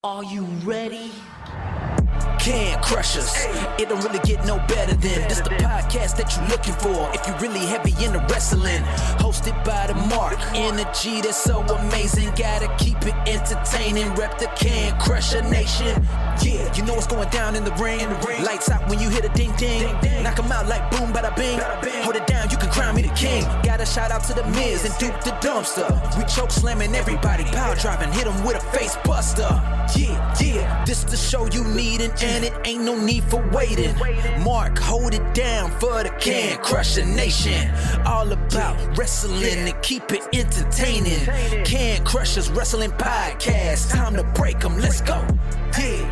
Are you ready? Can Crushers. It don't really get no better than this the podcast that you're looking for if you're really heavy into wrestling. Hosted by the Mark. Energy that's so amazing. Gotta keep it entertaining. Rep the Can Crusher Nation. Yeah, you know what's going down in the ring. Lights out when you hit a ding ding. Knock 'em out like boom bada bing. Hold it down, you can crown me the king. Got a shout out to the Miz and Duke the Dumpster. We choke slamming everybody. Power driving, hit 'em with a face buster. Yeah, this the show you need and it ain't no need for waiting. Mark, hold it down for the Can Crusher Nation. All about wrestling and keep it entertaining. Can Crushers Wrestling Podcast. Time to break 'em, let's go. Yeah.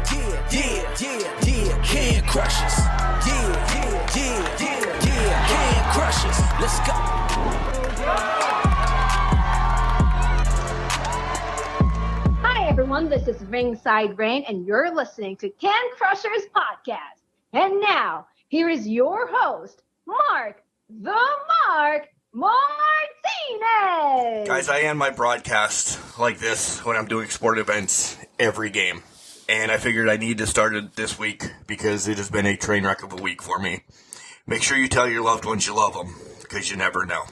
Can Crushers. Yeah. Can Crushers. Let's go. Hi everyone, this is Ringside Rain and you're listening to Can Crushers Podcast. And now, here is your host, Mark the Mark Martinez. Guys, I end my broadcast like this when I'm doing sport events every game. And I figured I need to start it this week because it has been a train wreck of a week for me. Make sure you tell your loved ones you love them because you never know.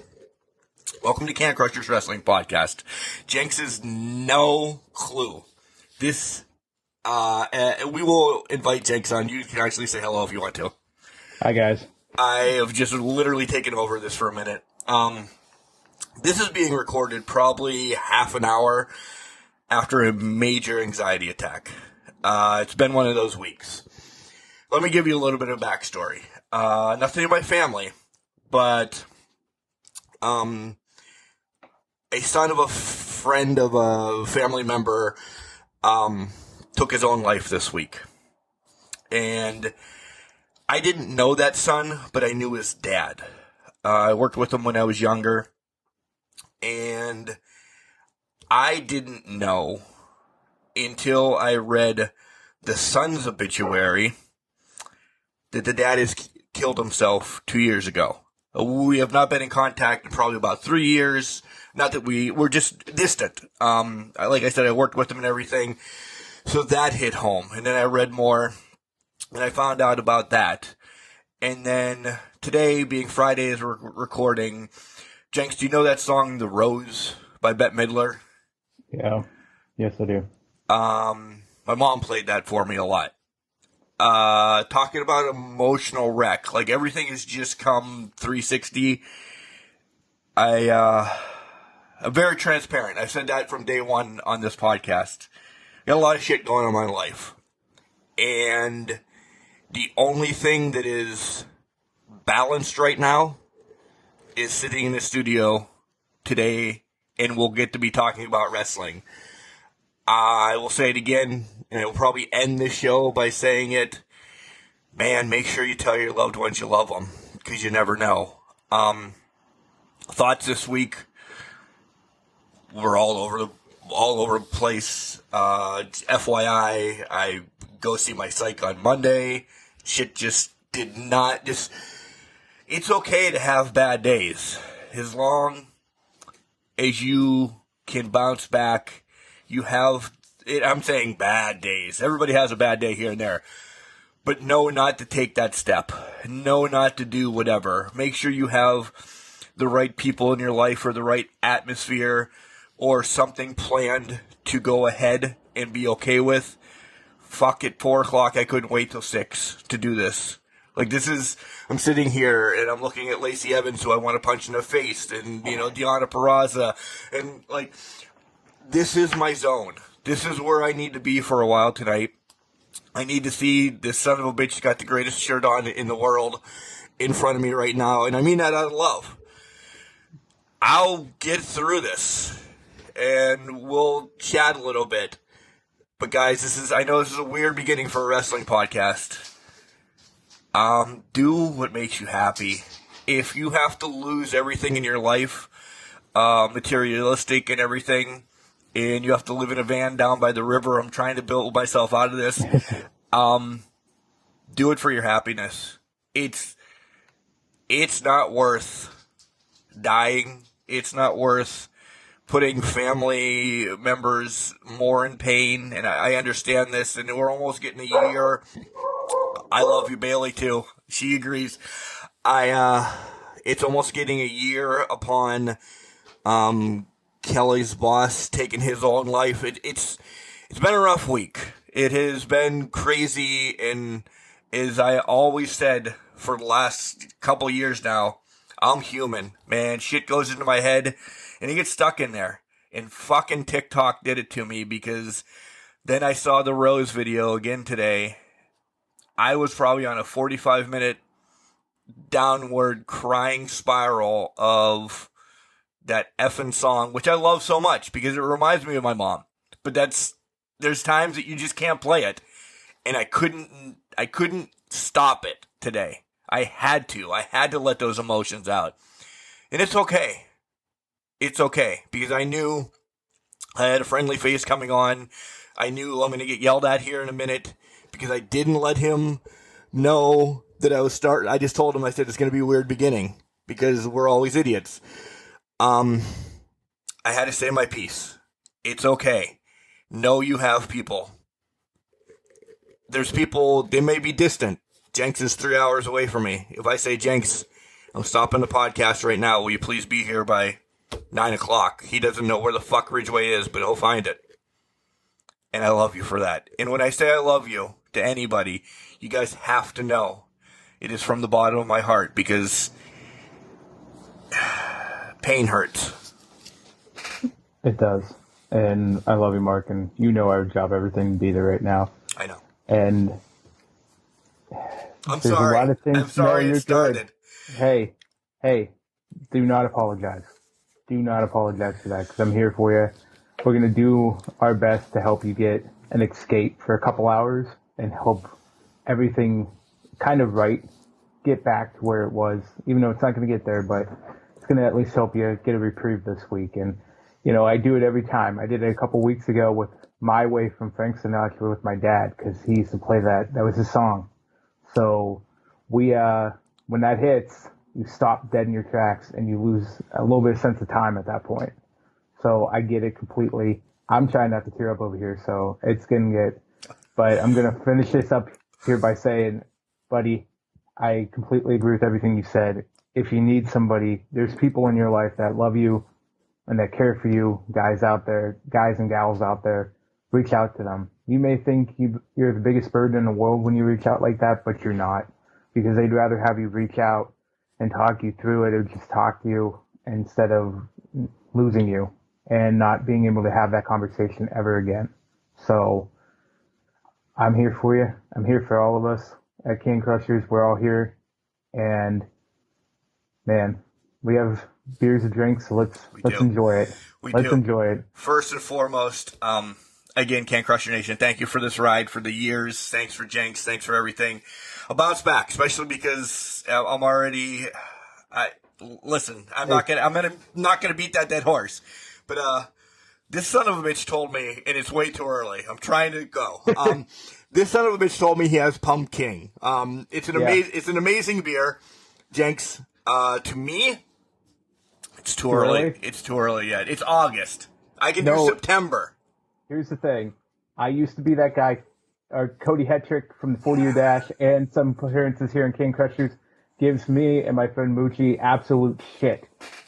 Welcome to Can Crushers Wrestling Podcast. Jenks is no clue. This, we will invite Jenks on. You can actually say hello if you want to. Hi, guys. I have just literally taken over this for a minute. This is being recorded probably half an hour after a major anxiety attack. It's been one of those weeks. Let me give you a little bit of backstory. Nothing in my family, but a son of a friend of a family member took his own life this week. And I didn't know that son, but I knew his dad. I worked with him when I was younger. And I didn't know until I read the son's obituary that the dad has killed himself 2 years ago. We have not been in contact in probably about 3 years. Not that we're just distant. Like I said, I worked with him and everything. So that hit home. And then I read more and I found out about that. And then today, being Friday as we're recording, Jenks, do you know that song, The Rose by Bette Midler? Yeah. Yes, I do. My mom played that for me a lot. Talking about emotional wreck. Like everything has just come 360. I'm very transparent. I've said that from day one on this podcast. Got a lot of shit going on in my life. And the only thing that is balanced right now is sitting in the studio today, and we'll get to be talking about wrestling. I will say it again, and I will probably end this show by saying it. Man, make sure you tell your loved ones you love them, because you never know. Thoughts this week were all over the place. FYI, I go see my psych on Monday. Shit just did not just. It's okay to have bad days, as long as you can bounce back. You have, I'm saying bad days. Everybody has a bad day here and there. But know not to take that step. Know not to do whatever. Make sure you have the right people in your life or the right atmosphere or something planned to go ahead and be okay with. Fuck it, 4 o'clock. I couldn't wait till 6 to do this. Like I'm sitting here and I'm looking at Lacey Evans, who I want to punch in the face, and, Deonna Purrazzo, and this is my zone. This is where I need to be for a while tonight. I need to see this son of a bitch got the greatest shirt on in the world in front of me right now. And I mean that out of love. I'll get through this and we'll chat a little bit. But guys, I know this is a weird beginning for a wrestling podcast. Do what makes you happy. If you have to lose everything in your life, materialistic and everything, and you have to live in a van down by the river, I'm trying to build myself out of this. Do it for your happiness. It's not worth dying. It's not worth putting family members more in pain, and I understand this, and we're almost getting a year. I love you, Bailey, too. She agrees. It's almost getting a year upon Kelly's boss taking his own life. It's been a rough week. It has been crazy, and as I always said for the last couple years now, I'm human, man. Shit goes into my head, and it gets stuck in there. And fucking TikTok did it to me, because then I saw the Rose video again today. I was probably on a 45-minute downward crying spiral of that effing song, which I love so much because it reminds me of my mom. But there's times that you just can't play it, and I couldn't stop it today. I had to let those emotions out, and it's okay. It's okay, because I knew I had a friendly face coming on. I knew I'm going to get yelled at here in a minute because I didn't let him know that I was starting. I just told him, I said, it's going to be a weird beginning because we're always idiots. I had to say my piece. It's okay. Know you have people. There's people, they may be distant. Jenks is 3 hours away from me. If I say, Jenks, I'm stopping the podcast right now, will you please be here by 9 o'clock? He doesn't know where the fuck Ridgeway is, but he'll find it. And I love you for that. And when I say I love you to anybody, you guys have to know it is from the bottom of my heart, because pain hurts. It does. And I love you, Mark, and you know I would drop everything to be there right now. I know. And I'm there's sorry. a lot of things. I'm sorry it started. Good. Hey, do not apologize. Do not apologize for that, because I'm here for you. We're going to do our best to help you get an escape for a couple hours and help everything kind of get back to where it was, even though it's not going to get there, but it's going to at least help you get a reprieve this week. And, I do it every time. I did it a couple weeks ago with My Way from Frank Sinatra with my dad, because he used to play that. That was his song. So when that hits, you stop dead in your tracks and you lose a little bit of sense of time at that point. So I get it completely. I'm trying not to tear up over here, so it's getting good. But I'm going to finish this up here by saying, buddy, I completely agree with everything you said. If you need somebody, there's people in your life that love you and that care for you, guys and gals out there. Reach out to them. You may think you're the biggest burden in the world when you reach out like that, but you're not, because they'd rather have you reach out and talk you through it, or just talk to you instead of losing you and not being able to have that conversation ever again. So I'm here for you. I'm here for all of us at Can Crushers. We're all here. And man, we have beers and drinks, so let's enjoy it. Let's enjoy it. First and foremost, again, Can Crusher Nation, thank you for this ride, for the years. Thanks for Jenks. Thanks for everything. I'll bounce back, especially because I'm already. Listen, I'm not gonna beat that dead horse, but this son of a bitch told me, and it's way too early. I'm trying to go. This son of a bitch told me he has Pumpkin. It's an amazing beer, Jenks. To me, it's too early. It's too early yet. It's August. I can do September. Here's the thing. I used to be that guy, Cody Hetrick from the 40-Year Dash, and some appearances here in Can Crushers, gives me and my friend Moochie absolute shit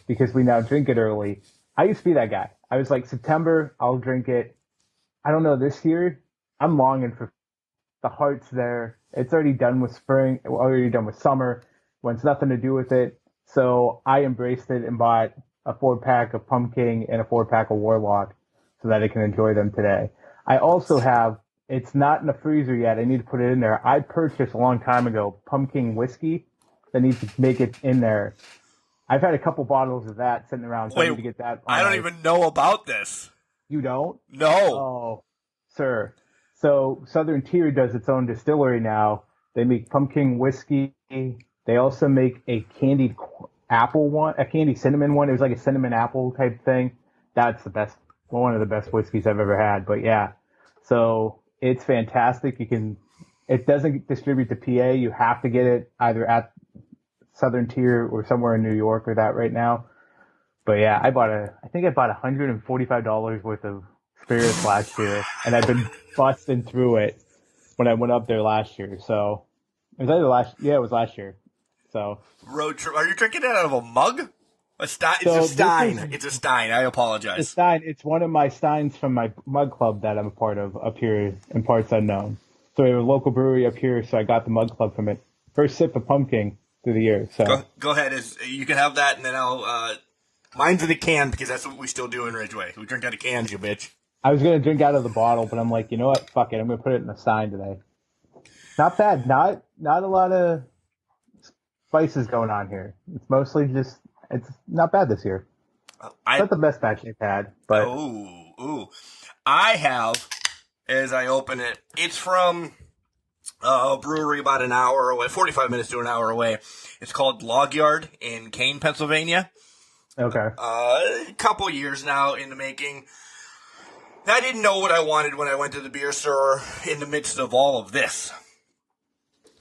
because we now drink it early. I used to be that guy. I was like, September, I'll drink it. I don't know, this year, I'm longing for the heart's there. It's already done with spring, already done with summer, wants nothing to do with it. So I embraced it and bought a 4-pack of Pumpkin and a 4-pack of Warlock so that I can enjoy them today. I also have, it's not in the freezer yet, I need to put it in there. I purchased a long time ago Pumpkin whiskey that needs to make it in there. I've had a couple bottles of that sitting around, so I need to get that. I don't even know about this. You don't? No. Oh, sir. So Southern Tier does its own distillery now. They make pumpkin whiskey. They also make a candied apple one, a candied cinnamon one. It was like a cinnamon apple type thing. That's the best, one of the best whiskeys I've ever had. But yeah, so it's fantastic. It doesn't distribute to PA. You have to get it either at Southern Tier or somewhere in New York or that right now. But yeah, I think I bought $145 worth of spirits last year, and I've been busting through it when I went up there last year. So it was it was last year. So Road trip. Are you drinking it out of a mug? A Stein? It's a so this Stein. is It's a Stein. I the apologize. Stein. It's one of my Steins from my mug club that I'm a part of up here in parts unknown. So we have a local brewery up here, so I got the mug club from it. First sip of pumpkin through the year. So Go ahead. You can have that, and then I'll. Mine's in a can because that's what we still do in Ridgeway. We drink out of cans, you bitch. I was gonna drink out of the bottle, but I'm like, you know what? Fuck it. I'm gonna put it in a Stein today. Not bad. Not a lot of spices going on here. It's mostly just it's not bad this year. Not the best batch they've had, but ooh. I have, as I open it, it's from a brewery about an hour away, 45 minutes to an hour away. It's called Log Yard in Kane, Pennsylvania. okay. A couple years now in the making. I didn't know what I wanted when I went to the beer store in the midst of all of this.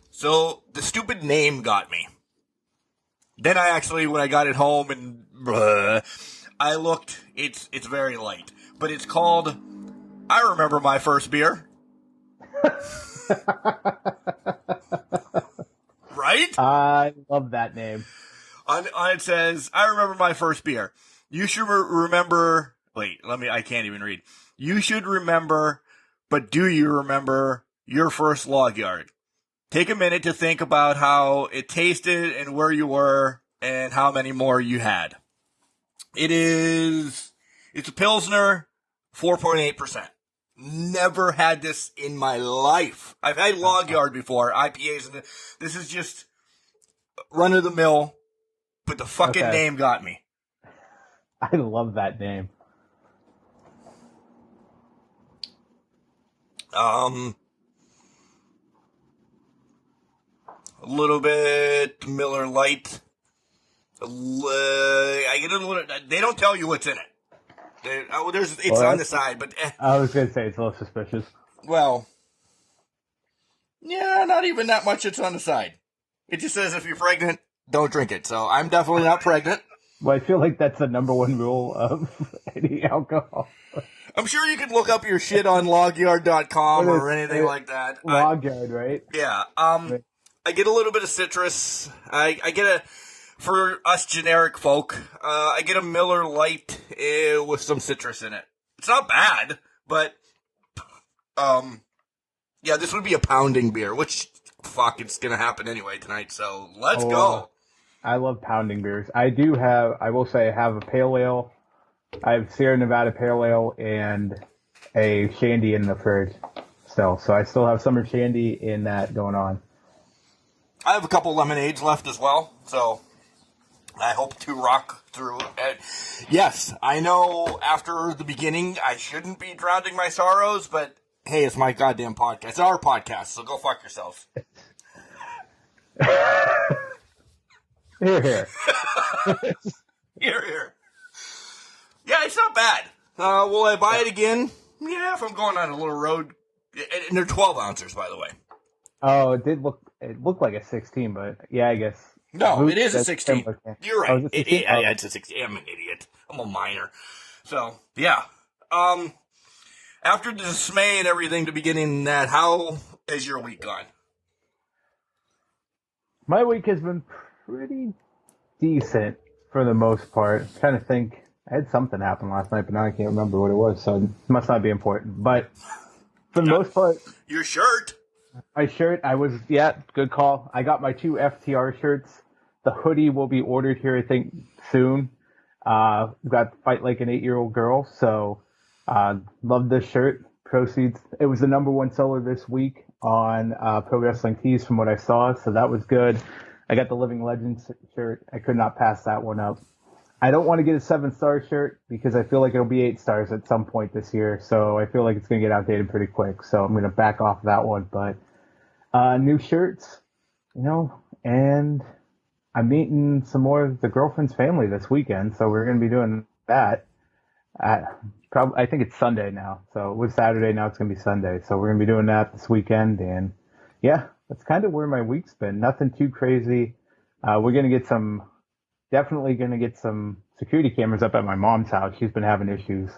So the stupid name got me. Then when I got it home and I looked, it's very light. But it's called, I remember my first beer. Right? I love that name. On it says, I remember my first beer. You should remember, I can't even read. You should remember, but do you remember your first log yard? Take a minute to think about how it tasted and where you were and how many more you had. It's a Pilsner, 4.8%. Never had this in my life. I've had log yard before, IPAs, and this is just run of the mill, but the fucking name got me. I love that name. A little bit Miller Lite. I get a little. They don't tell you what's in it. It's on the side, but I was gonna say it's a little suspicious. Well, yeah, not even that much. It's on the side. It just says if you're pregnant, don't drink it. So I'm definitely not pregnant. Well, I feel like that's the number one rule of any alcohol. I'm sure you can look up your shit on logyard.com or anything like that. Logyard, right? Yeah. I get a little bit of citrus. I get for us generic folk, I get a Miller Lite with some citrus in it. It's not bad, but yeah, this would be a pounding beer, which it's gonna happen anyway tonight. So let's go. I love pounding beers. I will say I have a pale ale. I have Sierra Nevada pale ale and a shandy in the fridge still. So I still have summer shandy in that going on. I have a couple lemonades left as well, so I hope to rock through. Yes, I know after the beginning I shouldn't be drowning my sorrows, but hey, it's my goddamn podcast. It's our podcast, so go fuck yourselves. Here, here. Here. Yeah, it's not bad. Will I buy it again? Yeah, if I'm going on a little road. And they're 12 ounces, by the way. Oh, it looked like a 16, but yeah, I guess. No, it is a 16. You're right. Oh, it's a 16. I'm an idiot. I'm a minor. So, yeah. After the dismay and everything to beginning that, how has your week gone? My week has been pretty decent for the most part. I'm trying to think. I had something happen last night, but now I can't remember what it was, so it must not be important. But for the most part... Your shirt? My shirt, good call. I got my 2 FTR shirts. The hoodie will be ordered here, I think, soon. Got Fight Like an 8-Year-Old Girl, so love this shirt. Proceeds. It was the number one seller this week on Pro Wrestling Tees from what I saw, so that was good. I got the Living Legends shirt. I could not pass that one up. I don't want to get a 7-star shirt because I feel like it'll be 8 stars at some point this year, so I feel like it's going to get outdated pretty quick, so I'm going to back off that one. But new shirts, and I'm meeting some more of the girlfriend's family this weekend, so we're going to be doing that. I think it's Sunday now, so it was Saturday, now it's going to be Sunday, so we're going to be doing that this weekend, and yeah, that's kind of where my week's been. Nothing too crazy. We're going to get definitely going to get some security cameras up at my mom's house. She's been having issues.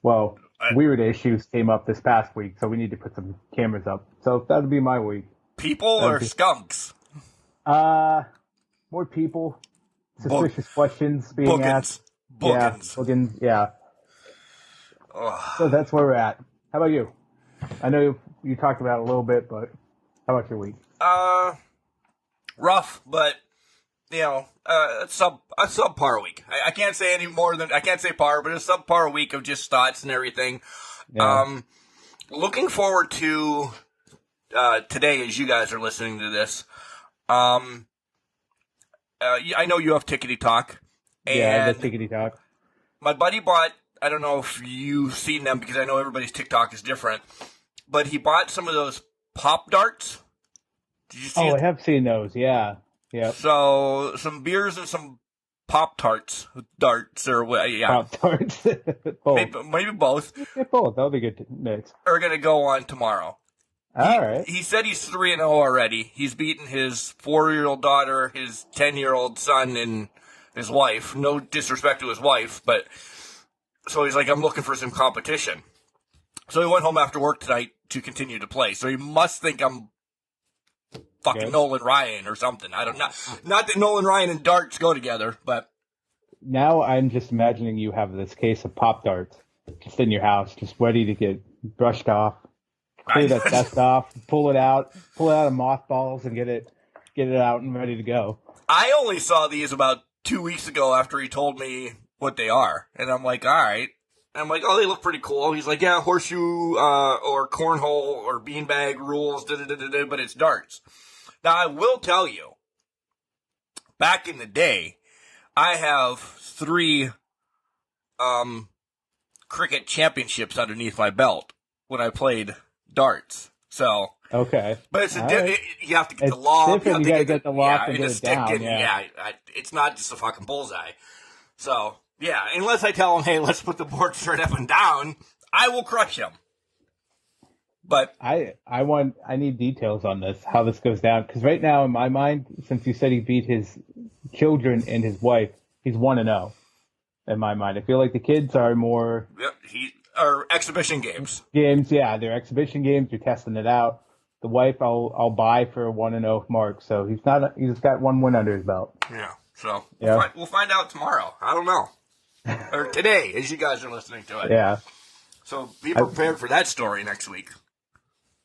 Well, weird issues came up this past week, so we need to put some cameras up. So that'll be my week. People or skunks? More people. Suspicious questions being asked. Bookins. Yeah, bookins, yeah. So that's where we're at. How about you? I know you talked about it a little bit, but how about your week? Rough, but a subpar week. I can't say any more than I can't say par, but a subpar week of just thoughts and everything. Yeah. Looking forward to today as you guys are listening to this. I know you have Tickety Talk. Yeah, I got Tickety Talk. My buddy bought, I don't know if you've seen them because I know everybody's TikTok is different, but he bought some of those Pop Darts. Did you see I have seen those, yeah. Yeah. So, some beers and some Pop-Tarts, darts, or what, yeah. Pop-Tarts. Maybe both. Yeah, both. That'll be good mix. Are going to go on tomorrow. All right. He said he's 3-0 already. He's beaten his 4-year-old daughter, his 10-year-old son, and his wife. No disrespect to his wife, but so he's like, I'm looking for some competition. So he went home after work tonight to continue to play. So he must think I'm fucking Nolan Ryan or something. I don't know. Not that Nolan Ryan and darts go together, but now I'm just imagining you have this case of Pop Darts just in your house, just ready to get brushed off. Clear that dust off, pull it out of mothballs, and get it out and ready to go. I only saw these about 2 weeks ago after he told me what they are, and I'm like, all right. I'm like, oh, they look pretty cool. He's like, yeah, horseshoe or cornhole or beanbag rules, but it's darts. Now, I will tell you, back in the day, I have 3 cricket championships underneath my belt when I played darts. So okay, but it's you have to get the lob. You got to get the lock and get it stick down. It's not just a fucking bullseye. So yeah, unless I tell him, hey, let's put the board straight up and down, I will crush him. But I need details on this, how this goes down, because right now in my mind, since you said he beat his children and his wife, he's 1-0. In my mind, I feel like the kids are more. Yep, are exhibition games. Yeah, they're exhibition games. You're testing it out. The wife, I'll buy for a 1-0 mark. So he's got 1 win under his belt. Yeah. So we'll find out tomorrow. I don't know, or today, as you guys are listening to it. Yeah. So be prepared for that story next week.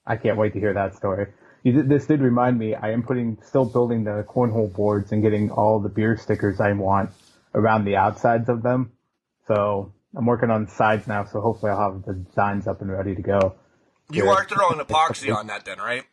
I can't wait to hear that story. This did remind me. I am still building the cornhole boards and getting all the beer stickers I want around the outsides of them. So I'm working on the sides now, so hopefully I'll have the designs up and ready to go. You are throwing epoxy on that then, right?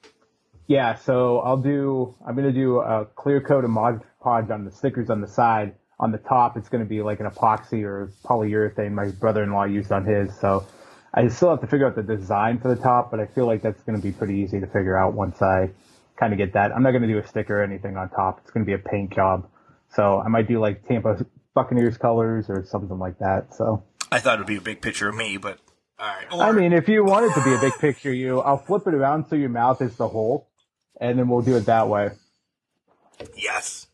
Yeah, so I'm going to do a clear coat of Mod Podge on the stickers on the side. On the top, it's going to be like an epoxy or polyurethane my brother-in-law used on his. So I still have to figure out the design for the top, but I feel like that's going to be pretty easy to figure out once I kind of get that. I'm not going to do a sticker or anything on top. It's going to be a paint job. So I might do like Tampa Buccaneers colors or something like that. So I thought it would be a big picture of me, but all right. I mean, if you want it to be a big picture of you, I'll flip it around so your mouth is the hole, and then we'll do it that way. Yes.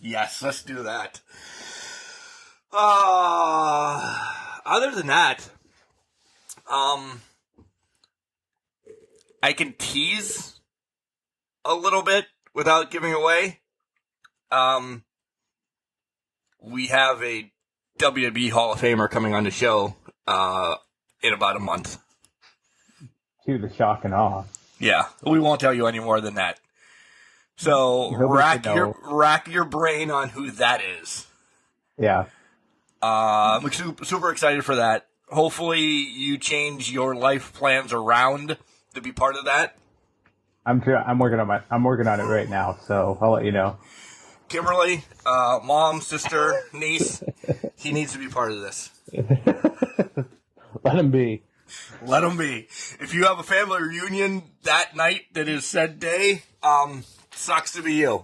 Yes, let's do that. Other than that, I can tease a little bit without giving away. We have a WWE Hall of Famer coming on the show in about a month. To the shock and awe. Yeah, we won't tell you any more than that. So rack your brain on who that is. Yeah. I'm super excited for that. Hopefully you change your life plans around to be part of that. I'm working on it right now, so I'll let you know. Kimberly, mom, sister, niece, he needs to be part of this. Let him be. Let him be. If you have a family reunion that night that is said day, sucks to be you.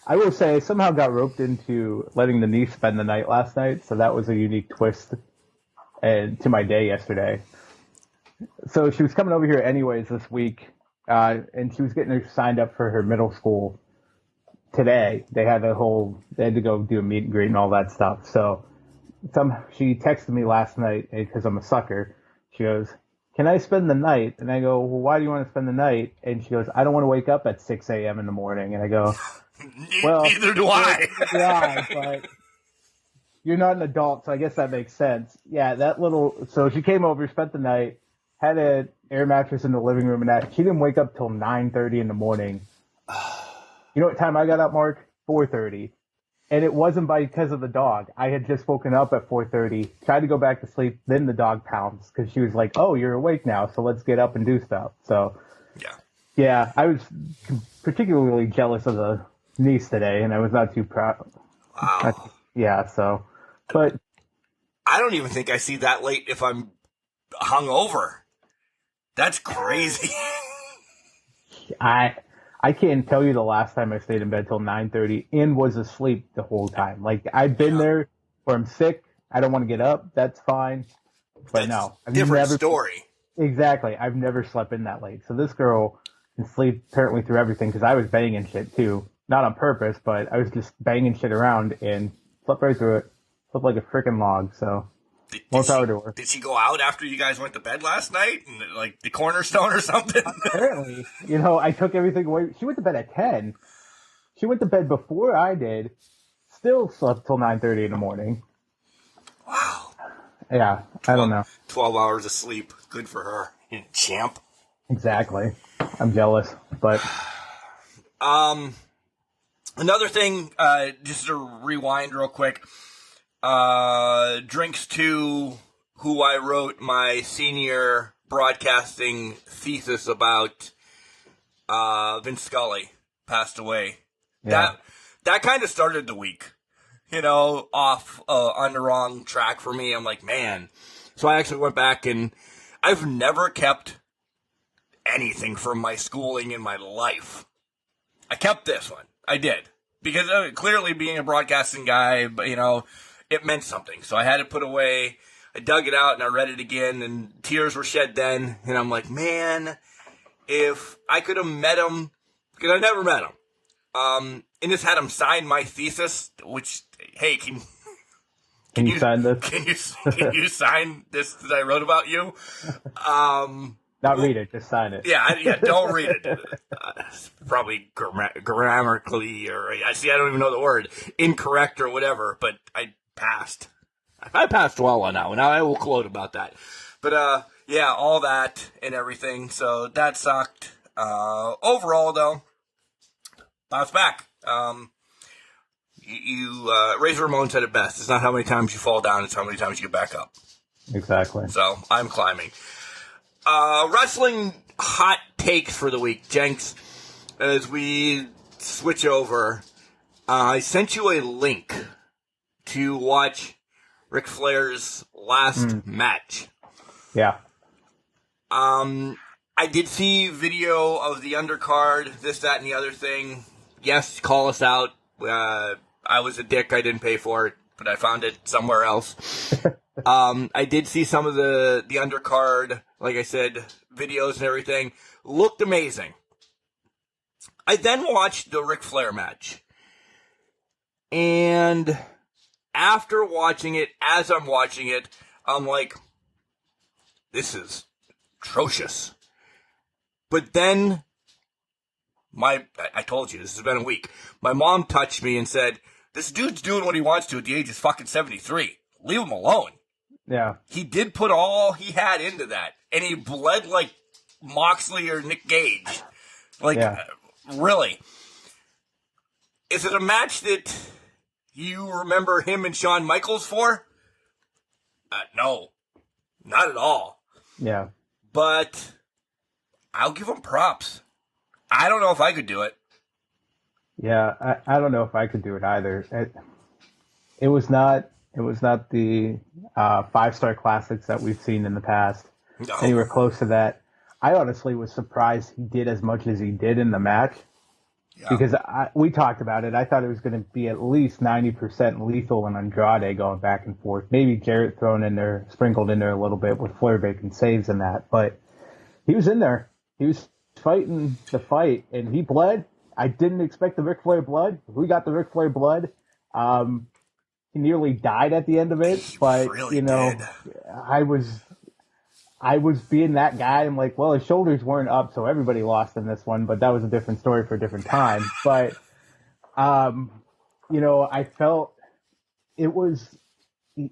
I will say, I somehow got roped into letting the niece spend the night last night, so that was a unique twist to my day yesterday. So she was coming over here anyways this week, and she was getting her signed up for her middle school today. They had to go do a meet and greet and all that stuff. So she texted me last night because I'm a sucker. She goes, "Can I spend the night?" And I go, "Well, why do you want to spend the night?" And she goes, "I don't want to wake up at 6 a.m. in the morning." And I go, "Well, neither do I." But you're not an adult, so I guess that makes sense. Yeah, so she came over, spent the night, had an air mattress in the living room, and that. She didn't wake up till 9:30 in the morning. You know what time I got up, Mark? 4:30. And it wasn't because of the dog. I had just woken up at 4:30, tried to go back to sleep, then the dog pounced because she was like, "Oh, you're awake now, so let's get up and do stuff." So, yeah, I was particularly jealous of the niece today, and I was not too proud. Wow. But I don't even think I see that late if I'm hungover. That's crazy. I can't tell you the last time I stayed in bed till 9:30 and was asleep the whole time. Like, I've been there where I'm sick. I don't want to get up. That's fine. But no. Different story. Exactly. I've never slept in that late. So this girl can sleep apparently through everything because I was banging shit too. Not on purpose, but I was just banging shit around and slept right through it. Slept like a freaking log. So more power to her. Did she go out after you guys went to bed last night? And like the cornerstone or something? Apparently. I took everything away. She went to bed at 10. She went to bed before I did. Still slept till 9:30 in the morning. Wow. Yeah, I don't know. 12 hours of sleep. Good for her. You champ. Exactly. I'm jealous, but... Another thing, just to rewind real quick, Drinks 2, who I wrote my senior broadcasting thesis about, Vince Scully, passed away. Yeah. That kind of started the week, off on the wrong track for me. I'm like, man. So I actually went back, and I've never kept anything from my schooling in my life. I kept this one. I did. Because clearly being a broadcasting guy, but it meant something. So I had it put away. I dug it out and I read it again, and tears were shed then. And I'm like, man, if I could have met him, because I never met him, and just had him sign my thesis, which, hey, can you sign this? Can you sign this that I wrote about you? Not read it, just sign it. Yeah, don't read it. It's probably grammatically, or I don't even know the word, incorrect or whatever, but I passed. I passed well on that one. Now I will quote about that. But, all that and everything, so that sucked. Overall, though, bounce back. Razor Ramon said it best. It's not how many times you fall down, it's how many times you get back up. Exactly. So, I'm climbing. Wrestling hot takes for the week, Jenks. As we switch over, I sent you a link to watch Ric Flair's last match. Yeah. I did see video of the undercard, this, that, and the other thing. Yes, call us out. I was a dick. I didn't pay for it, but I found it somewhere else. I did see some of the undercard, like I said, videos and everything. Looked amazing. I then watched the Ric Flair match. And after watching it, as I'm watching it, I'm like, this is atrocious. But then, I told you, this has been a week. My mom touched me and said, this dude's doing what he wants to at the age of fucking 73. Leave him alone. Yeah. He did put all he had into that. And he bled like Moxley or Nick Gage. Really. Is it a match that you remember him and Shawn Michaels for? No. Not at all. Yeah. But I'll give him props. I don't know if I could do it. Yeah, I don't know if I could do it either. It was not the 5-star classics that we've seen in the past. No. Anywhere close to that. I honestly was surprised he did as much as he did in the match. Yeah. Because we talked about it. I thought it was going to be at least 90% Lethal and Andrade going back and forth. Maybe Jarrett thrown in there, sprinkled in there a little bit with Flair making saves and that. But he was in there. He was fighting the fight, and he bled. I didn't expect the Ric Flair blood. We got the Ric Flair blood. He nearly died at the end of it, He but really did. I was being that guy. I'm like, well, his shoulders weren't up, so everybody lost in this one, but that was a different story for a different time. But, I felt it was,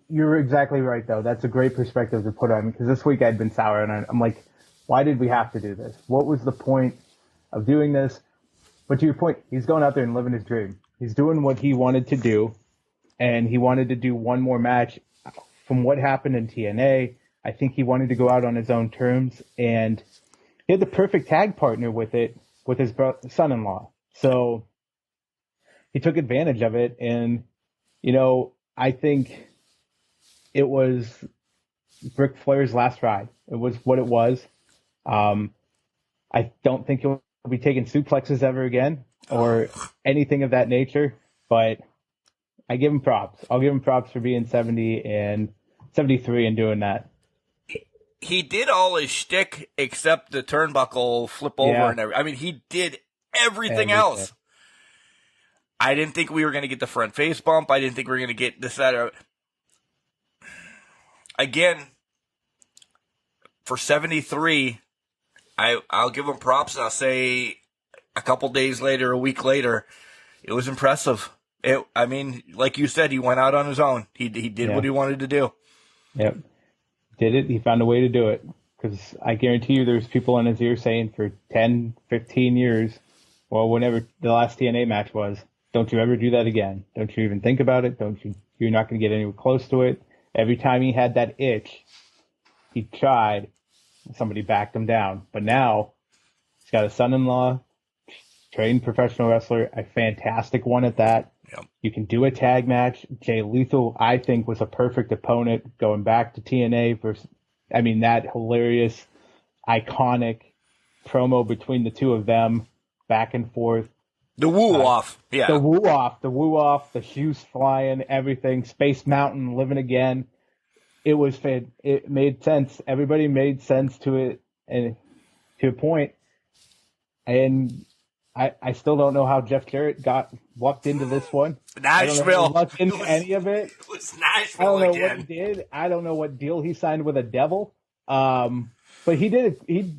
you're exactly right, though. That's a great perspective to put on, because this week I'd been sour, and I'm like, why did we have to do this? What was the point of doing this? But to your point, he's going out there and living his dream. He's doing what he wanted to do, and he wanted to do one more match. From what happened in TNA, I think he wanted to go out on his own terms, and he had the perfect tag partner with it, with his son-in-law. So he took advantage of it, and, I think it was Ric Flair's last ride. It was what it was. I don't think he'll be taking suplexes ever again or anything of that nature, but I give him props. I'll give him props for being 70 and 73 and doing that. He did all his shtick except the turnbuckle flip over and everything. I mean, he did everything else. I didn't think we were going to get the front face bump. I didn't think we were going to get this, that, or... Again, for 73, I'll give him props, and I'll say a couple days later, a week later, it was impressive. Like you said, he went out on his own. He did what he wanted to do. Yep. Did it. He found a way to do it. Because I guarantee you there's people in his ear saying for 10, 15 years, well, whenever the last TNA match was, don't you ever do that again. Don't you even think about it. You're not going to get anywhere close to it. Every time he had that itch, he tried. Somebody backed him down. But now he's got a son-in-law, trained professional wrestler, a fantastic one at that. Yep. You can do a tag match. Jay Lethal, I think, was a perfect opponent going back to TNA that hilarious, iconic promo between the two of them, back and forth. The woo-off. Yeah. The woo-off, the shoes flying, everything. Space Mountain living again. It made sense. Everybody made sense to it, and to a point. And I still don't know how Jeff Jarrett walked into this one. Nashville. Lucked into any of it. It was Nashville I don't know again. what he did. I don't know what deal he signed with a devil. But he did it. He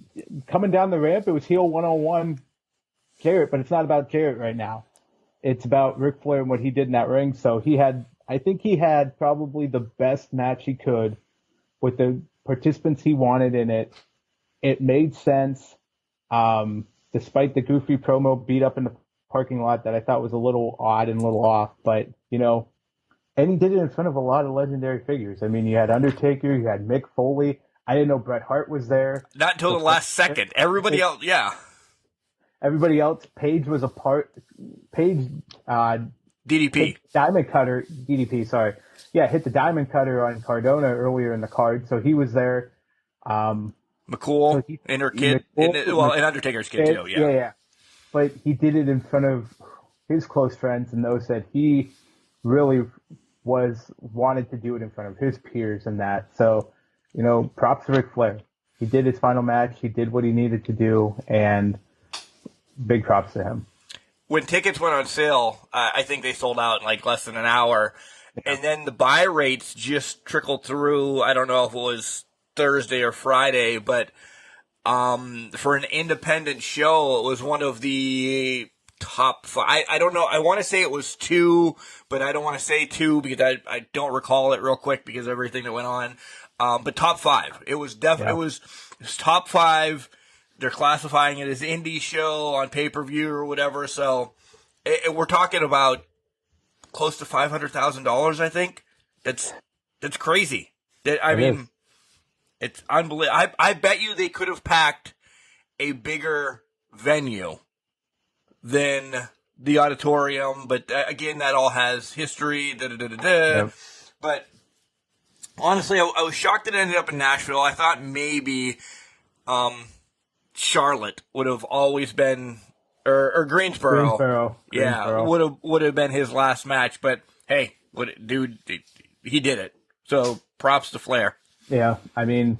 coming down the ramp. It was heel 101 Jarrett, but it's not about Jarrett right now. It's about Ric Flair and what he did in that ring. So I think he had probably the best match he could with the participants he wanted in it. It made sense. Despite the goofy promo beat up in the parking lot that I thought was a little odd and a little off, but and he did it in front of a lot of legendary figures. I mean, you had Undertaker, you had Mick Foley. I didn't know Bret Hart was there. Not until the last second. Everybody else, yeah. Everybody else, Paige was a part. Paige, DDP. Diamond Cutter, DDP, sorry. Yeah, hit the Diamond Cutter on Cardona earlier in the card, so he was there. McCool and her kid, and Undertaker's kid too, yeah. Yeah. But he did it in front of his close friends and those that he really wanted to do it in front of his peers and that. So, props to Ric Flair. He did his final match. He did what he needed to do, and big props to him. When tickets went on sale, I think they sold out in like less than an hour. Yeah. And then the buy rates just trickled through. I don't know if it was Thursday or Friday, but for an independent show, it was one of the top 5. I don't know. I want to say it was 2, but I don't want to say 2 because I don't recall it real quick because of everything that went on. But top 5. It was definitely it was top 5. They're classifying it as indie show on pay-per-view or whatever. So we're talking about close to $500,000. I think that's crazy. It's unbelievable. I bet you they could have packed a bigger venue than the auditorium, but again, that all has history. Yep. But honestly, I was shocked that it ended up in Nashville. I thought maybe Charlotte would have always been, or Greensboro. Yeah, would have been his last match. But hey, he did it. So props to Flair. Yeah, I mean,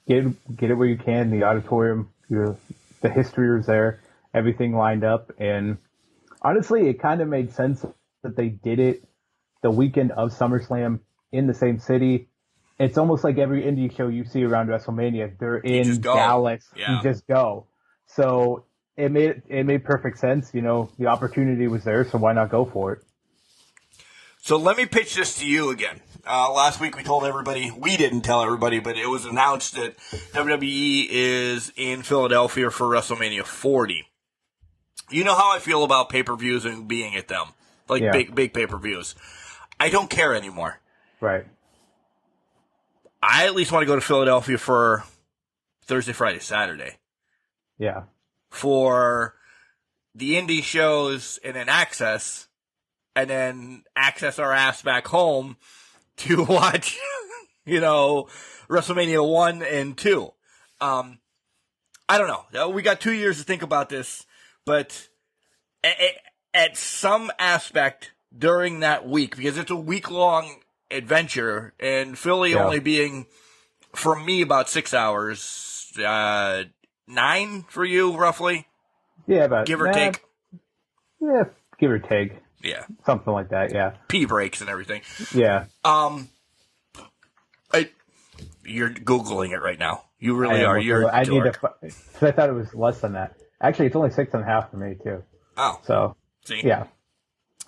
get it where you can. The auditorium, the history was there, everything lined up, and Honestly, it kind of made sense that they did it the weekend of SummerSlam in the same city. It's almost like every indie show you see around WrestleMania, they're in Dallas. Yeah. You just go. So it made perfect sense. You know, the opportunity was there, so why not go for it? So let me pitch this to you again. Last week we didn't tell everybody, but it was announced that WWE is in Philadelphia for WrestleMania 40. You know how I feel about pay-per-views and being at them. Like big pay-per-views. I don't care anymore. Right. I at least want to go to Philadelphia for Thursday, Friday, Saturday. Yeah. For the indie shows and then access our ass back home to watch, WrestleMania 1 and 2. I don't know. We got 2 years to think about this, but at some aspect during that week, because it's a week-long adventure, and Philly only being, for me, about 6 hours, 9 for you, roughly? Yeah, about give or take. Yeah, give or take. Yeah. Something like that, yeah. Pee breaks and everything. Yeah. You're Googling it right now. You really are. You're a I dork. because I thought it was less than that. Actually, it's only 6.5 for me, too. Oh. So, see? Yeah.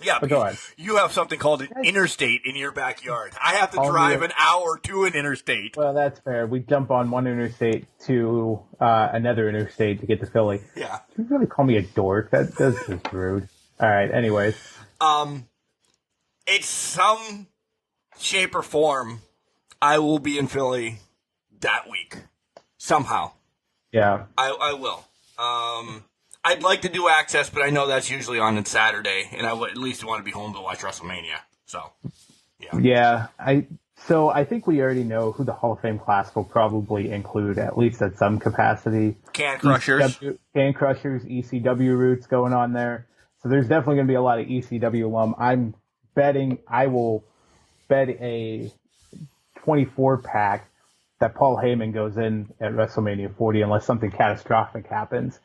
Yeah, but go ahead. You have something called an interstate in your backyard. I have to drive an hour to an interstate. Well, that's fair. We jump on one interstate to another interstate to get to Philly. Yeah. You really call me a dork? That's just rude. All right, anyways. It's some shape or form I will be in Philly that week. Somehow. Yeah. I will. I'd like to do access, but I know that's usually on Saturday, and I would at least want to be home to watch WrestleMania. So, yeah. Yeah. I think we already know who the Hall of Fame class will probably include, at least at some capacity. Can Crushers. Can Crushers, ECW roots going on there. So there's definitely going to be a lot of ECW alum. I'm betting I will bet a 24-pack that Paul Heyman goes in at WrestleMania 40 unless something catastrophic happens.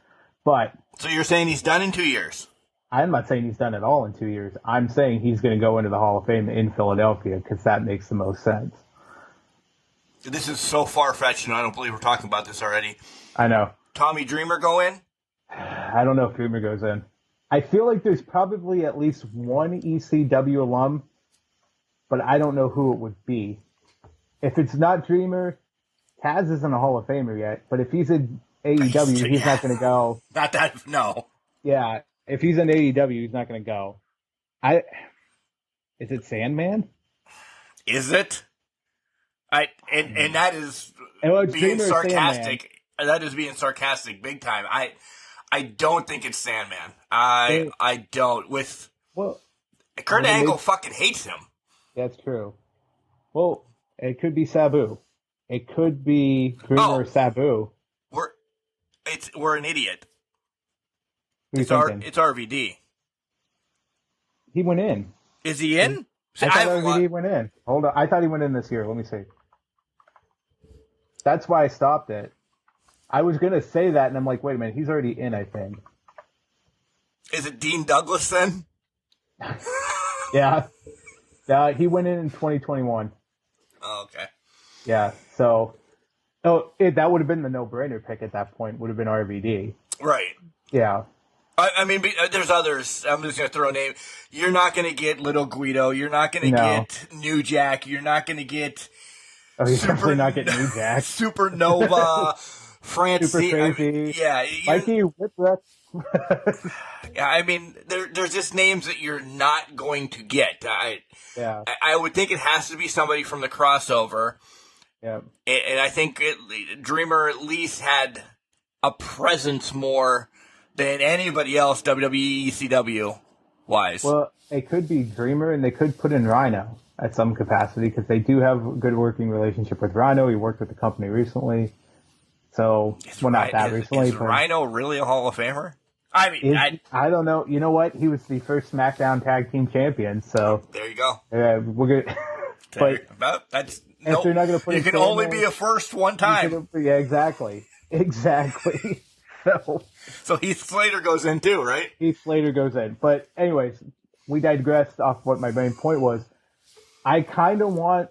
But so you're saying he's done in 2 years? I'm not saying he's done it all in 2 years. I'm saying he's going to go into the Hall of Fame in Philadelphia because that makes the most sense. This is so far-fetched, and I don't believe we're talking about this already. I know. Tommy Dreamer go in? I don't know if Dreamer goes in. I feel like there's probably at least one ECW alum, but I don't know who it would be. If it's not Dreamer, Taz isn't a Hall of Famer yet, but if he's in AEW, he's not going to go. Not that, no. Yeah, if he's in AEW, he's not going to go. Is it Sandman? Is it? And that is being Dreamer sarcastic. That is being sarcastic big time. I don't think it's Sandman. I don't. Kurt Angle fucking hates him. That's true. Well, it could be Sabu. It could be Dreamer or Sabu. We're an idiot. It's RVD. He went in. Is he in? I thought RVD went in. Hold on. I thought he went in this year. Let me see. That's why I stopped it. I was going to say that, and I'm like, wait a minute. He's already in, I think. Is it Dean Douglas then? Yeah. He went in 2021. Oh, okay. Yeah. So, that would have been the no-brainer pick at that point. Would have been RVD. Right. Yeah. I mean, there's others. I'm just going to throw a name. You're not going to get Little Guido. You're not going to get New Jack. You're not going to get... Oh, you're definitely not getting New Jack. Supernova, Francine. Super Crazy. Mikey Whipwreck. Yeah, I mean, there's just names that you're not going to get. I would think it has to be somebody from the crossover. Yeah. And I think Dreamer at least had a presence more than anybody else WWE ECW wise. Well, it could be Dreamer, and they could put in Rhino at some capacity because they do have a good working relationship with Rhino. He worked with the company recently. So, not that recently. Is Rhino really a Hall of Famer? I mean, I don't know. You know what? He was the first SmackDown Tag Team Champion. So there you go. We're good. But that's they're not going to put. You can only be a first one time. Yeah, exactly. So Heath Slater goes in too, right? Heath Slater goes in. But anyways, we digressed off what my main point was. I kind of want,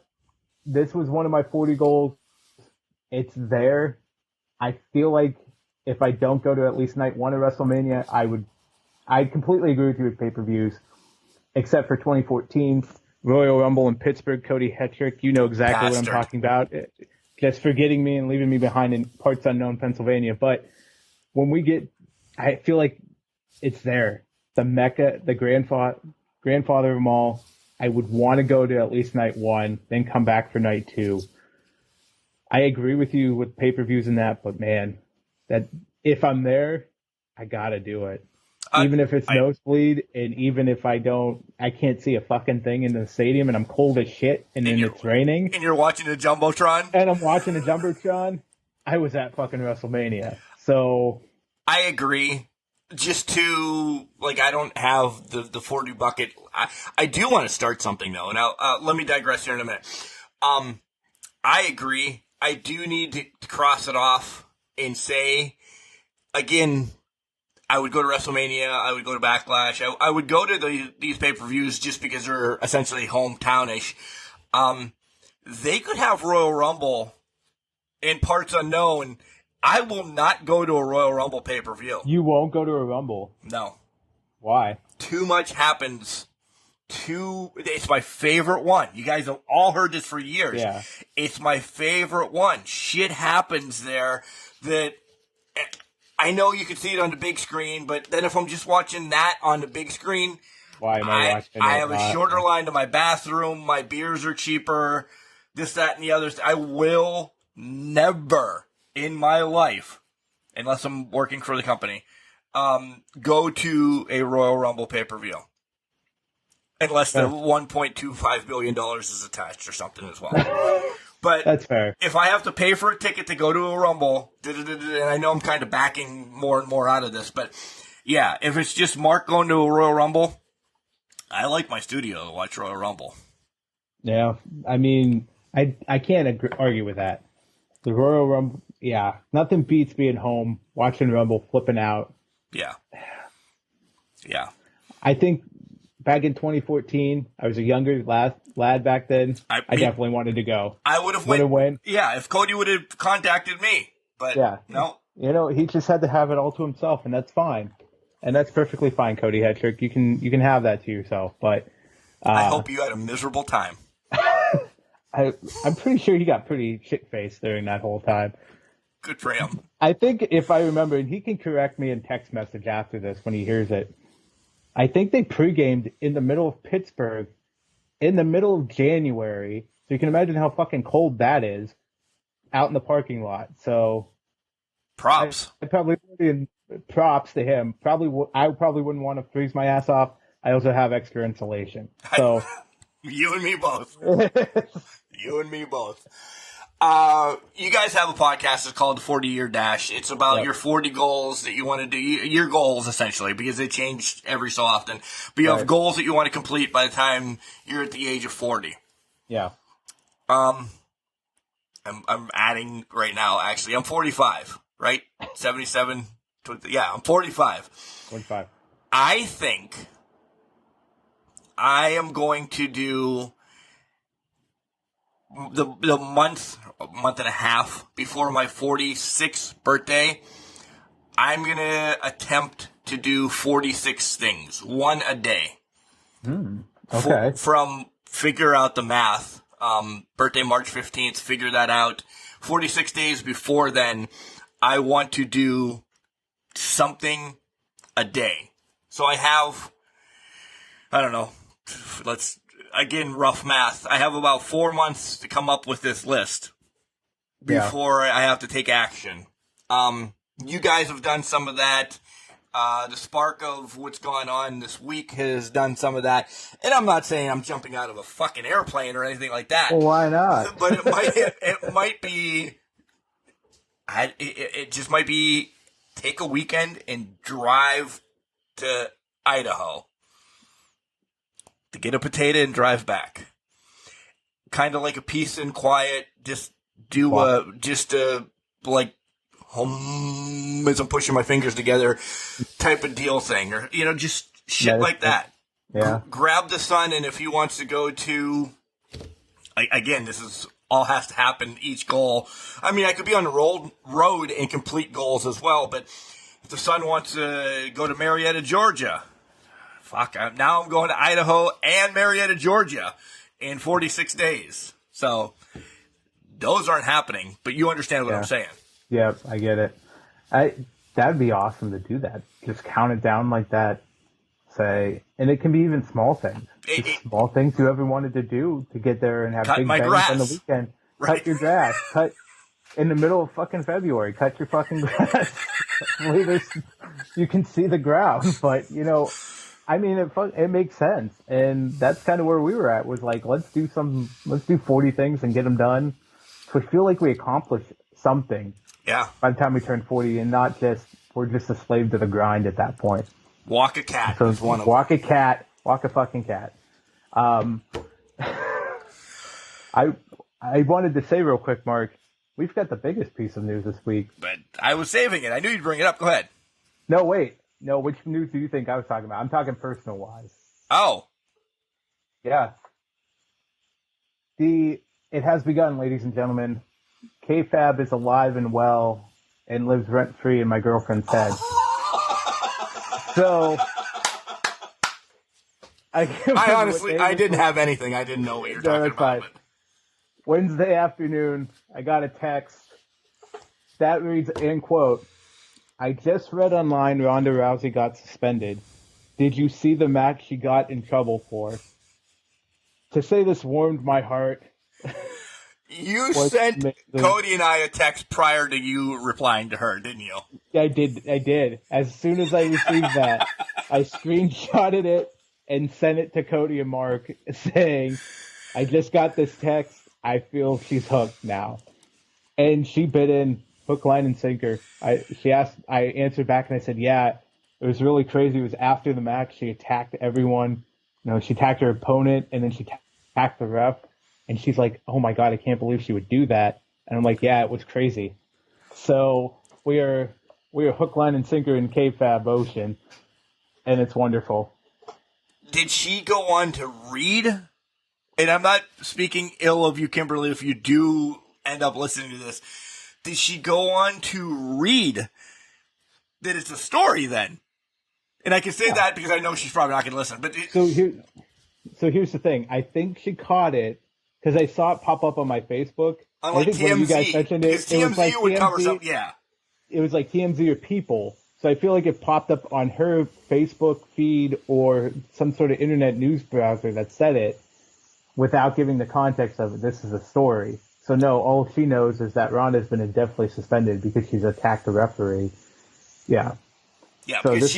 this was one of my 40 goals. It's there. I feel like if I don't go to at least night one of WrestleMania, I completely agree with you with pay-per-views, except for 2014, Royal Rumble in Pittsburgh, Cody Hetrick. You know exactly what I'm talking about. Just forgetting me and leaving me behind in parts unknown Pennsylvania. But when we get, I feel like it's there. The Mecca, the grandfather of them all. I would want to go to at least night one, then come back for night two. I agree with you with pay-per-views and that, but man, that if I'm there, I gotta do it. Even if it's nosebleed, and even if I can't see a fucking thing in the stadium, and I'm cold as shit, and then it's raining. And you're watching a Jumbotron? And I'm watching a Jumbotron. I was at fucking WrestleMania. So. I agree. Just to, I don't have the 40 bucket. I do want to start something, though. Now, let me digress here in a minute. I agree. I do need to cross it off and say, again, I would go to WrestleMania. I would go to Backlash. I would go to these pay-per-views just because they're essentially hometownish. They could have Royal Rumble in parts unknown. I will not go to a Royal Rumble pay-per-view. You won't go to a Rumble? No. Why? Too much happens. It's my favorite one. You guys have all heard this for years. Yeah. It's my favorite one. Shit happens there that I know you can see it on the big screen, but then if I'm just watching that on the big screen, why am I watching I have a shorter line to my bathroom. My beers are cheaper. This, that, and the others. I will never in my life, unless I'm working for the company, go to a Royal Rumble pay-per-view. Unless the $1.25 billion is attached or something as well. But that's fair. If I have to pay for a ticket to go to a Rumble, and I know I'm kind of backing more and more out of this, but yeah, if it's just Mark going to a Royal Rumble, I like my studio to watch Royal Rumble. Yeah, I mean, I can't argue with that. The Royal Rumble, yeah, nothing beats being home, watching Rumble, flipping out. Yeah. Yeah. I think back in 2014, I was a younger lad back then. I definitely wanted to go. I would have went. Yeah, if Cody would have contacted me. But yeah, no. You know, he just had to have it all to himself, and that's fine. And that's perfectly fine, Cody Hetrick. You can have that to yourself. But I hope you had a miserable time. I'm pretty sure he got pretty shit-faced during that whole time. Good for him. I think if I remember, and he can correct me in text message after this when he hears it, I think they pre-gamed in the middle of Pittsburgh, in the middle of January. So you can imagine how fucking cold that is, out in the parking lot. So props. I probably wouldn't, props to him. I probably wouldn't want to freeze my ass off. I also have extra insulation. So you and me both. You and me both. You guys have a podcast. It's called the 40-Year Dash. It's about your 40 goals that you want to do. Your goals, essentially, because they change every so often. But you have goals that you want to complete by the time you're at the age of 40. Yeah. I'm adding right now, actually. I'm 45, right? 77. Yeah, I'm 45. 45. I think I am going to do the month and a half before my 46th birthday. I'm going to attempt to do 46 things, one a day. Okay. From figure out the math. Birthday March 15th, figure that out. 46 days before then, I want to do something a day. So I have, I don't know, again, rough math. I have about 4 months to come up with this list before I have to take action. You guys have done some of that. The spark of what's going on this week has done some of that. And I'm not saying I'm jumping out of a fucking airplane or anything like that. Well, why not? But it might be, it just might be take a weekend and drive to Idaho to get a potato and drive back. Kind of like a peace and quiet, just do as I'm pushing my fingers together type of deal thing, or, just shit like that. Yeah. Grab the son, and if he wants to go to, again, this is all has to happen each goal. I mean, I could be on the road and complete goals as well, but if the son wants to go to Marietta, Georgia, now I'm going to Idaho and Marietta, Georgia in 46 days. So those aren't happening, but you understand what I'm saying. Yep, I get it. That'd be awesome to do that. Just count it down like that. Say, and it can be even small things. Small things you ever wanted to do to get there and have big bangs on the weekend. Right. Cut your grass. Cut in the middle of fucking February. Cut your fucking grass. You can see the ground, but I mean, it makes sense, and that's kind of where we were at. Was like, let's do 40 things and get them done. So I feel like we accomplished something. Yeah. By the time we turn 40, and not just we're just a slave to the grind at that point. Walk a cat. So is one of walk them. a cat. Walk a fucking cat. I wanted to say real quick, Mark, we've got the biggest piece of news this week. But I was saving it. I knew you'd bring it up. Go ahead. No, wait. No, which news do you think I was talking about? I'm talking personal-wise. Oh. Yeah. It has begun, ladies and gentlemen. K-Fab is alive and well and lives rent-free in my girlfriend's head. So, I honestly, I didn't have anything. I didn't know what you were talking about. But... Wednesday afternoon, I got a text that reads, and quote, I just read online Ronda Rousey got suspended. Did you see the match she got in trouble for? To say this warmed my heart. You sent Cody and I a text prior to you replying to her, didn't you? I did. As soon as I received that, I screenshotted it and sent it to Cody and Mark saying, I just got this text. I feel she's hooked now. And she bit in hook, line, and sinker. I answered back and I said, yeah, it was really crazy. It was after the match. She attacked everyone. She attacked her opponent and then she attacked the ref. And she's like, oh my God, I can't believe she would do that. And I'm like, yeah, it was crazy. So we are hook, line, and sinker in K-Fab Ocean. And it's wonderful. Did she go on to read? And I'm not speaking ill of you, Kimberly, if you do end up listening to this. Did she go on to read that it's a story then? And I can say that because I know she's probably not going to listen. But So here's the thing. I think she caught it because I saw it pop up on my Facebook. Unlike I think when you guys mentioned it, TMZ it was like would TMZ, cover something. Yeah. It was like TMZ or People. So I feel like it popped up on her Facebook feed or some sort of internet news browser that said it without giving the context of it. This is a story. So no, all she knows is that Ronda's been indefinitely suspended because she's attacked the referee. Yeah. Yeah, so because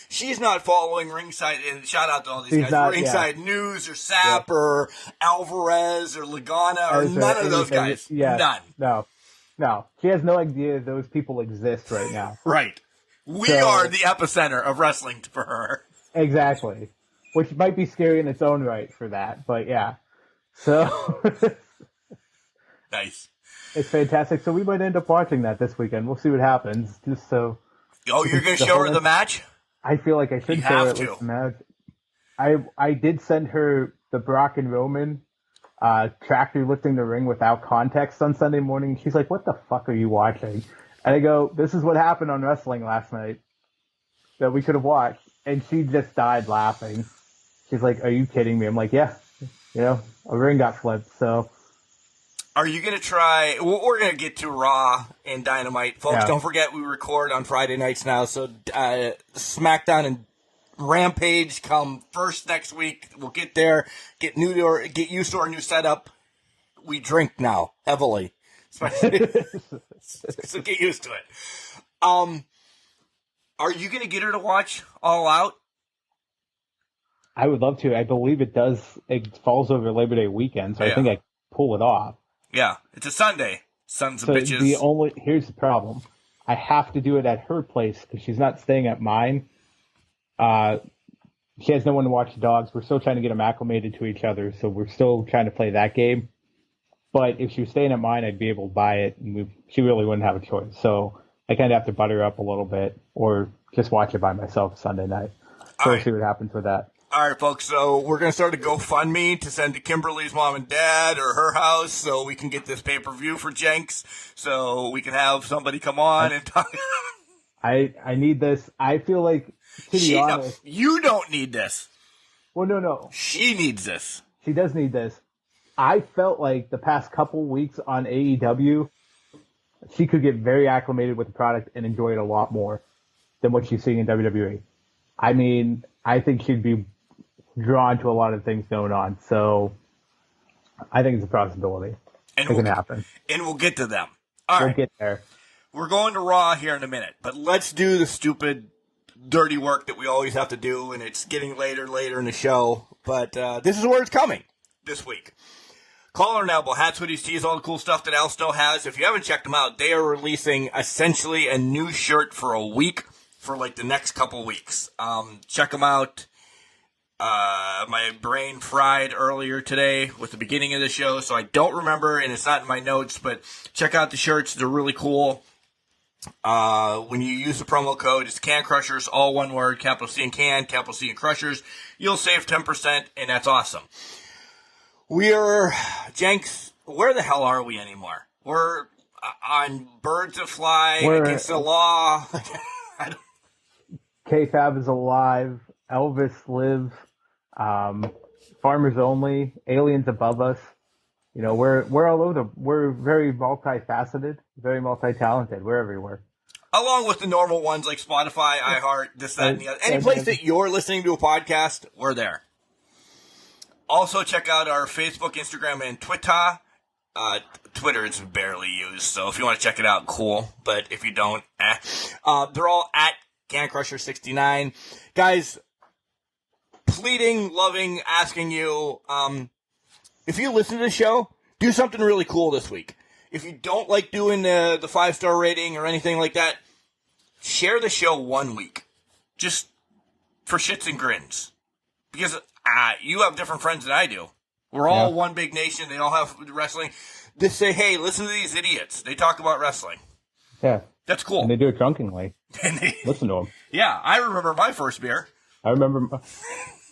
she's not following Ringside, and shout out to all these guys, Ringside News or SAP or Alvarez or Lagana or none of those guys. Yeah, none. No. She has no idea those people exist right now. Right. We are the epicenter of wrestling for her. Exactly. Which might be scary in its own right for that, but yeah. So nice. It's fantastic. So we might end up watching that this weekend. We'll see what happens. Just so. Oh, you're going to show her the match? I feel like I should show her the match. I did send her the Brock and Roman tractor lifting the ring without context on Sunday morning. She's like, what the fuck are you watching? And I go, this is what happened on wrestling last night that we could have watched. And she just died laughing. She's like, are you kidding me? I'm like, yeah. A ring got flipped, so. Are you going to try? We're going to get to Raw and Dynamite. Folks, Don't forget we record on Friday nights now, so SmackDown and Rampage come first next week. We'll get there, get used to our new setup. We drink now, heavily. So get used to it. Are you going to get her to watch All Out? I would love to. I believe it does. It falls over Labor Day weekend, so I think I pull it off. Yeah, it's a Sunday. Sons of bitches. Here's the problem. I have to do it at her place because she's not staying at mine. She has no one to watch the dogs. We're still trying to get them acclimated to each other, so we're still trying to play that game. But if she was staying at mine, I'd be able to buy it, and she really wouldn't have a choice. So I kind of have to butter up a little bit or just watch it by myself Sunday night. So we'll see what happens with that. All right, folks, so we're going to start a GoFundMe to send to Kimberly's mom and dad or her house so we can get this pay-per-view for Jenks, so we can have somebody come on and talk. I need this. I feel like, to be honest. You don't need this. Well, no. She needs this. She does need this. I felt like the past couple weeks on AEW, she could get very acclimated with the product and enjoy it a lot more than what she's seeing in WWE. I mean, I think she'd be drawn to a lot of things going on. So I think it's a possibility. It can happen. And we'll get to them. All right. We'll get there. We're going to Raw here in a minute, but let's do the stupid, dirty work that we always have to do, and it's getting later in the show. But this is where it's coming this week. Collar and Elbow, hats, hoodies, tees, all the cool stuff that Al Snow has. If you haven't checked them out, they are releasing essentially a new shirt for a week for like the next couple weeks. Check them out. My brain fried earlier today with the beginning of the show, so I don't remember, and it's not in my notes, but check out the shirts. They're really cool. When you use the promo code, it's Can Crushers, all one word, capital C and Can, capital C and Crushers. You'll save 10%, and that's awesome. We are, Jenks, where the hell are we anymore? We're on Birds That Fly, Against the Law. K-Fab is alive. Elvis lives. Farmers Only. Aliens Above Us. You know, we're all over. We're very multifaceted, very multi-talented. We're everywhere. Along with the normal ones like Spotify, iHeart, this, that, and the other. Any place that you're listening to a podcast, we're there. Also, check out our Facebook, Instagram, and Twitter. Twitter is barely used, so if you want to check it out, cool. But if you don't, they're all at Can Crusher 69. Guys, pleading, loving, asking you, if you listen to the show, do something really cool this week. If you don't like doing the 5-star rating or anything like that, share the show 1 week. Just for shits and grins. Because you have different friends than I do. We're all one big nation. They all have wrestling. Just say, hey, listen to these idiots. They talk about wrestling. Yeah. That's cool. And they do it drunkenly. Listen to them. Yeah, I remember my first beer. I remember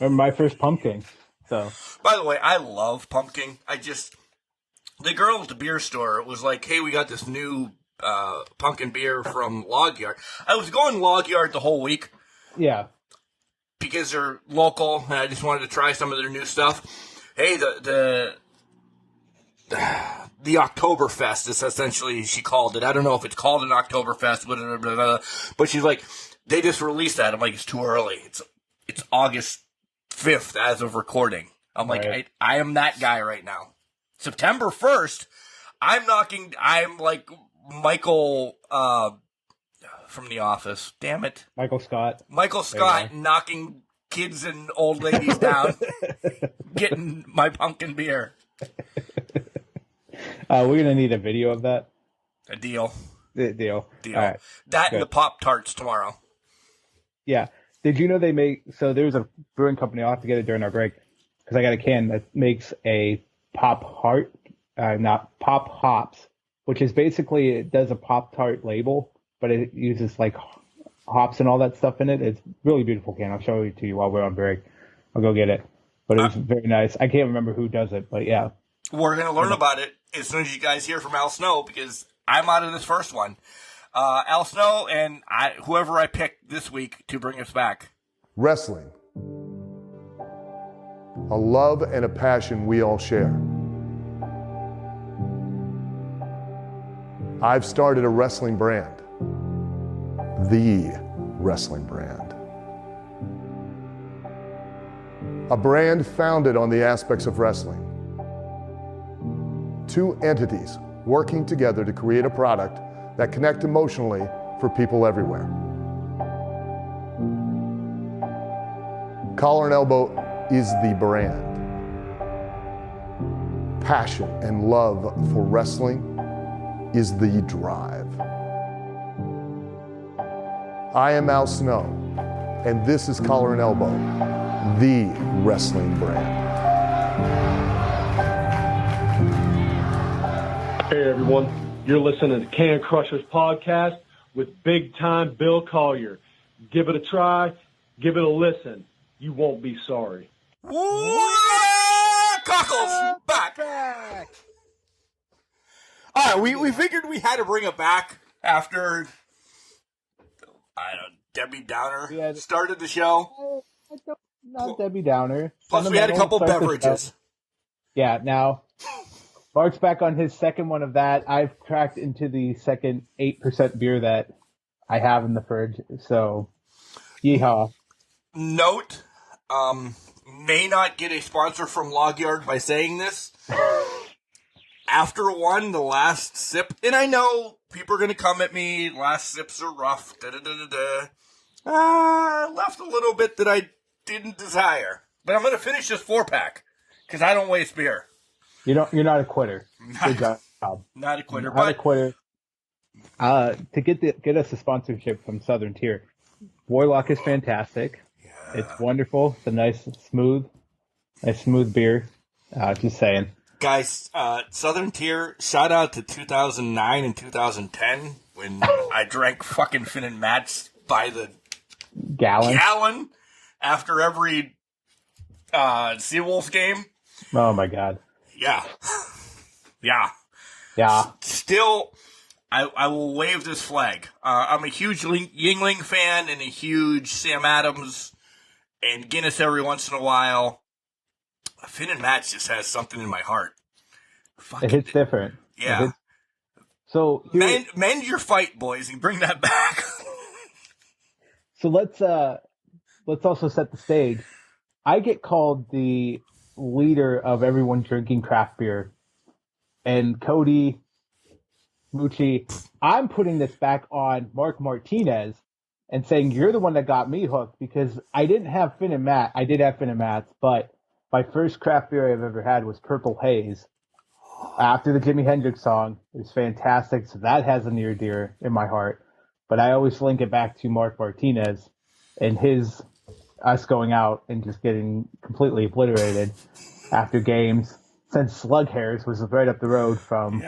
my first pumpkin. So, by the way, I love pumpkin. The girl at the beer store was like, hey, we got this new pumpkin beer from Log Yard. I was going Log Yard the whole week. Yeah. Because they're local, and I just wanted to try some of their new stuff. Hey, the Oktoberfest is essentially, she called it. I don't know if it's called an Oktoberfest, but she's like, they just released that. I'm like, it's too early. It's August 5th as of recording. I'm like, right. I am that guy right now. September 1st, I'm like Michael from The Office. Damn it. Michael Scott knocking kids and old ladies down, getting my pumpkin beer. We're going to need a video of that. A deal. Deal. All right. That good. And the Pop-Tarts tomorrow. Yeah. Did you know there's a brewing company, I'll have to get it during our break, because I got a can that makes a not Pop Hops, which is basically, it does a Pop-Tart label, but it uses like hops and all that stuff in it. It's a really beautiful can. I'll show it to you while we're on break. I'll go get it. But it's very nice. I can't remember who does it, but yeah. We're going to learn about it as soon as you guys hear from Al Snow, because I'm out of this first one. Al Snow and whoever I picked this week to bring us back. Wrestling. A love and a passion we all share. I've started a wrestling brand. The wrestling brand. A brand founded on the aspects of wrestling. Two entities working together to create a product that connect emotionally for people everywhere. Collar and Elbow is the brand. Passion and love for wrestling is the drive. I am Al Snow, and this is Collar and Elbow, the wrestling brand. Hey everyone, you're listening to Can Crushers Podcast with big-time Bill Collier. Give it a try. Give it a listen. You won't be sorry. Cockles back. All right, we figured we had to bring it back after Debbie Downer started the show. Not Debbie Downer. Plus, we had a couple Fundamentals beverages. Yeah, now Mark's back on his second one of that. I've cracked into the second 8% beer that I have in the fridge. So, yeehaw. Note, may not get a sponsor from Log Yard by saying this. After one, the last sip, and I know people are going to come at me, last sips are rough, left a little bit that I didn't desire. But I'm going to finish this 4-pack, because I don't waste beer. You're not a quitter. Good job. Not a quitter. Not a quitter. To get us a sponsorship from Southern Tier, Warlock is fantastic. Yeah. It's wonderful. It's a nice smooth beer. Just saying. Guys, Southern Tier, shout out to 2009 and 2010 when I drank fucking Finn and Matt's by the gallon after every Seawolves game. Oh my God. Yeah. Still, I will wave this flag. I'm a huge Yingling fan and a huge Sam Adams and Guinness every once in a while. Finn and Matt just has something in my heart. It hits different. Yeah. So mend your fight, boys, and bring that back. So let's also set the stage. I get called the leader of everyone drinking craft beer, and Cody, Moochie, I'm putting this back on Mark Martinez and saying you're the one that got me hooked because I didn't have Finn and Matt. I did have Finn and Matt's, but my first craft beer I've ever had was Purple Haze. After the Jimi Hendrix song, it was fantastic. So that has a near and dear in my heart. But I always link it back to Mark Martinez and us going out and just getting completely obliterated after games. Since Slug Hairs was right up the road from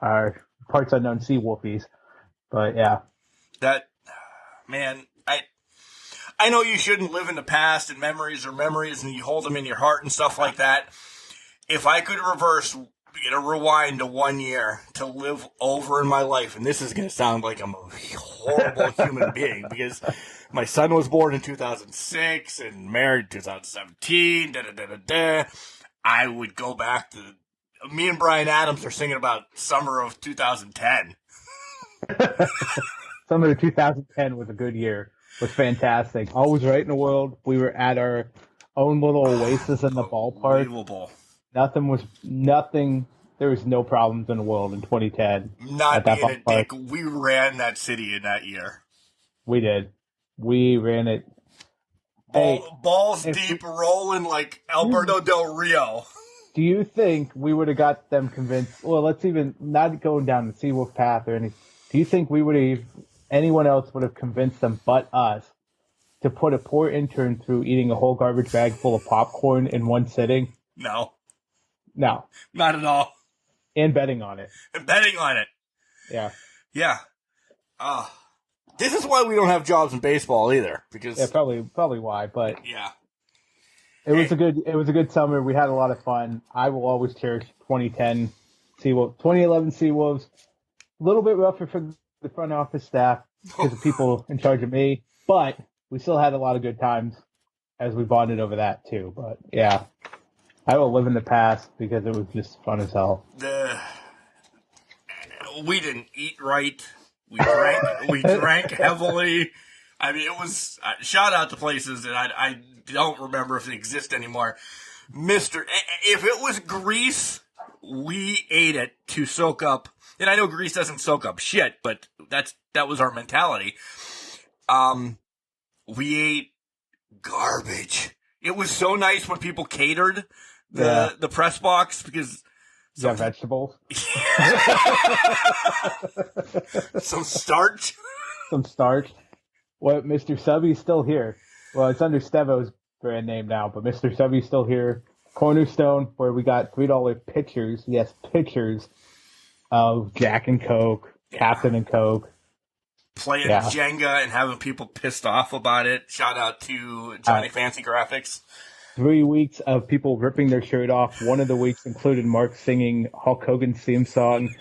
our Parts Unknown Sea Wolfies. But yeah. I know you shouldn't live in the past and memories are memories and you hold them in your heart and stuff like that. If I could rewind to 1 year to live over in my life, and this is going to sound like I'm a horrible human being because my son was born in 2006 and married in 2017, I would go back to, me and Brian Adams are singing about summer of 2010. Summer of 2010 was a good year. It was fantastic. Always right in the world. We were at our own little oasis in the ballpark. Unbelievable. Nothing. There was no problems in the world in 2010. Not being a dick, we ran that city in that year. We did. We ran it. Balls deep, rolling like Alberto Del Rio. Do you think we would have got them convinced? Well, let's even not going down the Seawolf path or anything. Do you think anyone else would have convinced them but us to put a poor intern through eating a whole garbage bag full of popcorn in one sitting? No. Not at all. And betting on it. Yeah. This is why we don't have jobs in baseball either. Because probably why. But yeah, it was a good summer. We had a lot of fun. I will always cherish 2010 Seawolves, 2011 Seawolves. A little bit rougher for the front office staff because of people in charge of me, but we still had a lot of good times as we bonded over that too. But yeah, I will live in the past because it was just fun as hell. We didn't eat right. We drank heavily. I mean, it was shout out to places that I don't remember if they exist anymore. If it was Greece, we ate it to soak up. And I know Greece doesn't soak up shit, but that was our mentality. We ate garbage. It was so nice when people catered the press box because vegetables. Some starch. Well, Mr. Subby's still here. Well, it's under Stevo's brand name now, but Mr. Subby's still here. Cornerstone, where we got $3 pitchers. Yes, pitchers of Jack and Coke, Captain and Coke. playing Yeah. Jenga and having people pissed off about it. Shout out to Johnny Fancy Graphics. 3 weeks of people ripping their shirt off. One of the weeks included Mark singing Hulk Hogan's theme song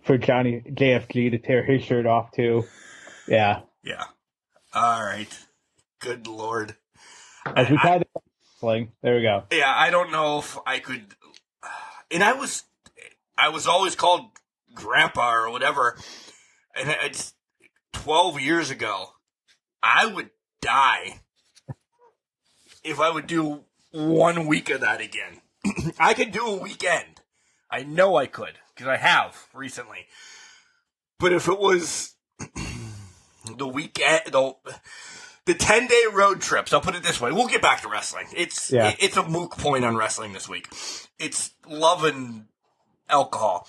for Johnny JFG to tear his shirt off too. Yeah. Yeah. All right. Good Lord. As we tied the wrestling, there we go. Yeah, I don't know if I could. And I was always called Grandpa or whatever. And it's 12 years ago. I would die if I would do 1 week of that again. I could do a weekend. I know I could, because I have recently. But if it was the weekend, the 10-day road trips, I'll put it this way. We'll get back to wrestling. It's a moot point on wrestling this week. It's love and alcohol.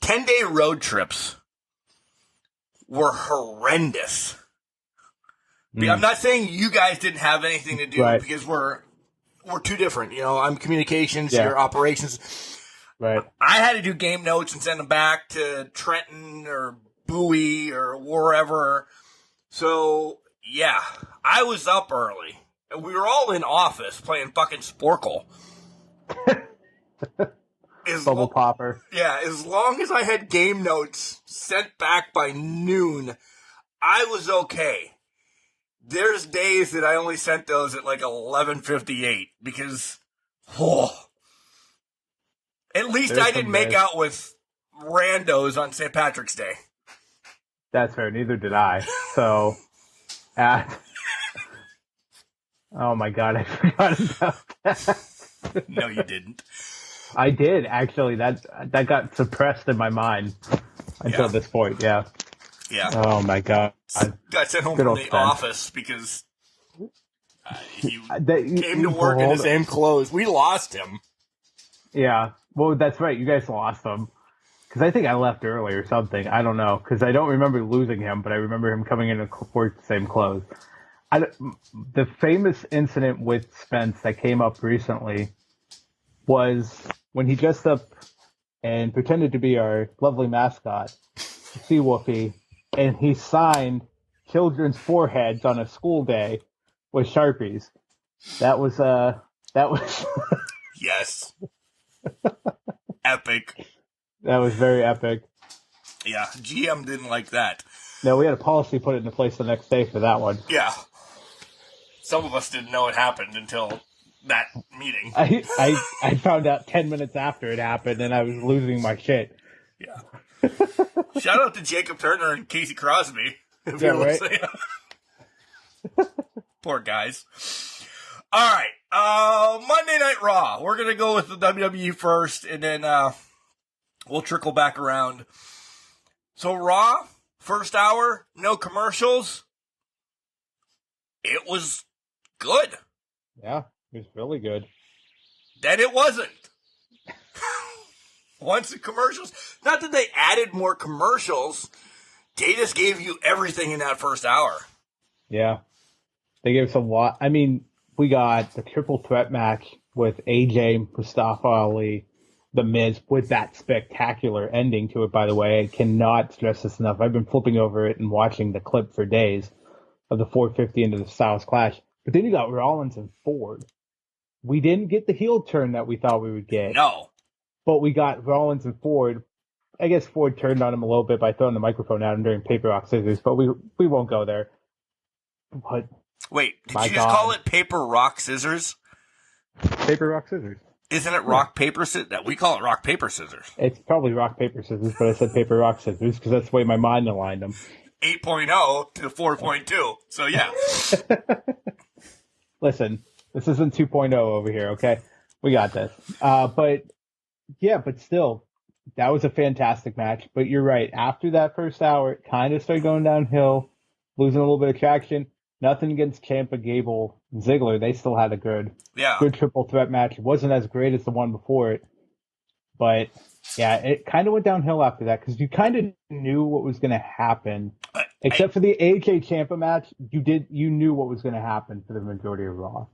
10-day road trips were horrendous. I'm not saying you guys didn't have anything to do because we're too different. You know, I'm communications, you're operations. Right. I had to do game notes and send them back to Trenton or Bowie or wherever. So, yeah, I was up early. And we were all in office playing fucking Sporkle. Bubble popper. Yeah, as long as I had game notes sent back by noon, I was okay. There's days that I only sent those at like 11:58 because, at least I didn't make out with randos on St. Patrick's Day. That's fair. Neither did I. So, oh my God, I forgot about that. No, you didn't. I did actually. That got suppressed in my mind until this point. Yeah. Yeah. Oh my God. Got sent home from the office because he came to work in the same clothes. We lost him. Yeah. Well, that's right. You guys lost him. Because I think I left early or something. I don't know. Because I don't remember losing him, but I remember him coming in and work the same clothes. The famous incident with Spence that came up recently was when he dressed up and pretended to be our lovely mascot, Sea Wolfie, and he signed children's foreheads on a school day with Sharpies. That was yes. Epic. That was very epic. Yeah, GM didn't like that. No, we had a policy put into place the next day for that one. Yeah. Some of us didn't know it happened until that meeting. I found out 10 minutes after it happened, and I was losing my shit. Yeah. Shout out to Jacob Turner and Casey Crosby. If you're listening. Poor guys. All right. Monday Night Raw. We're going to go with the WWE first, and then we'll trickle back around. So Raw, first hour, no commercials. It was good. Yeah, it was really good. Then it wasn't. Once the commercials, not that they added more commercials, they just gave you everything in that first hour. Yeah. They gave us a lot. I mean, we got the triple threat match with AJ, Mustafa Ali, The Miz, with that spectacular ending to it, by the way. I cannot stress this enough. I've been flipping over it and watching the clip for days of the 450 into the Styles Clash. But then you got Rollins and Ford. We didn't get the heel turn that we thought we would get. No. But we got Rollins and Ford. I guess Ford turned on him a little bit by throwing the microphone at him during paper, rock, scissors, but we won't go there. But wait, did you just call it paper, rock, scissors? Paper, rock, scissors. Isn't it rock, paper, scissors? We call it rock, paper, scissors. It's probably rock, paper, scissors, but I said paper, rock, scissors because that's the way my mind aligned them. 8.0 to 4.2. So, yeah. Listen, this isn't 2.0 over here, okay? We got this. But still, that was a fantastic match. But you're right. After that first hour, it kind of started going downhill, losing a little bit of traction. Nothing against Ciampa, Gable, and Ziggler. They still had a good triple threat match. It wasn't as great as the one before it. But, yeah, it kind of went downhill after that because you kind of knew what was going to happen. Except for the AJ Ciampa match, you knew what was going to happen for the majority of Raw.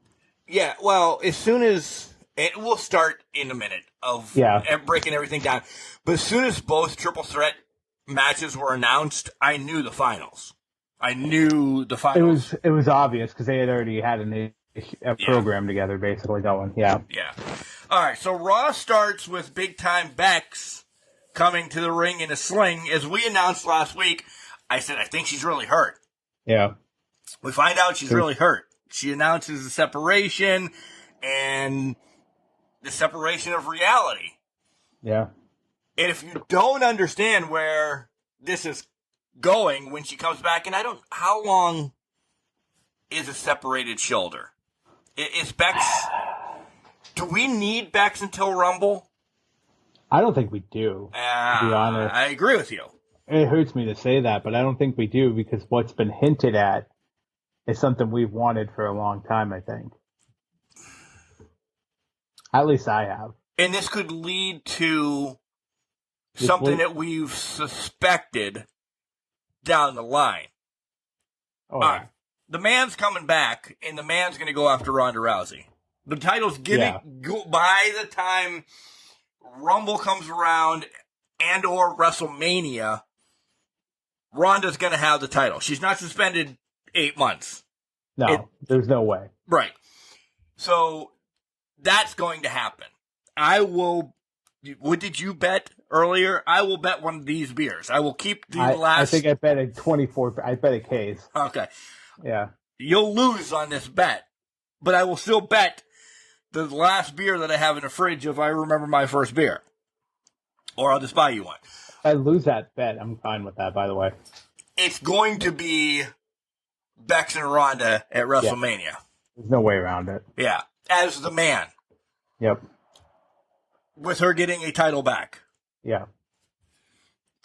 Yeah, well, as soon as we'll start in a minute of breaking everything down. But as soon as both triple threat matches were announced, I knew the finals. I knew the finals. It was obvious because they had already had a program together, basically going. Yeah. Yeah. All right. So Raw starts with big time Bex coming to the ring in a sling. As we announced last week, I said I think she's really hurt. Yeah. We find out she's really hurt. She announces the separation and the separation of reality. Yeah. And if you don't understand where this is going when she comes back, and how long is a separated shoulder? Is Bex, do we need Bex until Rumble? I don't think we do, to be honest. I agree with you. It hurts me to say that, but I don't think we do because what's been hinted at is something we've wanted for a long time, I think. At least I have. And this could lead to something that we've suspected down the line. Oh, yeah. Right. The man's coming back, and the man's going to go after Ronda Rousey. The title's going to go by the time Rumble comes around and or WrestleMania. Ronda's going to have the title. She's not suspended 8 months. No, there's no way. Right. So that's going to happen. What did you bet earlier? I will bet one of these beers. I will keep the last. I think I bet a 24. I bet a case. Okay. Yeah. You'll lose on this bet, but I will still bet the last beer that I have in the fridge if I remember my first beer. Or I'll just buy you one. If I lose that bet, I'm fine with that, by the way. It's going to be Bex and Ronda at WrestleMania. Yeah. There's no way around it. Yeah. As the man. Yep. With her getting a title back. Yeah.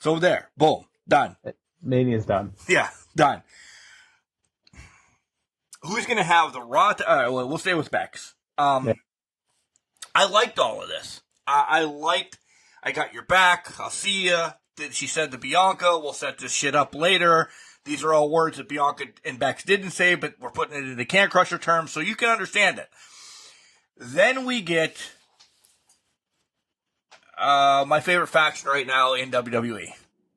So there. Boom. Done. Mania's done. Yeah. Done. Who's going to have the Raw? We'll stay with Bex. I liked all of this. I got your back. I'll see you. She said to Bianca, we'll set this shit up later. These are all words that Bianca and Bex didn't say, but we're putting it in the Can Crusher terms so you can understand it. Then we get my favorite faction right now in WWE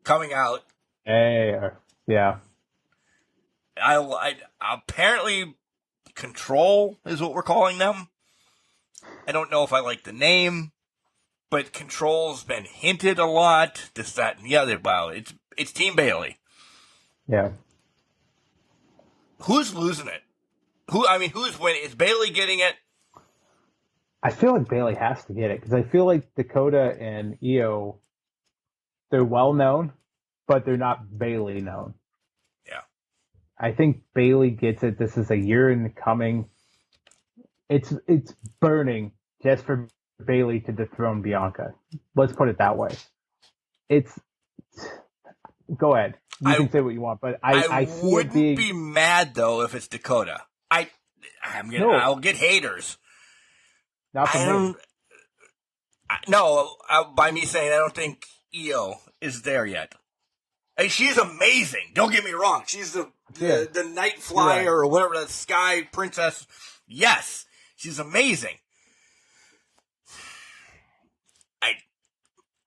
coming out. Hey, yeah. I apparently Control is what we're calling them. I don't know if I like the name, but Control's been hinted a lot. This, that, and the other. Wow, it's Team Bayley. Yeah. Who's losing it? Who's winning? Is Bayley getting it? I feel like Bayley has to get it because I feel like Dakota and Io, they're well known, but they're not Bayley known. Yeah. I think Bayley gets it. This is a year in the coming. It's burning just for Bayley to dethrone Bianca. Let's put it that way. Go ahead. You can say what you want, but I see wouldn't it being... be mad though if it's Dakota. I'll get haters. Not for me. By me saying I don't think Io is there yet. Hey, she's amazing. Don't get me wrong. She's the night flyer or whatever, that sky princess. Yes, she's amazing.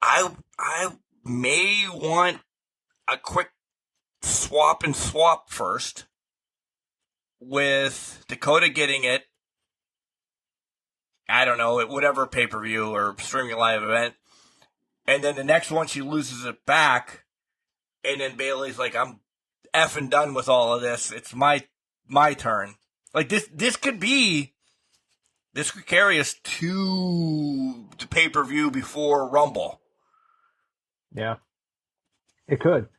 I may want a quick swap first with Dakota getting it. I don't know, at whatever pay-per-view or streaming live event. And then the next one, she loses it back. And then Bayley's like, I'm effing done with all of this. It's my turn. Like, this could carry us to the pay-per-view before Rumble. Yeah. It could.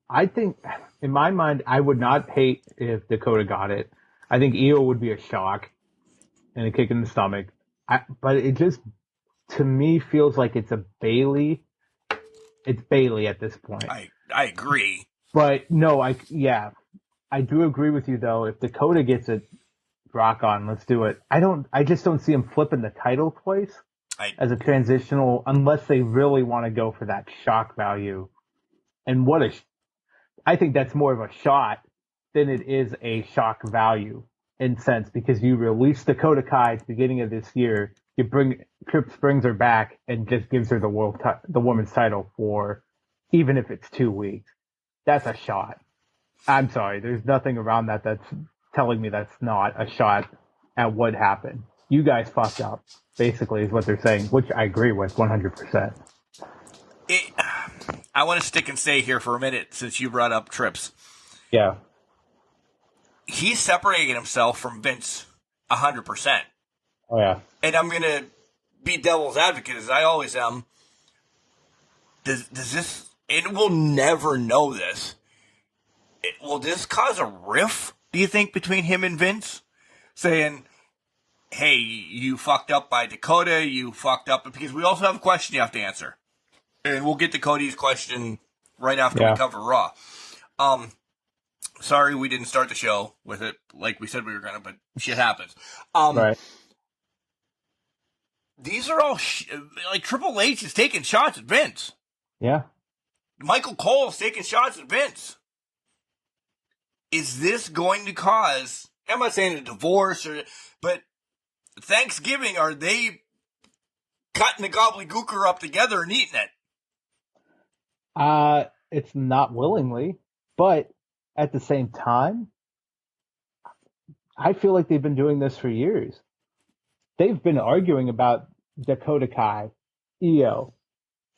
I think, in my mind, I would not hate if Dakota got it. I think Io would be a shock and a kick in the stomach. But it just, to me, feels like it's a Bayley. It's Bayley at this point. I agree. But no, I do agree with you though. If Dakota gets it, rock on, let's do it. I just don't see him flipping the title twice as a transitional, unless they really want to go for that shock value. And I think that's more of a shot than it is a shock value in sense, because you release Dakota Kai at the beginning of this year, Trips brings her back and just gives her the women's title for even if it's 2 weeks. That's a shot. I'm sorry. There's nothing around that that's telling me that's not a shot at what happened. You guys fucked up, basically, is what they're saying, which I agree with 100%. I want to stick and stay here for a minute since you brought up Trips. Yeah. He's separating himself from Vince 100%. Oh, yeah. And I'm going to be devil's advocate, as I always am. Does this, and we'll never know this, will this cause a rift, do you think, between him and Vince? Saying, hey, you fucked up by Dakota, you fucked up, because we also have a question you have to answer. And we'll get to Cody's question right after we cover Raw. Sorry we didn't start the show with it like we said we were going to, but shit happens. Right. These are all, like Triple H is taking shots at Vince. Yeah. Michael Cole's taking shots at Vince. Is this going to cause, I'm not saying a divorce, but Thanksgiving, are they cutting the gobbledygooker up together and eating it? It's not willingly, but at the same time, I feel like they've been doing this for years. They've been arguing about Dakota Kai, Io,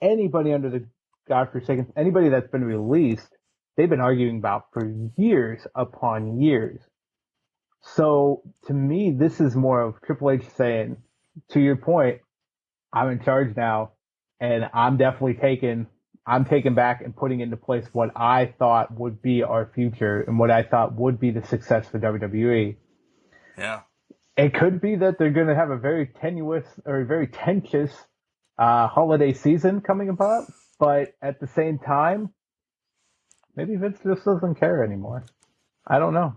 anybody under the godforsaken, anybody that's been released, they've been arguing about for years upon years. So to me, this is more of Triple H saying, to your point, I'm in charge now, and I'm definitely taking back and putting into place what I thought would be our future and what I thought would be the success for WWE. Yeah. It could be that they're going to have a very tenuous or very tensious holiday season coming about, but at the same time, maybe Vince just doesn't care anymore. I don't know.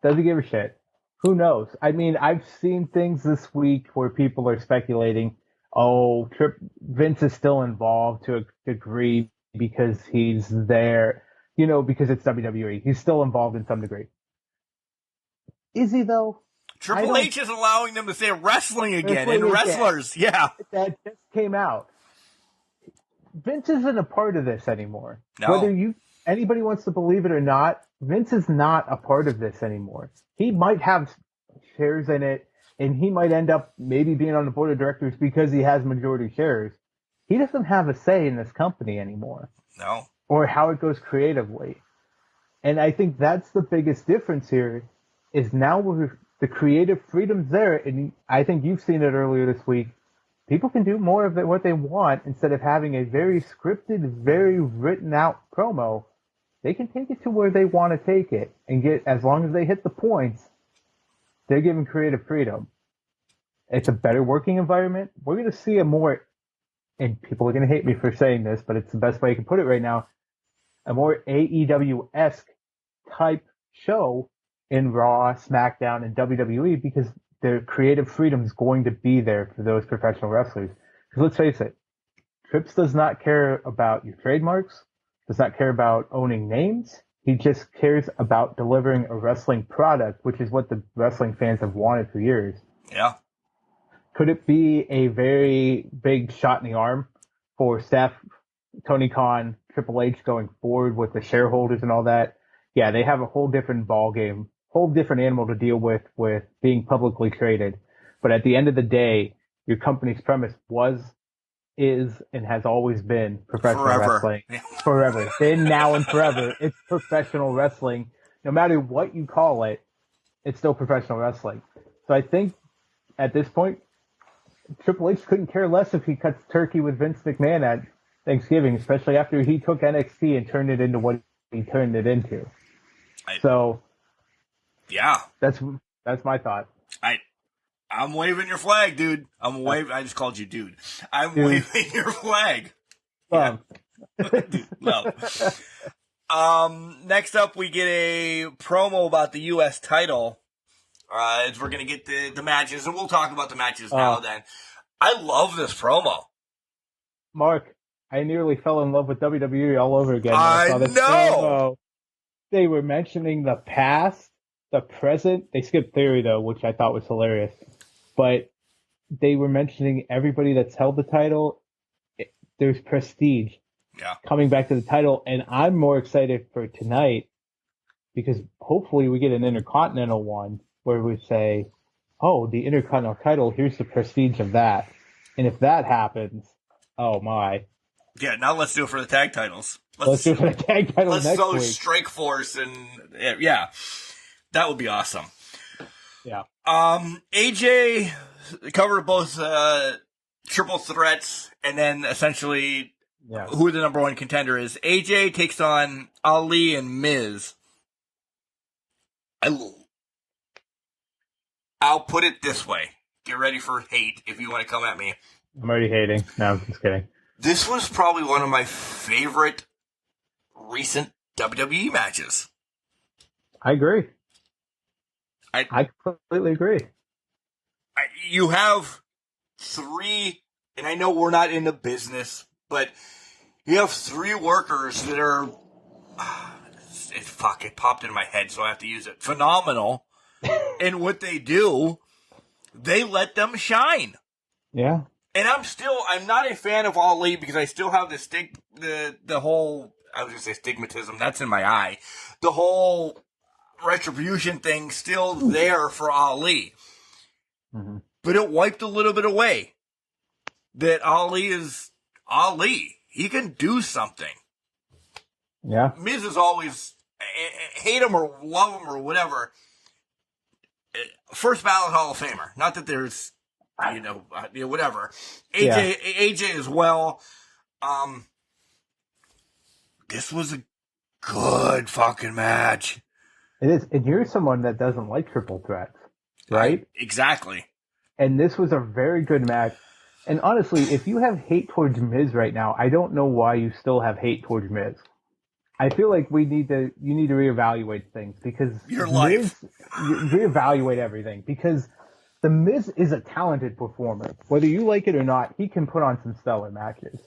Does he give a shit? Who knows? I mean, I've seen things this week where people are speculating, oh, Vince is still involved to a degree because he's there, because it's WWE. He's still involved in some degree. Is he, though? Triple H is allowing them to say wrestling again, and wrestlers, yeah. That just came out. Vince isn't a part of this anymore. No. Whether anybody wants to believe it or not, Vince is not a part of this anymore. He might have shares in it, and he might end up maybe being on the board of directors because he has majority shares. He doesn't have a say in this company anymore. No. Or how it goes creatively. And I think that's the biggest difference here, is now the creative freedom's there, and I think you've seen it earlier this week. People can do more of what they want instead of having a very scripted, very written out promo. They can take it to where they want to take it and as long as they hit the points, they're given creative freedom. It's a better working environment. We're going to see and people are going to hate me for saying this, but it's the best way I can put it right now, a more AEW-esque type show in Raw, SmackDown, and WWE, because their creative freedom is going to be there for those professional wrestlers. Because let's face it, Trips does not care about your trademarks, does not care about owning names. He just cares about delivering a wrestling product, which is what the wrestling fans have wanted for years. Yeah. Could it be a very big shot in the arm for Steph, Tony Khan, Triple H going forward with the shareholders and all that? Yeah, they have a whole different ball game, whole different animal to deal with being publicly traded. But at the end of the day, your company's premise is, and has always been professional wrestling. Forever. Then, now, and forever. It's professional wrestling. No matter what you call it, it's still professional wrestling. So I think at this point, Triple H couldn't care less if he cuts turkey with Vince McMahon at Thanksgiving, especially after he took NXT and turned it into what he turned it into. Yeah. That's my thought. I'm waving your flag, dude. I just called you dude. I'm waving your flag. Yeah. Dude, love. Next up, we get a promo about the U.S. title. As we're going to get the matches, and we'll talk about the matches now then. I love this promo. Mark, I nearly fell in love with WWE all over again. I saw this know. Promo. They were mentioning the past, the present. They skipped Theory, though, which I thought was hilarious. But they were mentioning everybody that's held the title. There's prestige. Yeah. coming back to the title. And I'm more excited for tonight because hopefully we get an Intercontinental one where we say, oh, the Intercontinental title, here's the prestige of that. And if that happens, oh my. Yeah, now let's do it for the tag titles. Let's do it for the tag title Let's next throw week. Strike Force and yeah, that would be awesome. Yeah. AJ covered both triple threats, and then essentially who the number one contender is. AJ takes on Ali and Miz. I'll put it this way. Get ready for hate if you want to come at me. I'm already hating. No, I'm just kidding. This was probably one of my favorite recent WWE matches. I agree. I completely agree. You have three, and I know we're not in the business, but you have three workers that are, it popped in my head, so I have to use it. Phenomenal. And what they do, they let them shine. Yeah. And I'm not a fan of Ali because I still have the whole, I was going to say stigmatism, that's in my eye. The whole retribution thing still there for Ali. Mm-hmm. But it wiped a little bit away. That Ali is Ali. He can do something. Yeah. Miz is always, hate him or love him or whatever, first ballot Hall of Famer. Not that there's, whatever. AJ as well. This was a good fucking match. It is. And you're someone that doesn't like triple threats, right? Exactly. And this was a very good match. And honestly, if you have hate towards Miz right now, I don't know why you still have hate towards Miz. I feel like you need to reevaluate things because your life. Reevaluate everything because the Miz is a talented performer. Whether you like it or not, he can put on some stellar matches.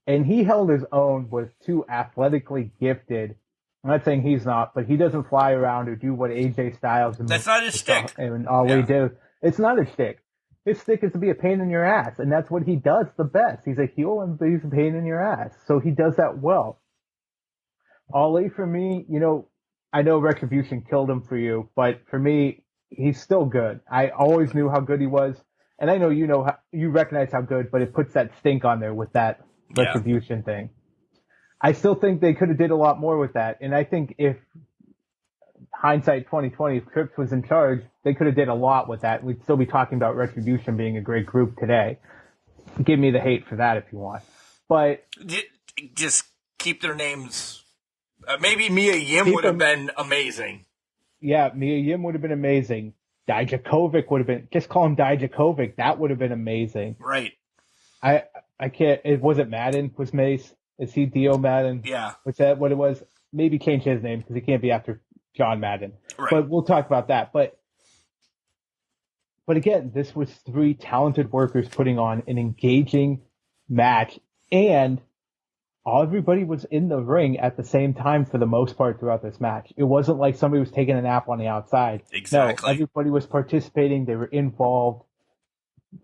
And he held his own with two athletically gifted. I'm not saying he's not, but he doesn't fly around or do what AJ Styles and that's not his shtick. And Ali do. It's not a shtick. His stick is to be a pain in your ass, and that's what he does the best. He's a heel and he's a pain in your ass, so he does that well. Ali, for me, I know Retribution killed him for you, but for me, he's still good. I always knew how good he was, and I know you recognize how good, but it puts that stink on there with that Retribution thing. I still think they could have did a lot more with that, and I think if hindsight 2020, if Trips was in charge, they could have did a lot with that. We'd still be talking about Retribution being a great group today. Give me the hate for that if you want, but just keep their names. Maybe Mia Yim would have been amazing. Yeah, Mia Yim would have been amazing. Dijakovic would have been. Just call him Dijakovic. That would have been amazing. Right. I can't. It wasn't Madden. Was Mace? Is he Dio Madden? Yeah. Was that what it was? Maybe change his name because he can't be after John Madden. Right. But we'll talk about that. But again, this was three talented workers putting on an engaging match, and everybody was in the ring at the same time for the most part throughout this match. It wasn't like somebody was taking a nap on the outside. Exactly. No, everybody was participating. They were involved.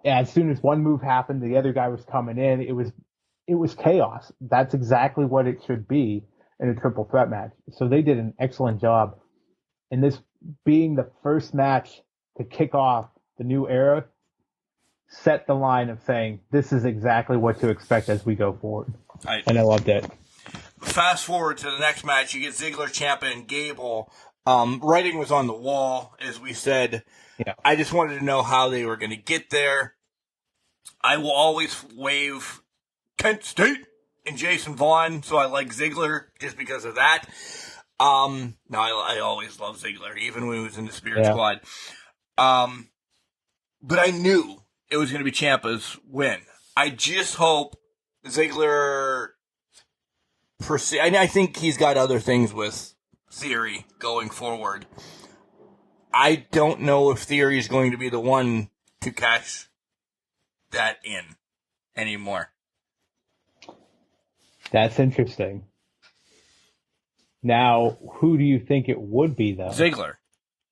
As soon as one move happened, the other guy was coming in. It was chaos. That's exactly what it should be in a triple threat match. So they did an excellent job. And this being the first match to kick off the new era set the line of saying this is exactly what to expect as we go forward. And I loved it. Fast forward to the next match, you get Ziggler, Ciampa, and Gable. Writing was on the wall, as we said. Yeah. I just wanted to know how they were going to get there. I will always wave Kent State and Jason Vaughn, so I like Ziggler just because of that. No, I always love Ziggler, even when he was in the Spirit Squad. But I knew it was going to be Ciampa's win. I just hope Ziggler I think he's got other things with Theory going forward. I don't know if Theory is going to be the one to cash that in anymore. That's interesting. Now, who do you think it would be, though? Ziggler.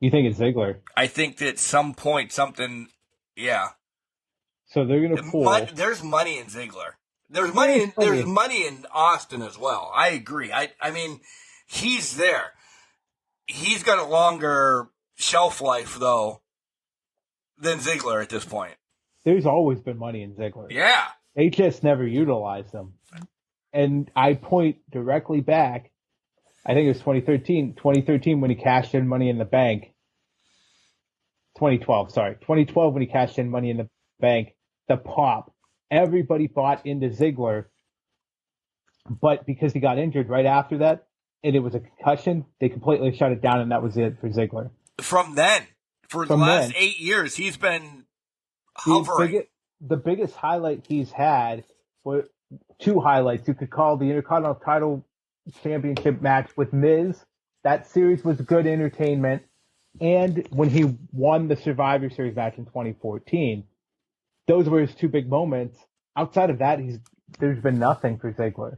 You think it's Ziggler? I think that at some point something, yeah. So they're going to pull. There's money in Ziggler. There's money in Austin as well. I agree. I mean, he's there. He's got a longer shelf life though than Ziggler at this point. There's always been money in Ziggler. Yeah. They just never utilized them. And I point directly back, I think it was 2013 when he cashed in Money in the Bank. 2012 when he cashed in Money in the Bank. The pop. Everybody bought into Ziggler. But because he got injured right after that, and it was a concussion, they completely shut it down, and that was it for Ziggler. From then, for the last 8 years, he's been hovering. The biggest highlight he's had were two highlights. You could call the Intercontinental title championship match with Miz. That series was good entertainment. And when he won the Survivor Series match in 2014, those were his two big moments. Outside of that, there's been nothing for Ziggler.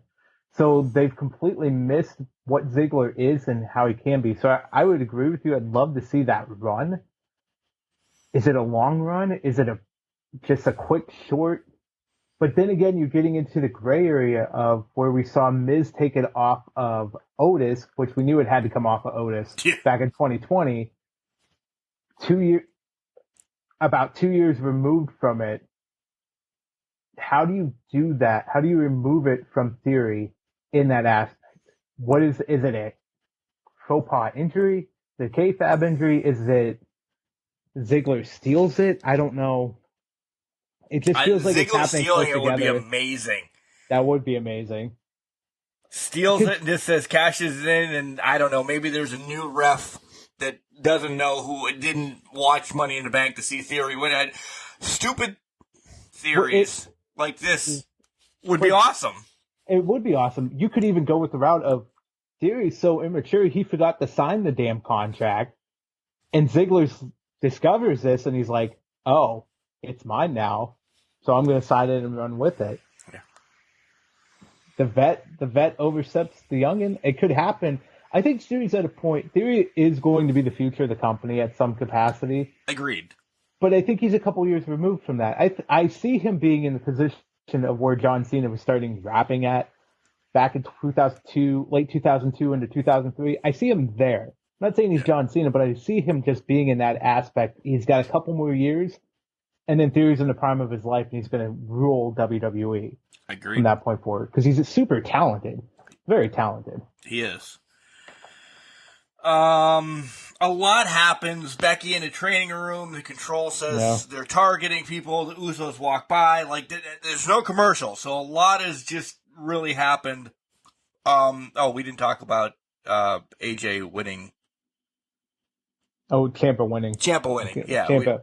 So they've completely missed what Ziggler is and how he can be. So I would agree with you. I'd love to see that run. Is it a long run? Is it just a quick short? But then again, you're getting into the gray area of where we saw Miz take it off of Otis, which we knew it had to come off of Otis back in 2020. About 2 years removed from it. How do you do that? How do you remove it from Theory in that aspect? What is it a faux pas injury? The kayfabe injury? Is it Ziggler steals it? I don't know. It just feels like it's happening close together. Would be amazing. That would be amazing. Steals it and just says cashes it in, and I don't know, maybe there's a new ref that doesn't know who didn't watch Money in the Bank to see Theory win. Stupid theories like this would be awesome. It would be awesome. You could even go with the route of Theory's so immature he forgot to sign the damn contract, and Ziggler discovers this and he's like, "Oh, it's mine now, so I'm going to sign it and run with it." Yeah. The vet oversteps the youngin. It could happen. I think Theory's at a point. Theory is going to be the future of the company at some capacity. Agreed. But I think he's a couple years removed from that. I see him being in the position of where John Cena was starting rapping at back in 2002, late 2002 into 2003. I see him there. I'm not saying he's John Cena, but I see him just being in that aspect. He's got a couple more years, and then Theory's in the prime of his life, and he's going to rule WWE. Agreed. From that point forward, because he's super talented, very talented. He is. A lot happens. Becky in the training room. The control says they're targeting people. The Usos walk by. Like, there's no commercial. So a lot has just really happened. We didn't talk about AJ winning. Oh, Ciampa winning. Yeah. Ciampa.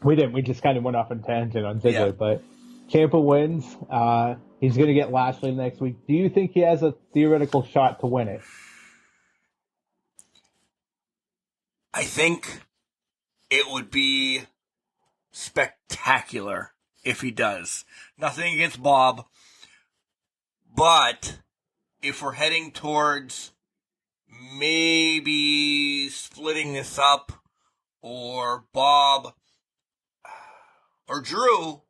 We didn't. We just kind of went off on a tangent on Ziggler, but Ciampa wins. He's going to get Lashley next week. Do you think he has a theoretical shot to win it? I think it would be spectacular if he does. Nothing against Bob, but if we're heading towards maybe splitting this up, or Bob or Drew,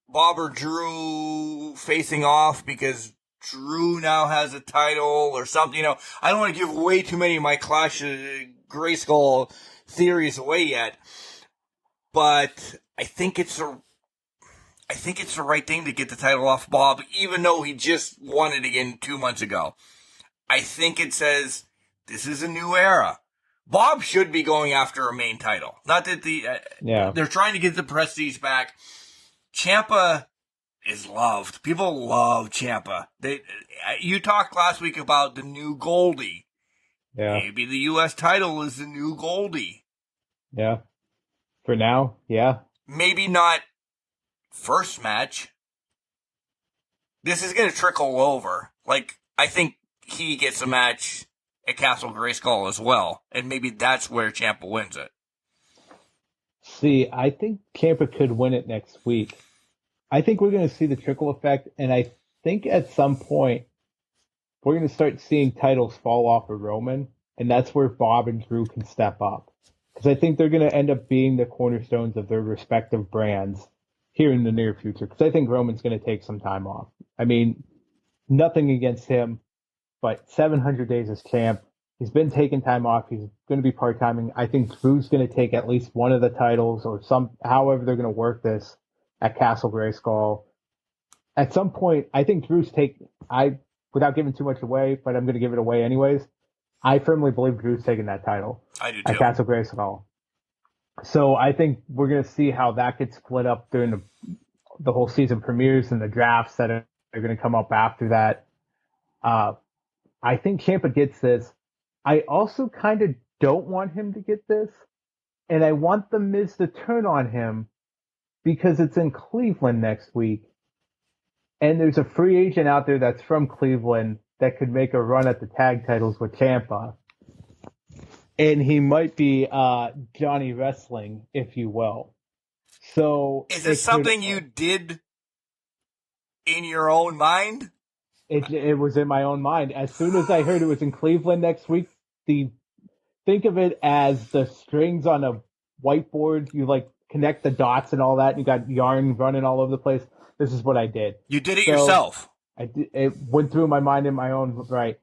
Bob or Drew facing off because Drew now has a title or something. I don't want to give way too many of my Clash of Grayskull theories away yet, but I think it's the right thing to get the title off Bob, even though he just won it again 2 months ago. I think it says this is a new era. Bob should be going after a main title. Not that they're trying to get the prestige back. Ciampa is loved. People love Ciampa. You talked last week about the new Goldie. Yeah. Maybe the U.S. title is the new Goldie. Yeah. For now, yeah. Maybe not first match. This is going to trickle over. Like, I think he gets a match at Castle Grayskull as well, and maybe that's where Ciampa wins it. See, I think Ciampa could win it next week. I think we're going to see the trickle effect, and I think at some point we're going to start seeing titles fall off of Roman, and that's where Bob and Drew can step up. Because I think they're going to end up being the cornerstones of their respective brands, here in the near future, because I think Roman's going to take some time off. I mean, nothing against him, but 700 days as champ. He's been taking time off. He's going to be part-timing. I think Drew's going to take at least one of the titles or however they're going to work this at Castle Grayskull. At some point, I think without giving too much away, but I'm going to give it away anyways. I firmly believe Drew's taking that title. I do too. At Castle Grayskull. So I think we're going to see how that gets split up during the whole season premieres and the drafts that are going to come up after that. I think Ciampa gets this. I also kind of don't want him to get this, and I want the Miz to turn on him because it's in Cleveland next week, and there's a free agent out there that's from Cleveland that could make a run at the tag titles with Ciampa. And he might be Johnny Wrestling, if you will. So is this something you did in your own mind? It was in my own mind. As soon as I heard it was in Cleveland next week, think of it as the strings on a whiteboard. You like connect the dots and all that, and you got yarn running all over the place. This is what I did. You did it yourself. It went through my mind in my own right.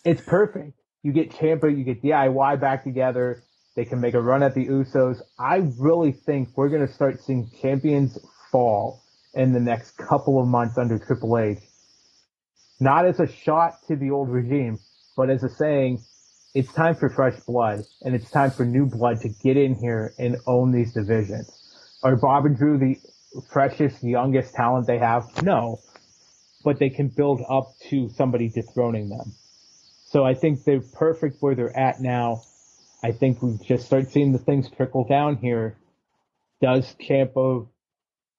It's perfect. You get Ciampa, you get DIY back together. They can make a run at the Usos. I really think we're going to start seeing champions fall in the next couple of months under Triple H. Not as a shot to the old regime, but as a saying, it's time for fresh blood, and it's time for new blood to get in here and own these divisions. Are Bob and Drew the freshest, youngest talent they have? No. But they can build up to somebody dethroning them. So I think they're perfect where they're at now. I think we just start seeing the things trickle down here. Does Ciampa,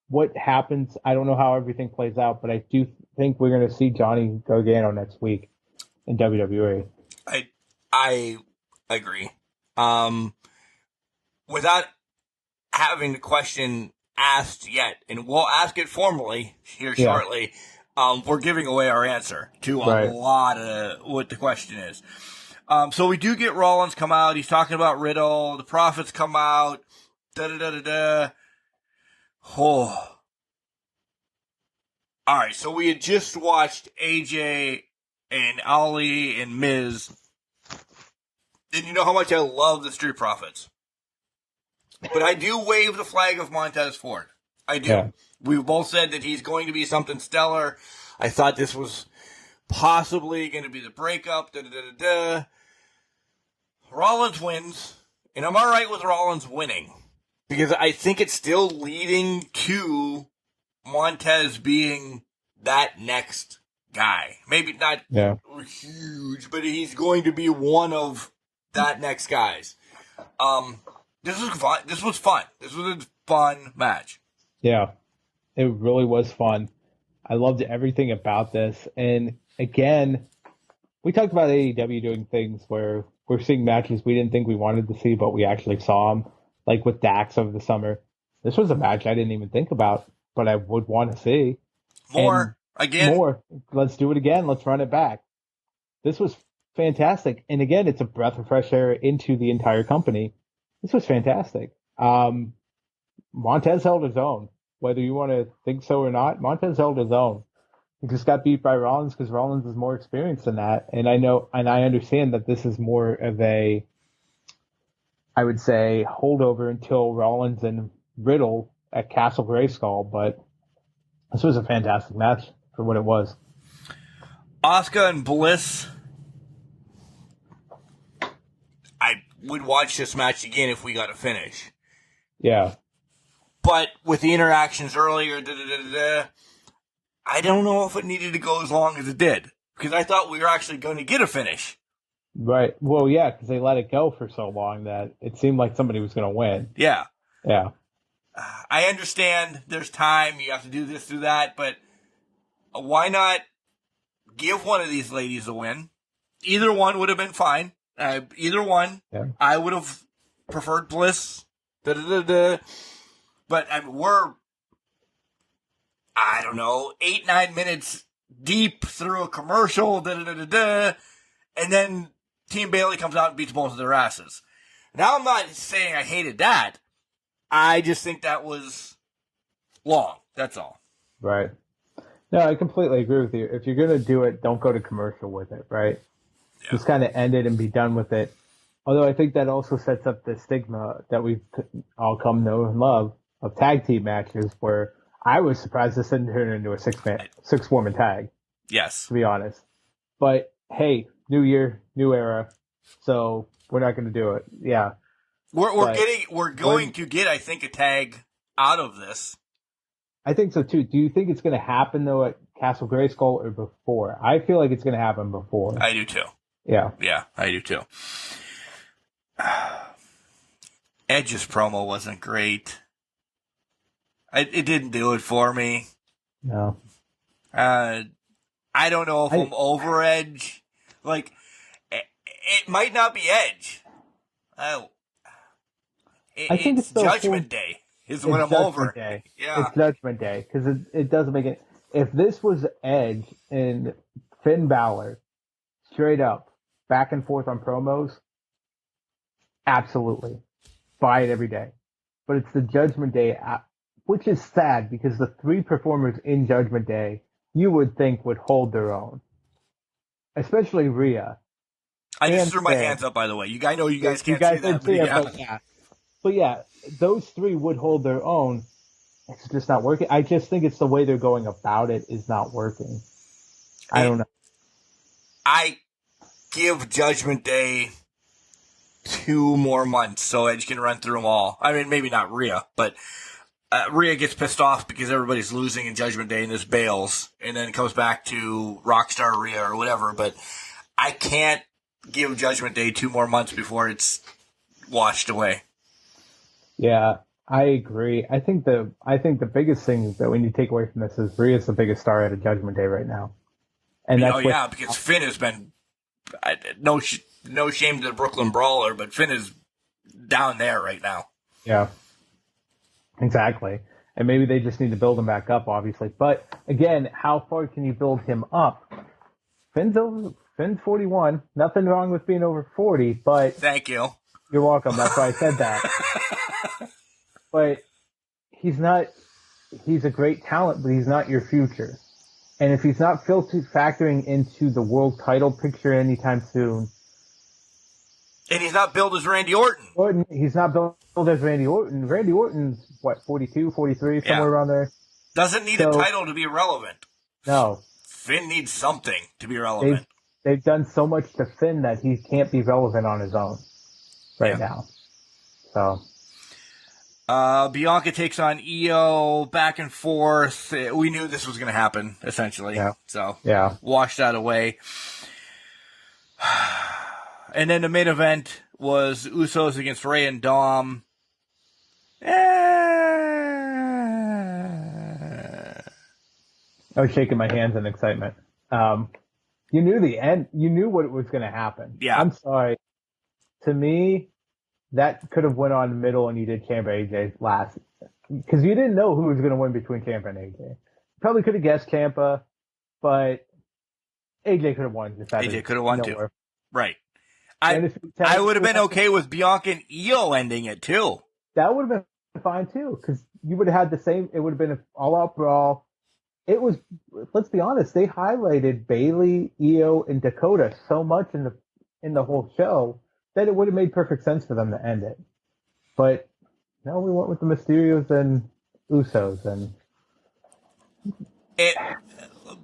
what happens? I don't know how everything plays out, but I do think we're going to see Johnny Gargano next week in WWE. I agree. Without having the question asked yet, and we'll ask it formally here shortly, we're giving away our answer to a lot of what the question is. So we do get Rollins come out. He's talking about Riddle. The Prophets come out. Da-da-da-da-da. Oh. All right, so we had just watched AJ and Ali and Miz. And you know how much I love the Street Profits. But I do wave the flag of Montez Ford. I do. Yeah. We've both said that he's going to be something stellar. I thought this was possibly going to be the breakup. Da-da-da-da-da. Rollins wins. And I'm all right with Rollins winning. Because I think it's still leading to Montez being that next guy. Maybe not huge, but he's going to be one of that next guys. This was fun. This was fun. This was a fun match. Yeah, it really was fun. I loved everything about this. And again, we talked about AEW doing things where we're seeing matches we didn't think we wanted to see, but we actually saw them, like with Dax over the summer. This was a match I didn't even think about, but I would want to see. More. Let's do it again. Let's run it back. This was fantastic. And again, it's a breath of fresh air into the entire company. This was fantastic. Montez held his own. Whether you want to think so or not, Montez held his own. He just got beat by Rollins because Rollins is more experienced than that. And I know, and I understand that this is more of a, I would say, holdover until Rollins and Riddle at Castle Grayskull, but this was a fantastic match for what it was. Asuka and Bliss. I would watch this match again if we got a finish. Yeah. But with the interactions earlier, I don't know if it needed to go as long as it did. Because I thought we were actually going to get a finish. Right. Well, yeah, because they let it go for so long that it seemed like somebody was going to win. Yeah. Yeah. I understand there's time, you have to do this, do that, but why not give one of these ladies a win? Either one would have been fine. Either one. Yeah. I would have preferred Bliss. But we're, I don't know, 8-9 minutes deep through a commercial, and then Team Bayley comes out and beats both of their asses. Now, I'm not saying I hated that. I just think that was long. That's all. Right. No, I completely agree with you. If you're going to do it, don't go to commercial with it, right? Yeah. Just kind of end it and be done with it. Although I think that also sets up the stigma that we've all come to know and love of tag team matches, where I was surprised this didn't turn into a six-woman tag, Yes. to be honest. But hey, new year, new era, so we're not going to do it. Yeah. We're going to get, I think, a tag out of this. I think so too. Do you think it's going to happen though at Castle Grayskull or before? I feel like it's going to happen before. I do too. Yeah. Yeah, I do too. Edge's promo wasn't great. It didn't do it for me. No. I don't know if I'm over Edge. Like, it might not be Edge. I think it's Judgment Day is when I'm over. Day. Yeah. It's Judgment Day because it doesn't make it. If this was Edge and Finn Balor, straight up, back and forth on promos, absolutely. Buy it every day. But it's the Judgment Day, which is sad because the three performers in Judgment Day you would think would hold their own. Especially Rhea. I just threw my hands up, by the way. I know you guys can't see that. But yeah, those three would hold their own. It's just not working. I just think it's the way they're going about it is not working. I don't know. I give Judgment Day 2 more months so Edge can run through them all. I mean, maybe not Rhea, but Rhea gets pissed off because everybody's losing in Judgment Day and this bails, and then comes back to Rockstar Rhea or whatever. But I can't give Judgment Day 2 more months before it's washed away. Yeah, I agree. I think the biggest thing that we need to take away from this is Rhea's the biggest star at a Judgment Day right now. And that's because Finn has been no shame to the Brooklyn Brawler, but Finn is down there right now. Yeah, exactly. And maybe they just need to build him back up, obviously. But again, how far can you build him up? Finn's 41. Nothing wrong with being over 40, but thank you. You're welcome. That's why I said that. But he's a great talent, but he's not your future. And if he's not factoring into the world title picture anytime soon. And he's not billed as Randy Orton. He's not billed as Randy Orton. Randy Orton's, 42, 43, somewhere around there. Doesn't need a title to be relevant. No. Finn needs something to be relevant. They've done so much to Finn that he can't be relevant on his own right now. So. Bianca takes on Io, back and forth. We knew this was going to happen, essentially. Yeah. So, wash that away. And then the main event was Usos against Rey and Dom. I was shaking my hands in excitement. You knew the end. You knew what was going to happen. Yeah. I'm sorry. To me, that could have went on the middle and you did Ciampa AJ last. Because you didn't know who was going to win between Ciampa and AJ. Probably could have guessed Ciampa, but AJ could have won. AJ could have won too. Right. I would have been okay with Bianca and Io ending it too. That would have been fine too, because you would have had the same. It would have been an all-out brawl. It was. Let's be honest. They highlighted Bayley, Io, and Dakota so much in the whole show that it would have made perfect sense for them to end it. But no, we went with the Mysterios and Usos. And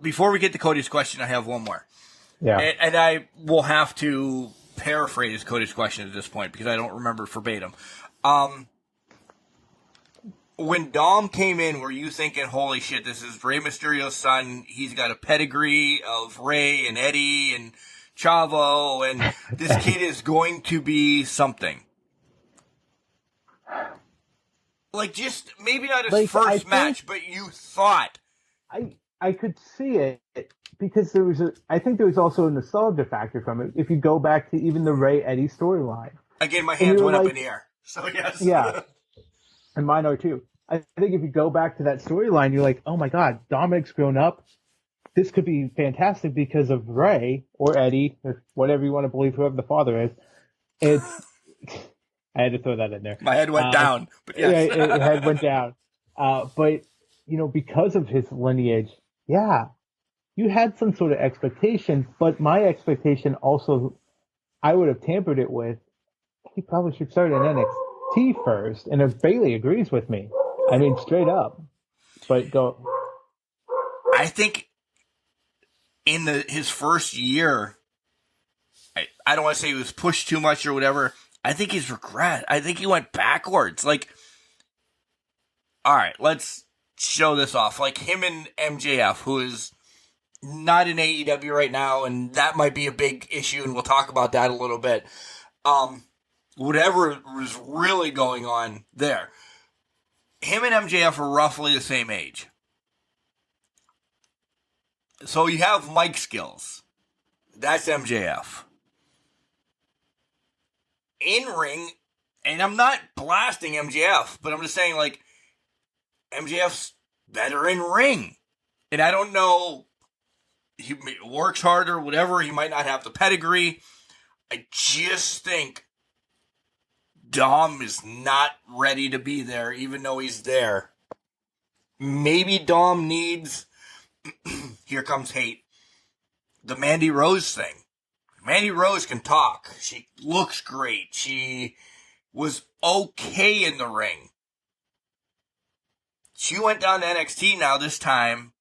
before we get to Cody's question, I have one more. Yeah, and I will have to paraphrase Cody's question at this point because I don't remember verbatim. When Dom came in, were you thinking, holy shit, this is Rey Mysterio's son. He's got a pedigree of Rey and Eddie and Chavo, and this kid is going to be something? Like, just maybe not his first match, but you thought. I could see it because I think there was also a nostalgia factor from it. If you go back to even the Rey Eddie storyline. Again, my hands went up in the air. So, yes. Yeah. And mine are too. I think if you go back to that storyline, you're like, oh my God, Dominic's grown up. This could be fantastic because of Rey or Eddie, or whatever you want to believe, whoever the father is. I had to throw that in there. My head went down. But yes. It head went down. But because of his lineage, yeah, you had some sort of expectation, but my expectation also, I would have tampered it with, he probably should start in NXT first. And if Bailey agrees with me, I mean, straight up, but go. I think in his first year, I don't want to say he was pushed too much or whatever. I think he's regret. I think he went backwards. Like, all right, let's show this off. Like him and MJF, who is not in AEW right now, and that might be a big issue, and we'll talk about that a little bit. Whatever was really going on there. Him and MJF are roughly the same age. So you have mic skills. That's MJF. In ring, and I'm not blasting MJF, but I'm just saying, like, MJF's better in ring. And I don't know, he works harder, whatever, he might not have the pedigree. I just think Dom is not ready to be there, even though he's there. Maybe Dom needs, here comes hate, the Mandy Rose thing. Mandy Rose can talk. She looks great. She was okay in the ring. She went down to NXT now this time,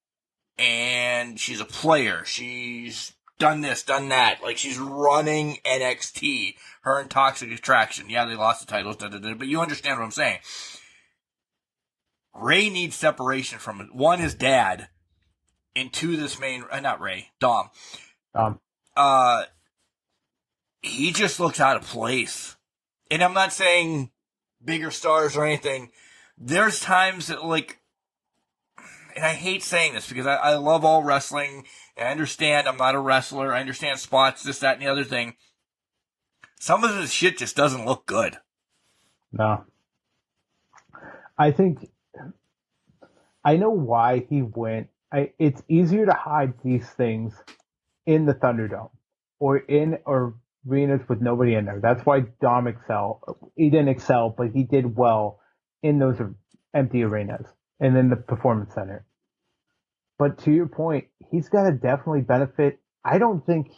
and she's a player. She's done this, done that. Like, she's running NXT. Her and Toxic Attraction. Yeah, they lost the titles, but you understand what I'm saying. Ray needs separation from it. One, his dad, and two, this main, not Ray, Dom. He just looks out of place. And I'm not saying bigger stars or anything. There's times that, like, and I hate saying this because I love all wrestling. And I understand I'm not a wrestler. I understand spots, this, that, and the other thing. Some of this shit just doesn't look good. No. I think, I know why he went. It's easier to hide these things in the Thunderdome or in arenas with nobody in there. That's why Dom excelled. He didn't excel, but he did well in those empty arenas and in the Performance Center. But to your point, he's got to definitely benefit. I don't think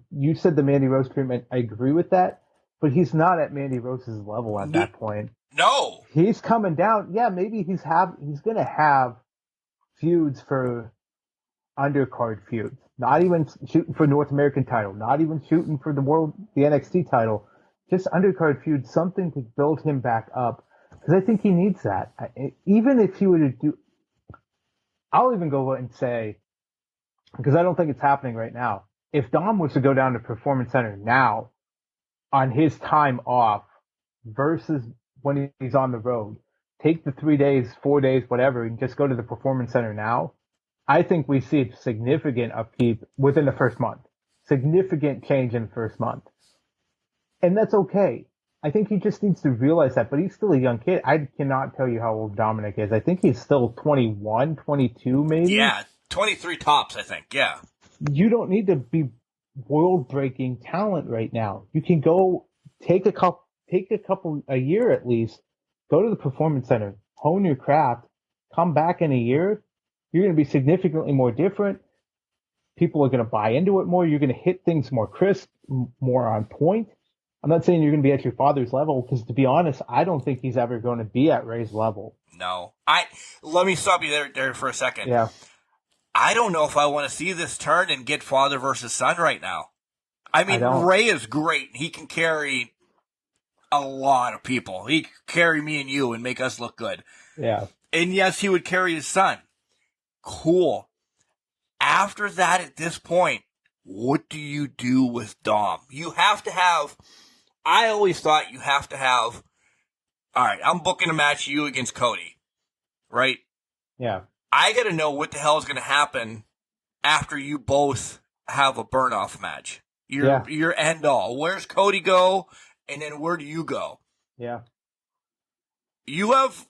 you said the Mandy Rose treatment. I agree with that, but he's not at Mandy Rose's level at that point. No, he's coming down. Yeah, maybe he's going to have feuds for undercard feuds. Not even shooting for North American title. Not even shooting for the NXT title. Just undercard feuds, something to build him back up. Because I think he needs that. Even if he were to do, I'll even go and say, because I don't think it's happening right now. If Dom was to go down to Performance Center now, on his time off, versus when he's on the road, take the 3 days, 4 days, whatever, and just go to the Performance Center now, I think we see a significant upkeep within the first month. Significant change in the first month. And that's okay. I think he just needs to realize that, but he's still a young kid. I cannot tell you how old Dominic is. I think he's still 21, 22 maybe. Yeah, 23 tops, I think, yeah. You don't need to be world-breaking talent right now. You can go take a year at least, go to the Performance Center, hone your craft, come back in a year, you're going to be significantly more different. People are going to buy into it more. You're going to hit things more crisp, more on point. I'm not saying you're going to be at your father's level, because to be honest, I don't think he's ever going to be at Ray's level. No. Let me stop you there for a second. Yeah. I don't know if I want to see this turn and get father versus son right now. I mean, Ray is great. He can carry a lot of people. He can carry me and you and make us look good. Yeah. And yes, he would carry his son. Cool. After that, at this point, what do you do with Dom? You have to have, I always thought you have to have, all right, I'm booking a match, you against Cody, right? Yeah. I got to know what the hell is going to happen after you both have a burn-off match. Your end all. Where's Cody go, and then where do you go? Yeah. You have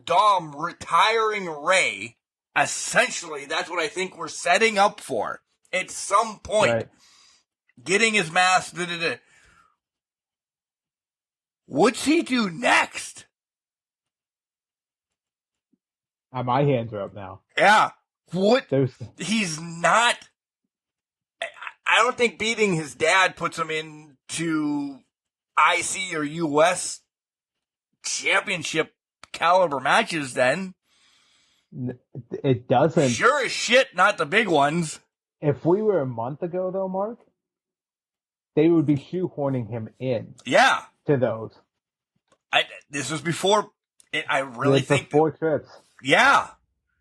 Dom retiring Ray. Essentially, that's what I think we're setting up for. At some point, right. Getting his mask. What's he do next? My hands are up now. Yeah. What? There's He's not. I don't think beating his dad puts him into IC or US championship caliber matches then. It doesn't. Sure as shit, not the big ones. If we were a month ago, though, Mark, they would be shoehorning him in. Yeah. To those. This was before. I really think before trips. Yeah.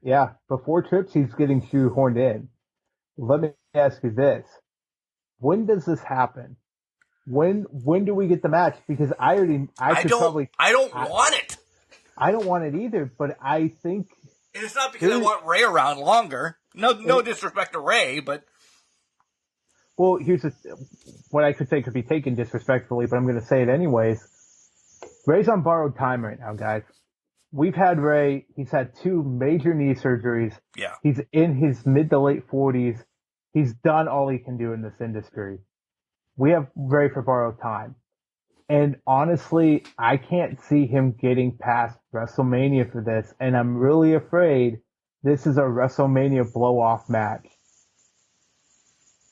Yeah, before trips, he's getting shoehorned in. Let me ask you this: when does this happen? When do we get the match? Because I don't want it. I don't want it either. But I think it's not because I want Ray around longer. No disrespect to Ray, but well, here's what I could say could be taken disrespectfully, but I'm going to say it anyways. Ray's on borrowed time right now, guys. We've had Ray. He's had 2 major knee surgeries. Yeah. He's in his mid to late 40s. He's done all he can do in this industry. We have Ray for borrowed time. And honestly, I can't see him getting past WrestleMania for this. And I'm really afraid this is a WrestleMania blow-off match.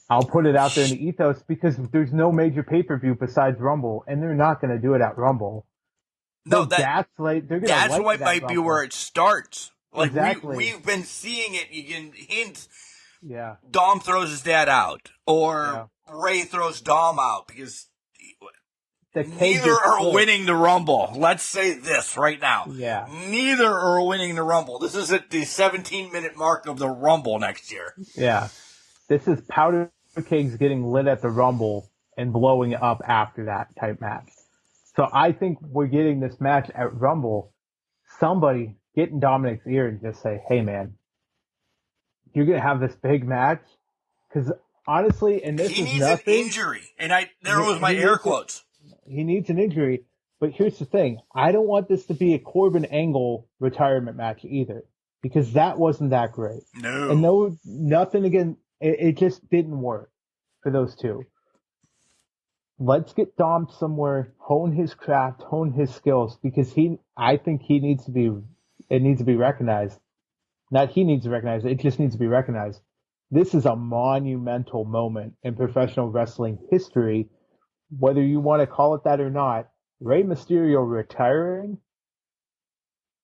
I'll put it out there in the ethos because there's no major pay-per-view besides Rumble, and they're not going to do it at Rumble. No, that's what might be where it starts. Like exactly. We've been seeing it. You can hint. Yeah. Dom throws his dad out, or Ray throws Dom out because neither are winning the Rumble. Let's say this right now. Yeah. Neither are winning the Rumble. This is at the 17-minute mark of the Rumble next year. Yeah. This is powder kegs getting lit at the Rumble and blowing up after that type match. So I think we're getting this match at Rumble. Somebody get in Dominic's ear and just say, hey, man, you're going to have this big match? Because honestly, and this is nothing. He needs an injury. And there was my air quotes. He needs an injury. But here's the thing. I don't want this to be a Corbin Angle retirement match either. Because that wasn't that great. No. And nothing again. It just didn't work for those two. Let's get Dom somewhere, hone his craft, hone his skills, because I think it needs to be recognized. Not he needs to recognize it, it just needs to be recognized. This is a monumental moment in professional wrestling history, whether you want to call it that or not. Rey Mysterio retiring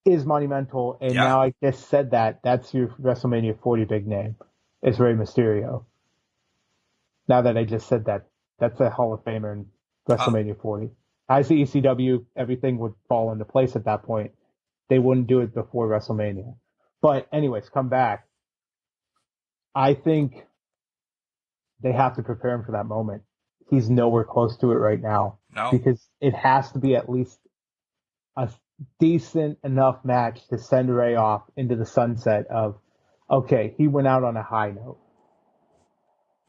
is monumental, and now I just said that's your WrestleMania 40 big name. It's Rey Mysterio. Now that I just said that, that's a Hall of Famer in WrestleMania 40. I see ECW, everything would fall into place at that point. They wouldn't do it before WrestleMania. But anyways, come back. I think they have to prepare him for that moment. He's nowhere close to it right now. No. Because it has to be at least a decent enough match to send Ray off into the sunset of, okay, he went out on a high note.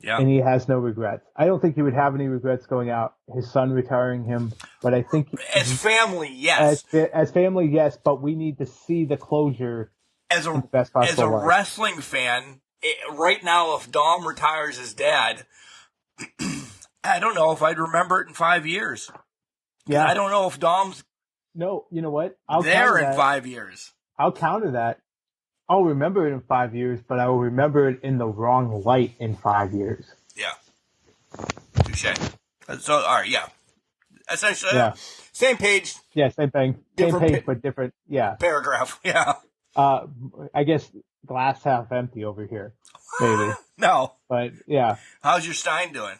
Yeah. And he has no regrets. I don't think he would have any regrets going out, his son retiring him, but I think... As family, yes. As family, yes, but we need to see the closure as a best possible way. Wrestling fan, right now, if Dom retires his dad, I don't know if I'd remember it in 5 years. Yeah. I don't know if Dom's... No, you know what? There in 5 years. I'll counter that. I'll remember it in 5 years, but I will remember it in the wrong light in 5 years. Yeah. Touche. So, all right, yeah. Essentially, same page. Yeah, same thing. Same page, but different, paragraph, yeah. I guess glass half empty over here, maybe. No. But, yeah. How's your Stein doing?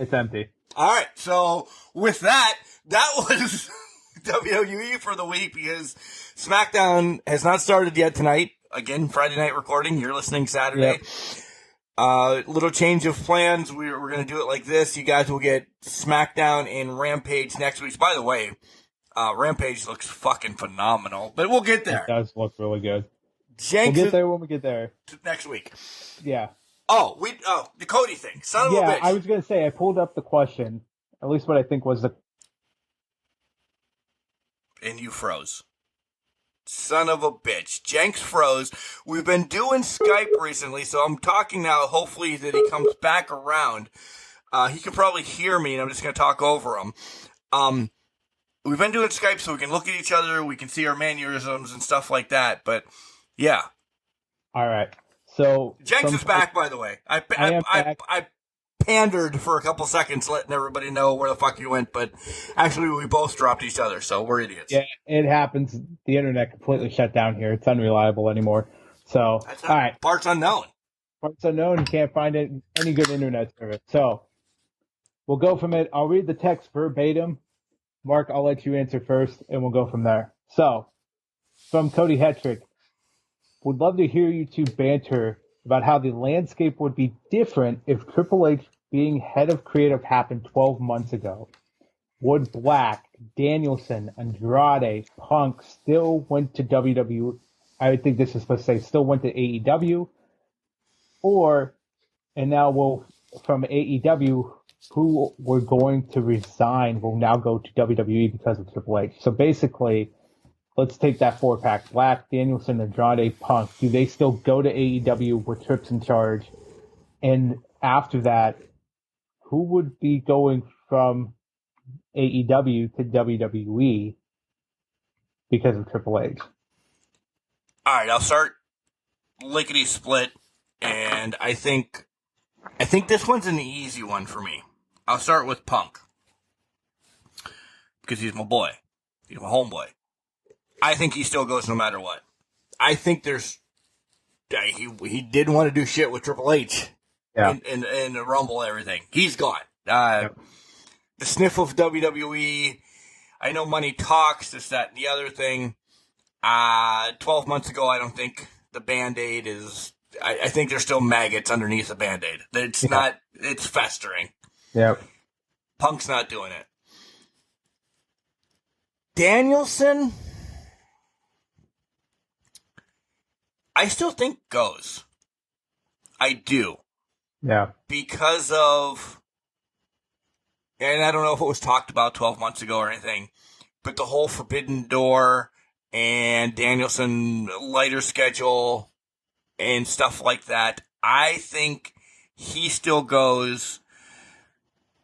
It's empty. All right, so with that was WWE for the week because SmackDown has not started yet tonight. Again, Friday night recording. You're listening Saturday. Yep. Little change of plans. We're going to do it like this. You guys will get SmackDown and Rampage next week. By the way, Rampage looks fucking phenomenal, but we'll get there. It does look really good. Jenks we'll get there when we get there. Next week. Yeah. The Cody thing. Son of a bitch. I was going to say, I pulled up the question, at least what I think was the... And you froze. Son of a bitch. Jenks froze. We've been doing Skype recently, so I'm talking now. Hopefully that he comes back around. He can probably hear me, and I'm just going to talk over him. We've been doing Skype so we can look at each other, we can see our mannerisms and stuff like that, but Yeah. All right. So Jenks is back, by the way. I am back. I pandered for a couple seconds, letting everybody know where the fuck you went, but actually we both dropped each other, so we're idiots. Yeah, it happens. The internet completely shut down here. It's unreliable anymore. So, all right. Parts unknown. Parts unknown. You can't find it any good internet service. So, we'll go from it. I'll read the text verbatim. Mark, I'll let you answer first, and we'll go from there. So, from Cody Hetrick, would love to hear you two banter about how the landscape would be different if Triple H being head of creative happened 12 months ago. Would Black, Danielson, Andrade, Punk still went to WWE? I think this is supposed to say still went to AEW, or, and now we'll, from AEW, who were going to resign will now go to WWE because of Triple H. So basically, let's take that 4-pack. Black, Danielson, Andrade, Punk. Do they still go to AEW with Trips in charge? And after that, who would be going from AEW to WWE because of Triple H? All right, I'll start lickety split, and I think this one's an easy one for me. I'll start with Punk because he's my boy, he's my homeboy. I think he still goes no matter what. I think he didn't want to do shit with Triple H, in the Rumble and everything. He's gone. The sniff of WWE. I know money talks, this, that, and the other thing. 12 months ago, I don't think the Band-Aid is... I think there's still maggots underneath the Band-Aid. It's not... It's festering. Yep. Punk's not doing it. Danielson... I still think goes. I do. Yeah. Because of... And I don't know if it was talked about 12 months ago or anything, but the whole Forbidden Door and Danielson lighter schedule and stuff like that, I think he still goes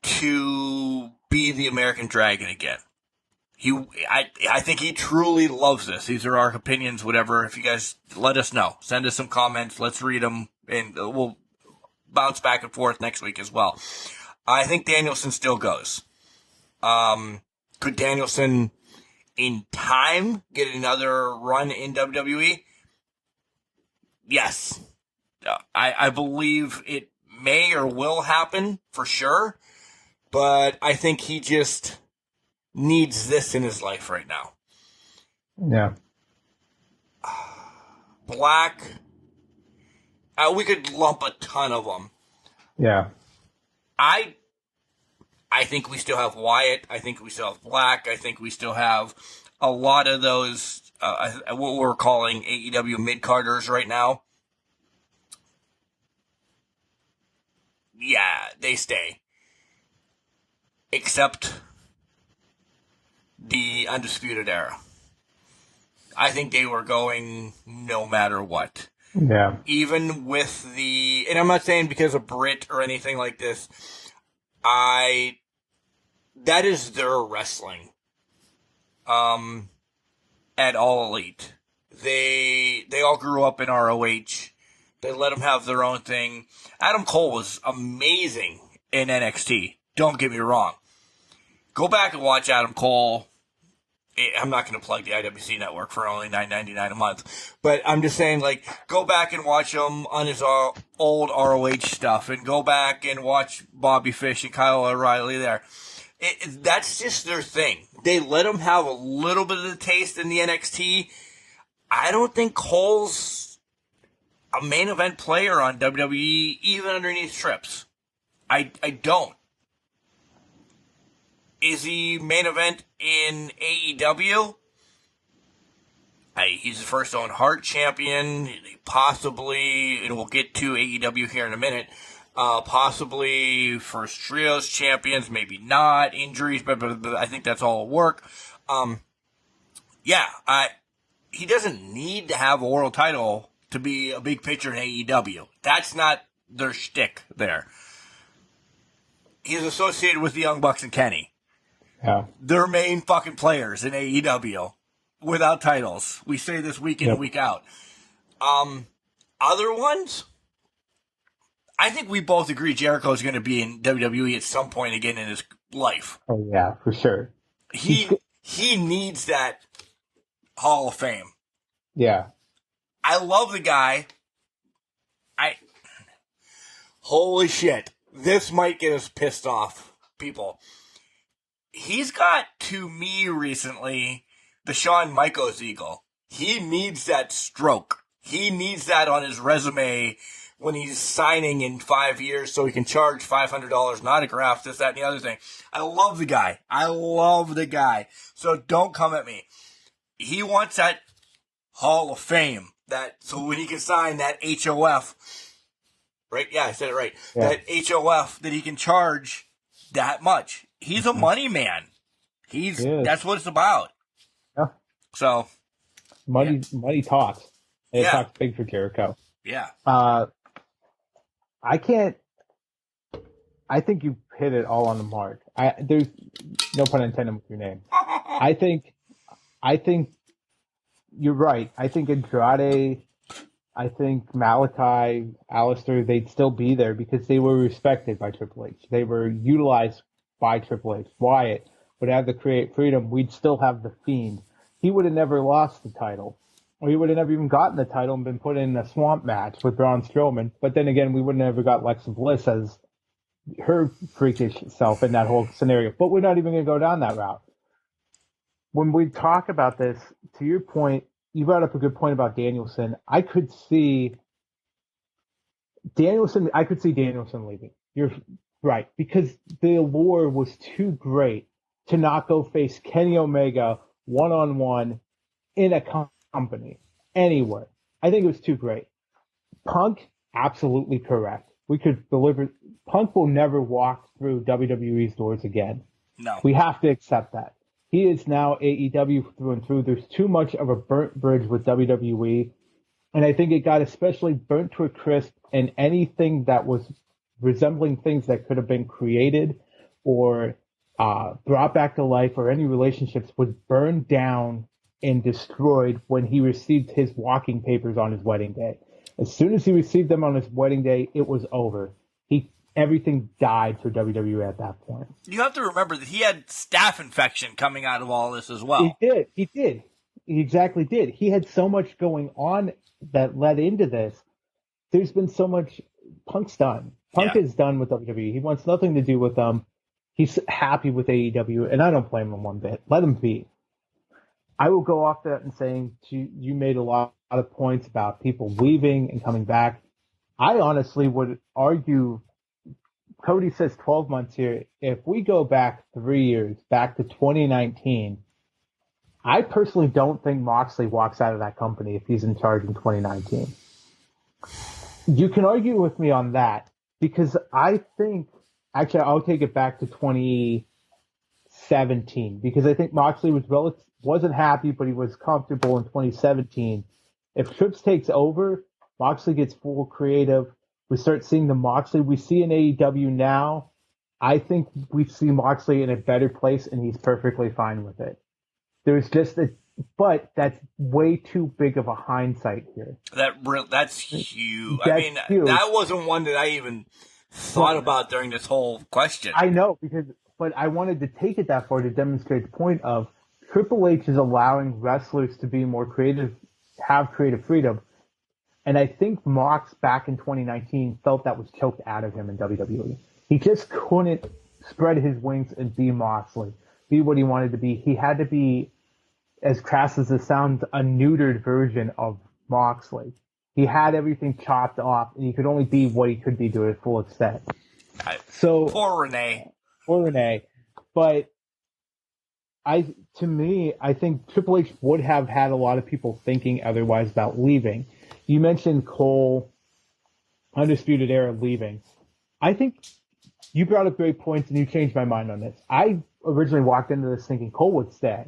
to be the American Dragon again. I think he truly loves this. These are our opinions, whatever. If you guys let us know, send us some comments. Let's read them, and we'll bounce back and forth next week as well. I think Danielson still goes. Could Danielson, in time, get another run in WWE? Yes. I believe it may or will happen for sure, but I think he just needs this in his life right now. Yeah. Black, we could lump a ton of them. Yeah. I think we still have Wyatt. I think we still have Black. I think we still have a lot of those, what we're calling AEW mid-carders right now. Yeah, they stay. Except the Undisputed Era. I think they were going no matter what. Yeah. Even with and I'm not saying because of Britt or anything like this, that is their wrestling. At All Elite. They all grew up in ROH. They let them have their own thing. Adam Cole was amazing in NXT. Don't get me wrong. Go back and watch Adam Cole. I'm not going to plug the IWC network for only $9.99 a month, but I'm just saying, like, go back and watch him on his old ROH stuff, and go back and watch Bobby Fish and Kyle O'Reilly there. That's just their thing. They let him have a little bit of the taste in the NXT. I don't think Cole's a main event player on WWE, even underneath Trips. I don't. Is he main event in AEW? He's the first Owen Hart champion. Possibly, and we'll get to AEW here in a minute, possibly first trios champions, maybe not. Injuries, but I think that's all work. He doesn't need to have a world title to be a big picture in AEW. That's not their shtick there. He's associated with the Young Bucks and Kenny. Yeah. They're main fucking players in AEW without titles. We say this week in and week out. Other ones? I think we both agree Jericho is going to be in WWE at some point again in his life. Oh yeah, for sure. He needs that Hall of Fame. Yeah. I love the guy. Holy shit. This might get us pissed off, people. He's got, to me recently, the Shawn Michaels eagle. He needs that stroke. He needs that on his resume when he's signing in 5 years so he can charge $500 an autograph, this, that, and the other thing. I love the guy. So don't come at me. He wants that Hall of Fame. So when he can sign that HOF, right? Yeah, I said it right. Yeah. That HOF that he can charge that much. He's a money man. That's what it's about. Yeah. So money talks. And it talks big for Jericho. Yeah. I think you hit it all on the mark. There's no pun intended with your name. I think you're right. I think Andrade, I think Malachi, Alistair, they'd still be there because they were respected by Triple H. They were utilized by Triple H. Wyatt would have the create freedom. We'd still have the Fiend. He would have never lost the title. Or he would have never even gotten the title and been put in a swamp match with Braun Strowman. But then again, we would have never got Alexa Bliss as her freakish self in that whole scenario. But we're not even going to go down that route. When we talk about this, to your point, you brought up a good point about Danielson. I could see Danielson leaving. You're right. Because the allure was too great to not go face Kenny Omega one-on-one in a company, anywhere. I think it was too great. Punk, absolutely correct. We could deliver. Punk will never walk through WWE's doors again. No. We have to accept that. He is now AEW through and through. There's too much of a burnt bridge with WWE. And I think it got especially burnt to a crisp, and anything that was resembling things that could have been created or brought back to life, or any relationships, was burned down and destroyed when he received his walking papers on his wedding day. As soon as he received them on his wedding day, it was over. Everything died for WWE at that point. You have to remember that he had staph infection coming out of all this as well. He did. He exactly did. He had so much going on that led into this. There's been so much. Punk's done. Punk is done with WWE. He wants nothing to do with them. He's happy with AEW, and I don't blame him one bit. Let him be. I will go off that and saying you made a lot of points about people leaving and coming back. I honestly would argue, Cody says 12 months here. If we go back 3 years, back to 2019, I personally don't think Moxley walks out of that company if he's in charge in 2019. You can argue with me on that, because I think, actually, I'll take it back to 2017, because I think Moxley wasn't happy, but he was comfortable in 2017. If Trips takes over, Moxley gets full creative. We start seeing the Moxley we see in AEW now. I think we see Moxley in a better place, and he's perfectly fine with it. But that's way too big of a hindsight here. That's huge. Huge. That wasn't one that I even thought about during this whole question. I know, but I wanted to take it that far to demonstrate the point of Triple H is allowing wrestlers to be more creative, have creative freedom. And I think Mox back in 2019 felt that was choked out of him in WWE. He just couldn't spread his wings and be Moxley, be what he wanted to be. He had to be, as crass as it sounds, a neutered version of Moxley. He had everything chopped off, and he could only be what he could be to a full extent. So poor Renee. But I think Triple H would have had a lot of people thinking otherwise about leaving. You mentioned Cole, Undisputed Era leaving. I think you brought up great points, and you changed my mind on this. I originally walked into this thinking Cole would stay,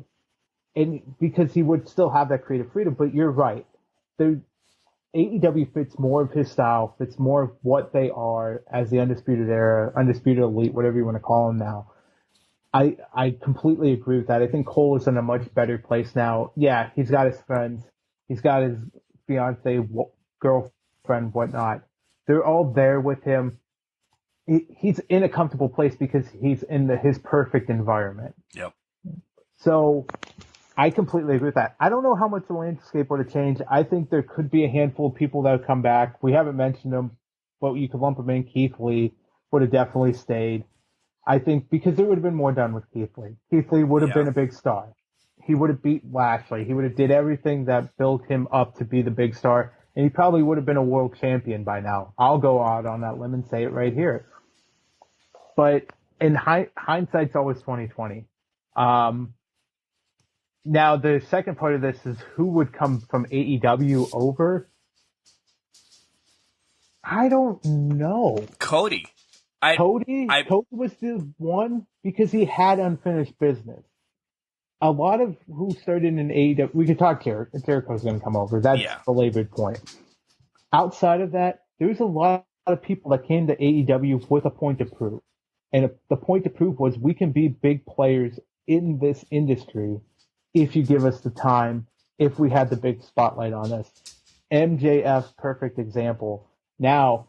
and because he would still have that creative freedom. But you're right. AEW fits more of his style, fits more of what they are as the Undisputed Era, Undisputed Elite, whatever you want to call them now. I completely agree with that. I think Cole is in a much better place now. Yeah, he's got his friends. He's got his fiance, girlfriend, whatnot. They're all there with him. He's in a comfortable place because he's in his perfect environment. Yep. So I completely agree with that. I don't know how much the landscape would have changed. I think there could be a handful of people that would come back. We haven't mentioned them, but you could lump them in. Keith Lee would have definitely stayed. I think because there would have been more done with Keith Lee. Keith Lee would have been a big star. He would have beat Lashley. He would have did everything that built him up to be the big star, and he probably would have been a world champion by now. I'll go out on that limb and say it right here. But in hindsight's always 2020. Now, the second part of this is who would come from AEW over? I don't know. Cody. Cody was the one because he had unfinished business. A lot of who started in AEW, we could talk Jericho. Jericho's going to come over. That's the labored point. Outside of that, there's a lot of people that came to AEW with a point to prove. And the point to prove was we can be big players in this industry if you give us the time, if we had the big spotlight on us. MJF, perfect example. Now,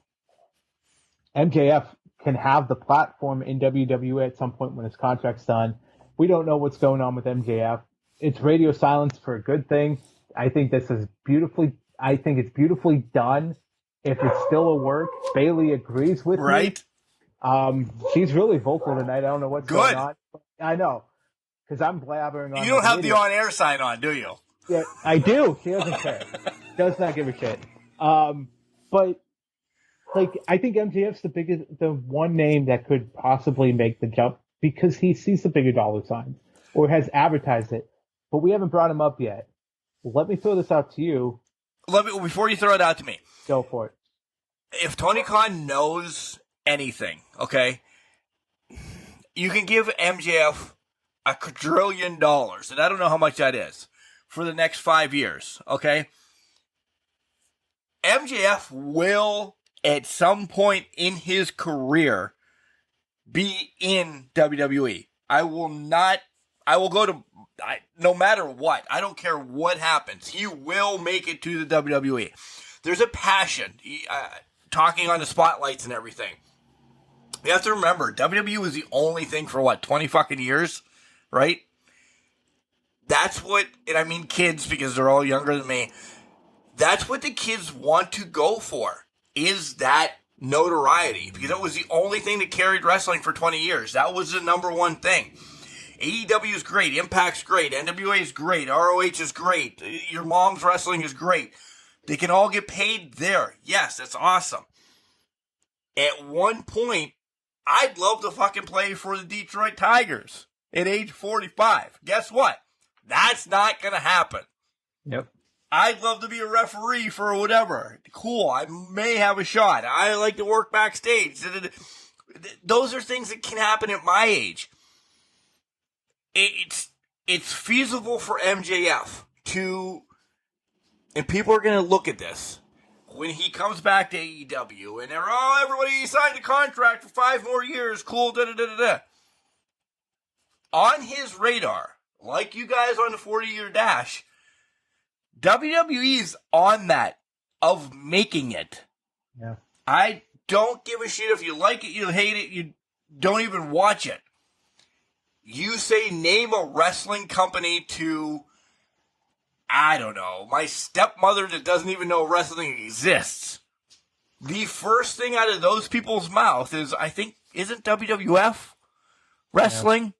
MJF can have the platform in WWE at some point when his contract's done. We don't know what's going on with MJF. It's radio silence for a good thing. I think this is beautifully done. If it's still a work, Bailey agrees with me. She's really vocal tonight. I don't know what's going on. I know, because I'm blabbering on. You don't have the on-air sign on, do you? Yeah, I do. She doesn't care. Does not give a shit. But I think MJF's the one name that could possibly make the jump because he sees the bigger dollar signs or has advertised it. But we haven't brought him up yet. Let me throw this out to you. Before you throw it out to me. Go for it. If Tony Khan knows anything, okay, you can give MJF $1 quadrillion, and I don't know how much that is, for the next 5 years, okay? MJF will, at some point in his career, be in WWE. I will go to, no matter what, I don't care what happens, he will make it to the WWE. There's a passion, talking on the spotlights and everything. You have to remember, WWE was the only thing for 20 fucking years, right? That's what, and I mean kids because they're all younger than me. That's what the kids want to go for, is that notoriety. Because it was the only thing that carried wrestling for 20 years. That was the number one thing. AEW is great. Impact's great. NWA is great. ROH is great. Your mom's wrestling is great. They can all get paid there. Yes, that's awesome. At one point, I'd love to fucking play for the Detroit Tigers at age 45. Guess what? That's not going to happen. Yep. I'd love to be a referee for whatever. Cool. I may have a shot. I like to work backstage. Those are things that can happen at my age. It's feasible for MJF to, and people are going to look at this when he comes back to AEW, and they're, everybody, he signed a contract for 5 more years, cool, da-da-da-da-da. On his radar, like you guys on the 40-year dash, WWE's on that, of making it. Yeah. I don't give a shit if you like it, you hate it, you don't even watch it. You say name a wrestling company to, I don't know, my stepmother that doesn't even know wrestling exists. The first thing out of those people's mouth is, I think, isn't WWF wrestling? Yeah.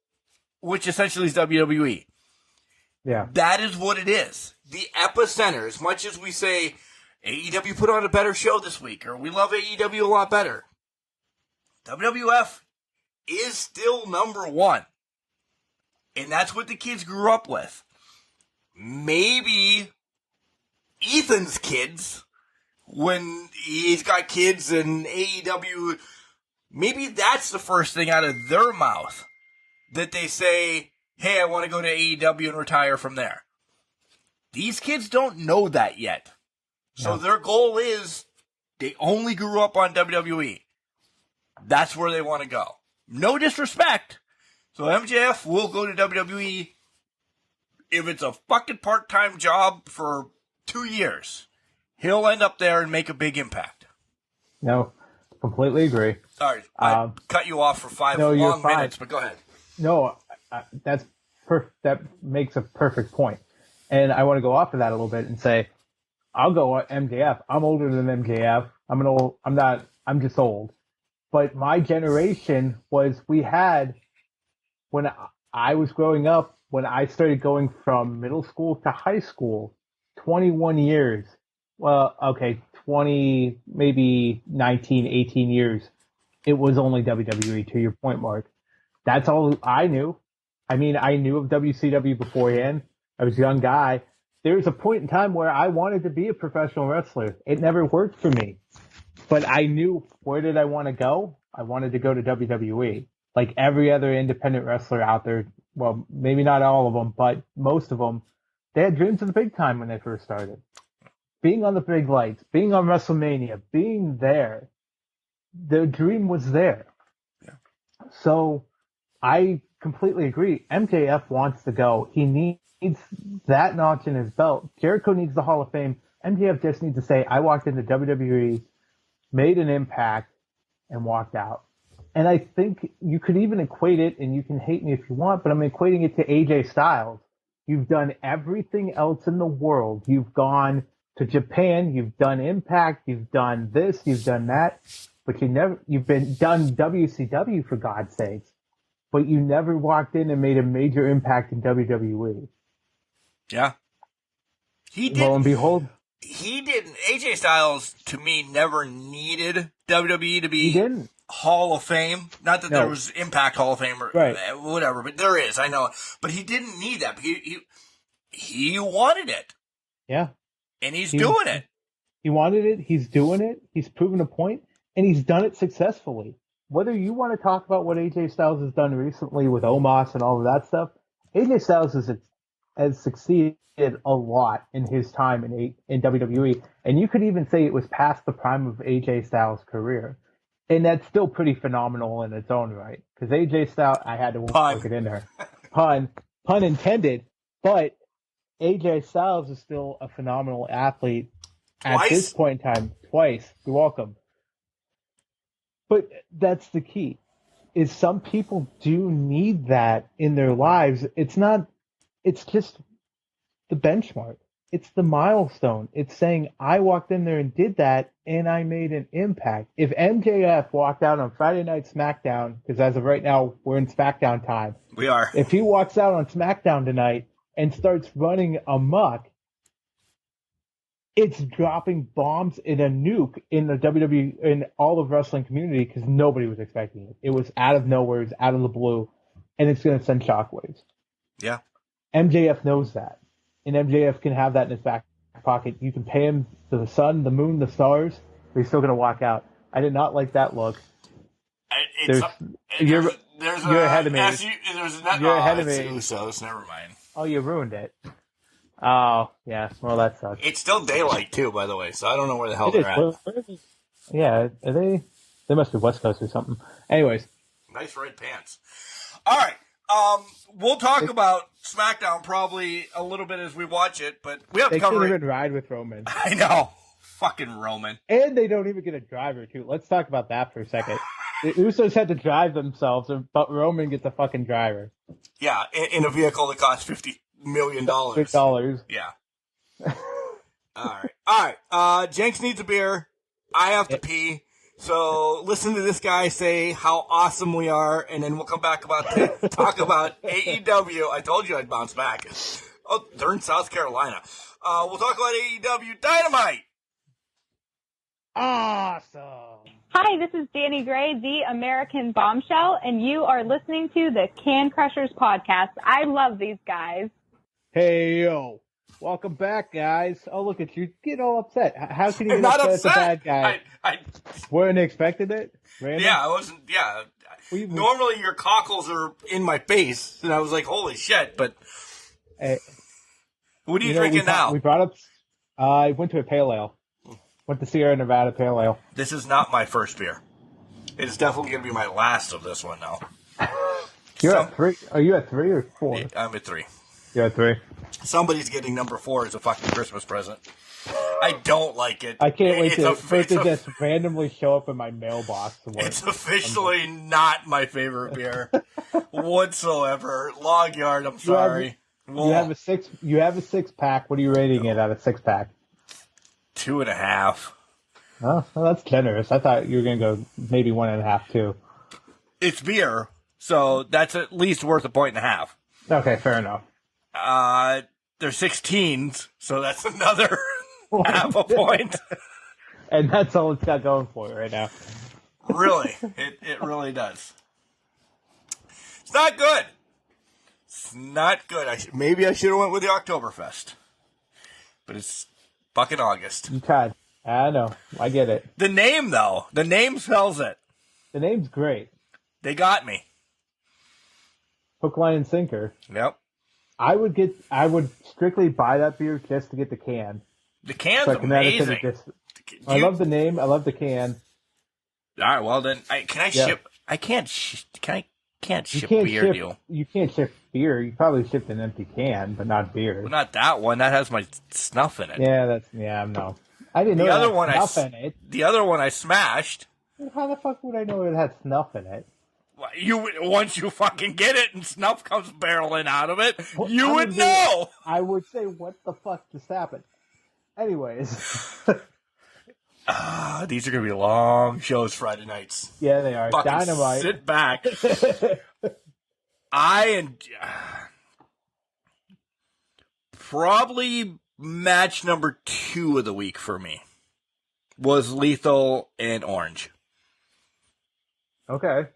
Which essentially is WWE. Yeah. That is what it is. The epicenter, as much as we say, AEW put on a better show this week, or we love AEW a lot better, WWF is still number one. And that's what the kids grew up with. Maybe Ethan's kids, when he's got kids in AEW, maybe that's the first thing out of their mouth that they say, hey, I want to go to AEW and retire from there. These kids don't know that yet. So their goal is they only grew up on WWE. That's where they want to go. No disrespect. So MJF will go to WWE if it's a fucking part-time job for 2 years. he'll end up there and make a big impact. No, completely agree. All right, I cut you off for 5 long minutes, but go ahead. No, that makes a perfect point. And I want to go off of that a little bit and say, I'll go MJF. I'm older than MJF. I'm just old. But my generation when I was growing up, when I started going from middle school to high school, 21 years. Well, okay, 20, maybe 19, 18 years. It was only WWE, to your point, Mark. That's all I knew. I mean, I knew of WCW beforehand. I was a young guy. There was a point in time where I wanted to be a professional wrestler. It never worked for me. But I knew, where did I want to go? I wanted to go to WWE. Like every other independent wrestler out there, well, maybe not all of them, but most of them, they had dreams of the big time when they first started. Being on the big lights, being on WrestleMania, being there, their dream was there. Yeah. So I completely agree. MJF wants to go. He needs that notch in his belt. Jericho needs the Hall of Fame. MJF just needs to say, I walked into WWE, made an impact, and walked out. And I think you could even equate it, and you can hate me if you want, but I'm equating it to AJ Styles. You've done everything else in the world. You've gone to Japan, you've done Impact, you've done this, you've done that, but you've done WCW for God's sakes, but you never walked in and made a major impact in WWE. Yeah. He did. Lo and behold. He didn't. AJ Styles, to me, never needed WWE to be Hall of Fame. Not that there was Impact Hall of Fame or whatever, but there is. I know. But he didn't need that. He wanted it. Yeah. And he's doing it. He wanted it. He's doing it. He's proven a point, and he's done it successfully. Whether you want to talk about what AJ Styles has done recently with Omos and all of that stuff, AJ Styles has succeeded a lot in his time in WWE, and you could even say it was past the prime of AJ Styles' career, and that's still pretty phenomenal in its own right. Because AJ Styles, I had to work it in there, pun intended, but AJ Styles is still a phenomenal athlete at this point in time. Twice, you're welcome. But that's the key. Is some people do need that in their lives. It's just the benchmark. It's the milestone. It's saying, I walked in there and did that, and I made an impact. If MJF walked out on Friday Night SmackDown, because as of right now, we're in SmackDown time. We are. If he walks out on SmackDown tonight and starts running amok, it's dropping bombs in a nuke in the WWE, in all of wrestling community, because nobody was expecting it. It was out of nowhere, it was out of the blue, and it's going to send shockwaves. Yeah. MJF knows that, and MJF can have that in his back pocket. You can pay him the sun, the moon, the stars, but he's still going to walk out. I did not like that look. You're ahead of me. You're ahead of me. Usos, never mind. Oh, you ruined it. Oh, yeah. Well, that sucks. It's still daylight, too, by the way, so I don't know where the hell they're at. Yeah, are they? They must be West Coast or something. Anyways. Nice red pants. All right. We'll talk about SmackDown probably a little bit as we watch it, but we have to cover it. They can't even ride with Roman. I know. Fucking Roman. And they don't even get a driver, too. Let's talk about that for a second. The Usos had to drive themselves, but Roman gets a fucking driver. Yeah, in a vehicle that costs $50 million. Yeah. All right. Jenks needs a beer. I have to pee. So listen to this guy say how awesome we are, and then we'll come back talk about AEW. I told you I'd bounce back. Oh, they're in South Carolina. We'll talk about AEW Dynamite. Awesome. Hi, this is Danny Gray, the American Bombshell, and you are listening to the Can Crushers podcast. I love these guys. Hey, yo. Welcome back, guys. Oh, look at you. Get all upset. How can you get not upset at the bad guy? I weren't expecting it? Random? Yeah, I wasn't. Yeah. Normally your cockles are in my face, and I was like, holy shit, but what are you drinking now? We brought up, I went to a pale ale. Went to Sierra Nevada Pale Ale. This is not my first beer. It is definitely going to be my last of this one now. You're at 3? Are you at 3 or 4? I'm at 3. You're at 3. Somebody's getting number 4 as a fucking Christmas present. I don't like it. I can't wait for it to it's just randomly show up in my mailbox. It's officially not my favorite beer whatsoever. Log Yard, I'm sorry. You have a 6-pack. What are you rating it out of 6-pack? 2.5. Oh, well, that's generous. I thought you were going to go maybe 1.5 too. It's beer, so that's at least worth 1.5. Okay, fair enough. They're 16s, so that's another half a point. And that's all it's got going for it right now. Really, it really does. It's not good. It's not good. Maybe I should have went with the Oktoberfest, but it's fucking August. You tried. I know. I get it. The name, though, the name spells it. The name's great. They got me. Hook, line, and sinker. Yep. I would strictly buy that beer just to get the can. The can's So amazing. I love the name. I love the can. All right, well then, can I ship? I can't. Can't ship beer deal. You can't ship beer. You probably shipped an empty can, but not beer. Well, not that one. That has my snuff in it. Yeah, no. I didn't know The it other had one snuff in it. The other one I smashed. How the fuck would I know it had snuff in it? Once you fucking get it and snuff comes barreling out of it, you would know. I would say, what the fuck just happened? Anyways. These are going to be long shows Friday nights. Yeah, they are. Fucking Dynamite. sit back. Probably match number 2 of the week for me was Lethal and Orange. Okay.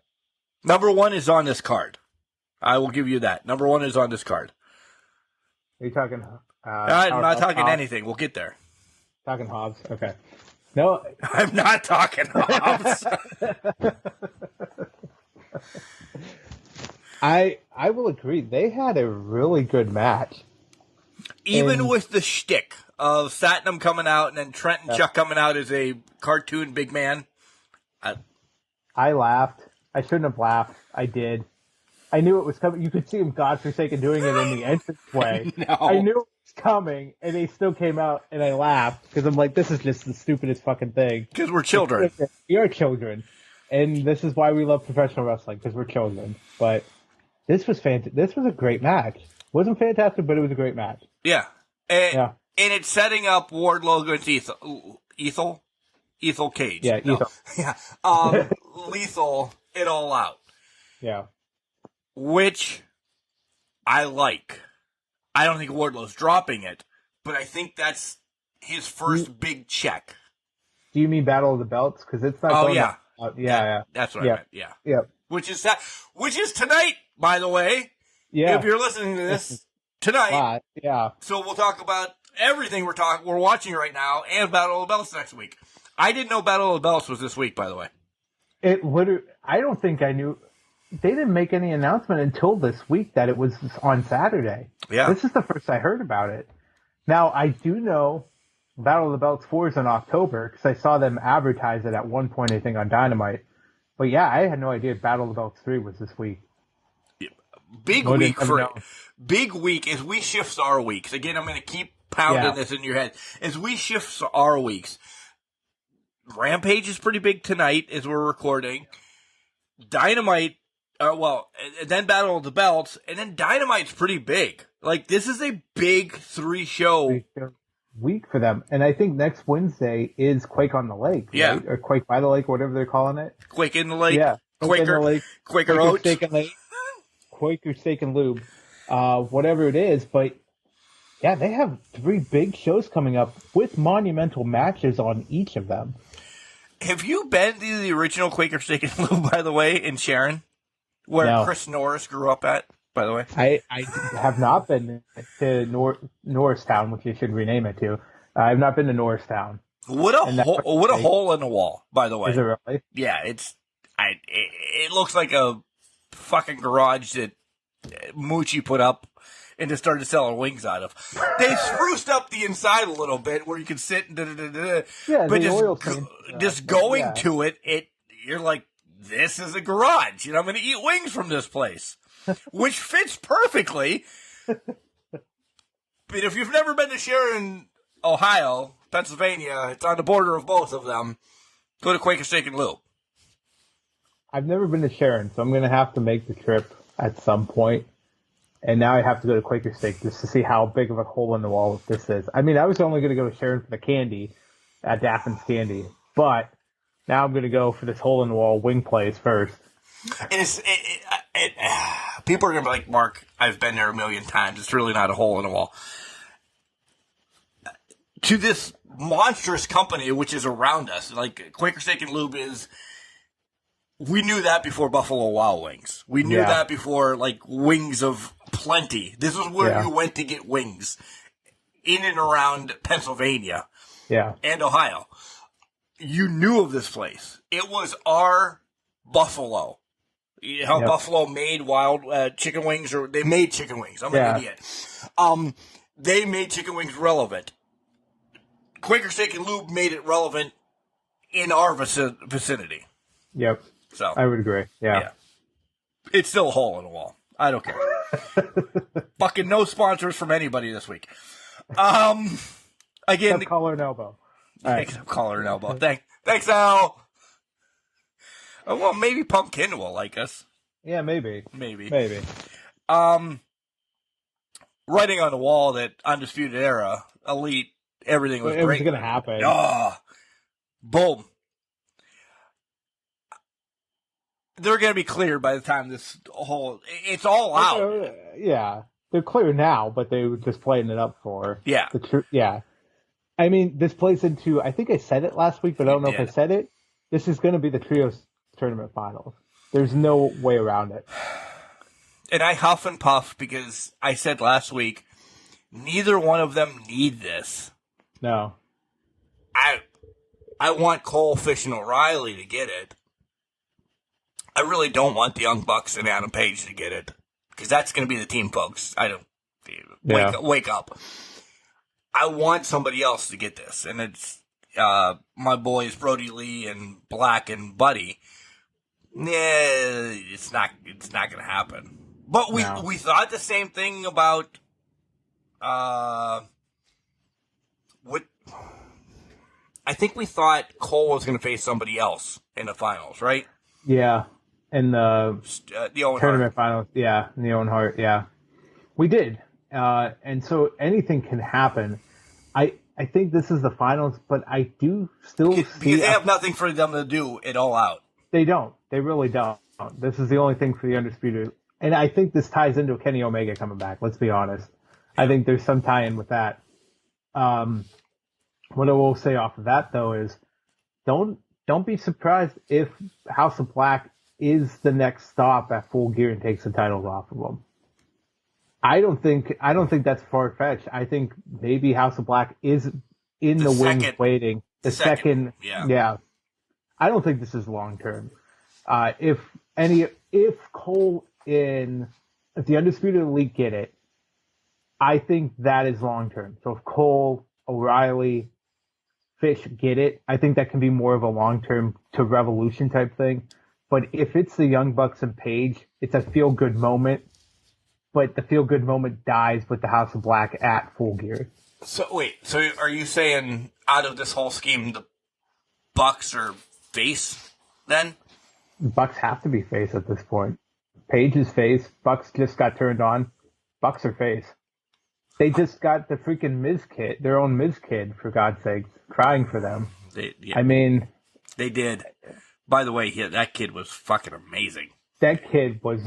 Number 1 is on this card. I will give you that. Number 1 is on this card. Are you talking? I'm not talking anything. We'll get there. Talking Hobbs. Okay. No, I'm not talking Hobbs. I will agree. They had a really good match. Even with the shtick of Satnam coming out and then Trent and Chuck coming out as a cartoon big man. I laughed. I shouldn't have laughed. I did. I knew it was coming. You could see him godforsaken doing it in the entranceway. I knew it was coming, and they still came out, and I laughed because I'm like, this is just the stupidest fucking thing. Because we're children. We are children, and this is why we love professional wrestling, because we're children. But this was fantastic. This was a great match. Wasn't fantastic, but it was a great match. Yeah. And it's setting up Wardlow against Ethel Cage. Yeah, Ethel. Yeah. Lethal, it all out. Yeah. Which I like. I don't think Wardlow's dropping it, but I think that's his first big check. Do you mean Battle of the Belts? Because it's not. Oh yeah. Yeah. That's what I meant. Yeah. Yeah. Which is tonight, by the way. Yeah. If you're listening to this tonight. Yeah. So we'll talk about everything we're watching right now and Battle of the Belts next week. I didn't know Battle of the Belts was this week, by the way. I don't think I knew. They didn't make any announcement until this week that it was on Saturday. Yeah. This is the first I heard about it. Now, I do know Battle of the Belts 4 is in October because I saw them advertise it at one point, I think, on Dynamite. But yeah, I had no idea Battle of the Belts 3 was this week. Big week as we shift our weeks. Again, I'm going to keep pounding this in your head. As we shift our weeks, Rampage is pretty big tonight as we're recording. Dynamite, then Battle of the Belts, and then Dynamite's pretty big. Like, this is a big 3-show week for them. And I think next Wednesday is Quake on the Lake, right? Or Quake by the Lake, whatever they're calling it. Quake in the Lake. Yeah. Quaker Oats. Steak and Lake. Quaker Steak and Lube. Whatever it is. But, yeah, they have 3 big shows coming up with monumental matches on each of them. Have you been to the original Quaker Steak and Lube, by the way, in Sharon? Where Chris Norris grew up at, by the way? I have not been to Norristown, which you should rename it to. I have not been to Norristown. What a hole in the wall, by the way. Is it really? Yeah, it looks like a fucking garage that Moochie put up and just started selling wings out of. They spruced up the inside a little bit where you can sit and but just going to it, you're like, this is a garage, and I'm going to eat wings from this place, which fits perfectly. But if you've never been to Sharon, Ohio, Pennsylvania. It's on the border of both of them. Go to Quaker Steak and Lube. I've never been to Sharon, so I'm going to have to make the trip at some point. And now I have to go to Quaker Steak just to see how big of a hole in the wall this is. I mean, I was only going to go to Sharon for the candy at Daffin's Candy, but now I'm going to go for this hole in the wall wing place first. People are going to be like, Mark, I've been there a million times. It's really not a hole in the wall. To this monstrous company which is around us, like Quaker Steak and Lube is, we knew that before Buffalo Wild Wings. We knew that before, like, Wings of Plenty. This is where you went to get wings in and around Pennsylvania and Ohio. You knew of this place. It was our Buffalo. You know how Buffalo made wild chicken wings, or they made chicken wings. I'm an idiot. They made chicken wings relevant. Quaker Steak and Lube made it relevant in our vicinity. Yep. So I would agree. Yeah. It's still a hole in the wall. I don't care. Fucking no sponsors from anybody this week. Again, Except collar and elbow. Except collar and elbow. Thanks, Al. Oh, well, maybe Pumpkin will like us. Yeah, maybe. Writing on the wall that Undisputed Era, Elite, everything was great. It was going to happen. Boom. They're going to be cleared by the time this whole... It's all out. Yeah. They're clear now, but they were just playing it up for... Yeah. I mean, this plays into... I think I said it last week, but I don't know if I said it. This is going to be the Trios Tournament Finals. There's no way around it. And I huff and puff because I said last week, neither one of them need this. No. I want Cole, Fish, and O'Reilly to get it. I really don't want the Young Bucks and Adam Page to get it. Because that's going to be the team, folks. Wake up. I want somebody else to get this. And it's my boys, Brody Lee and Black and Buddy. It's not going to happen. But we thought the same thing about what I think we thought Cole was going to face somebody else in the finals, right? Yeah, in the Owen tournament Hart. finals. Yeah, in the Owen Hart. Yeah, we did, and so anything can happen. I think this is the finals, but I do still see... Because they have nothing for them to do it all out. They don't. They really don't. This is the only thing for the Undisputed. And I think this ties into Kenny Omega coming back, let's be honest. I think there's some tie-in with that. What I will say off of that, though, is don't be surprised if House of Black is the next stop at Full Gear and takes the titles off of them. I don't think that's far-fetched. I think maybe House of Black is in the wings waiting. The second. Yeah. I don't think this is long-term. If Cole if the Undisputed Elite get it, I think that is long-term. So if Cole, O'Reilly, Fish get it, I think that can be more of a long-term to Revolution type thing. But if it's the Young Bucks and Page, it's a feel-good moment. But the feel-good moment dies with the House of Black at Full Gear. So are you saying out of this whole scheme, the Bucks are face then? Bucks have to be face at this point. Page is face. Bucks just got turned on. Bucks are face. They just got the freaking Miz kid, their own Miz kid, for God's sake, crying for them. They did. By the way, that kid was fucking amazing. That kid was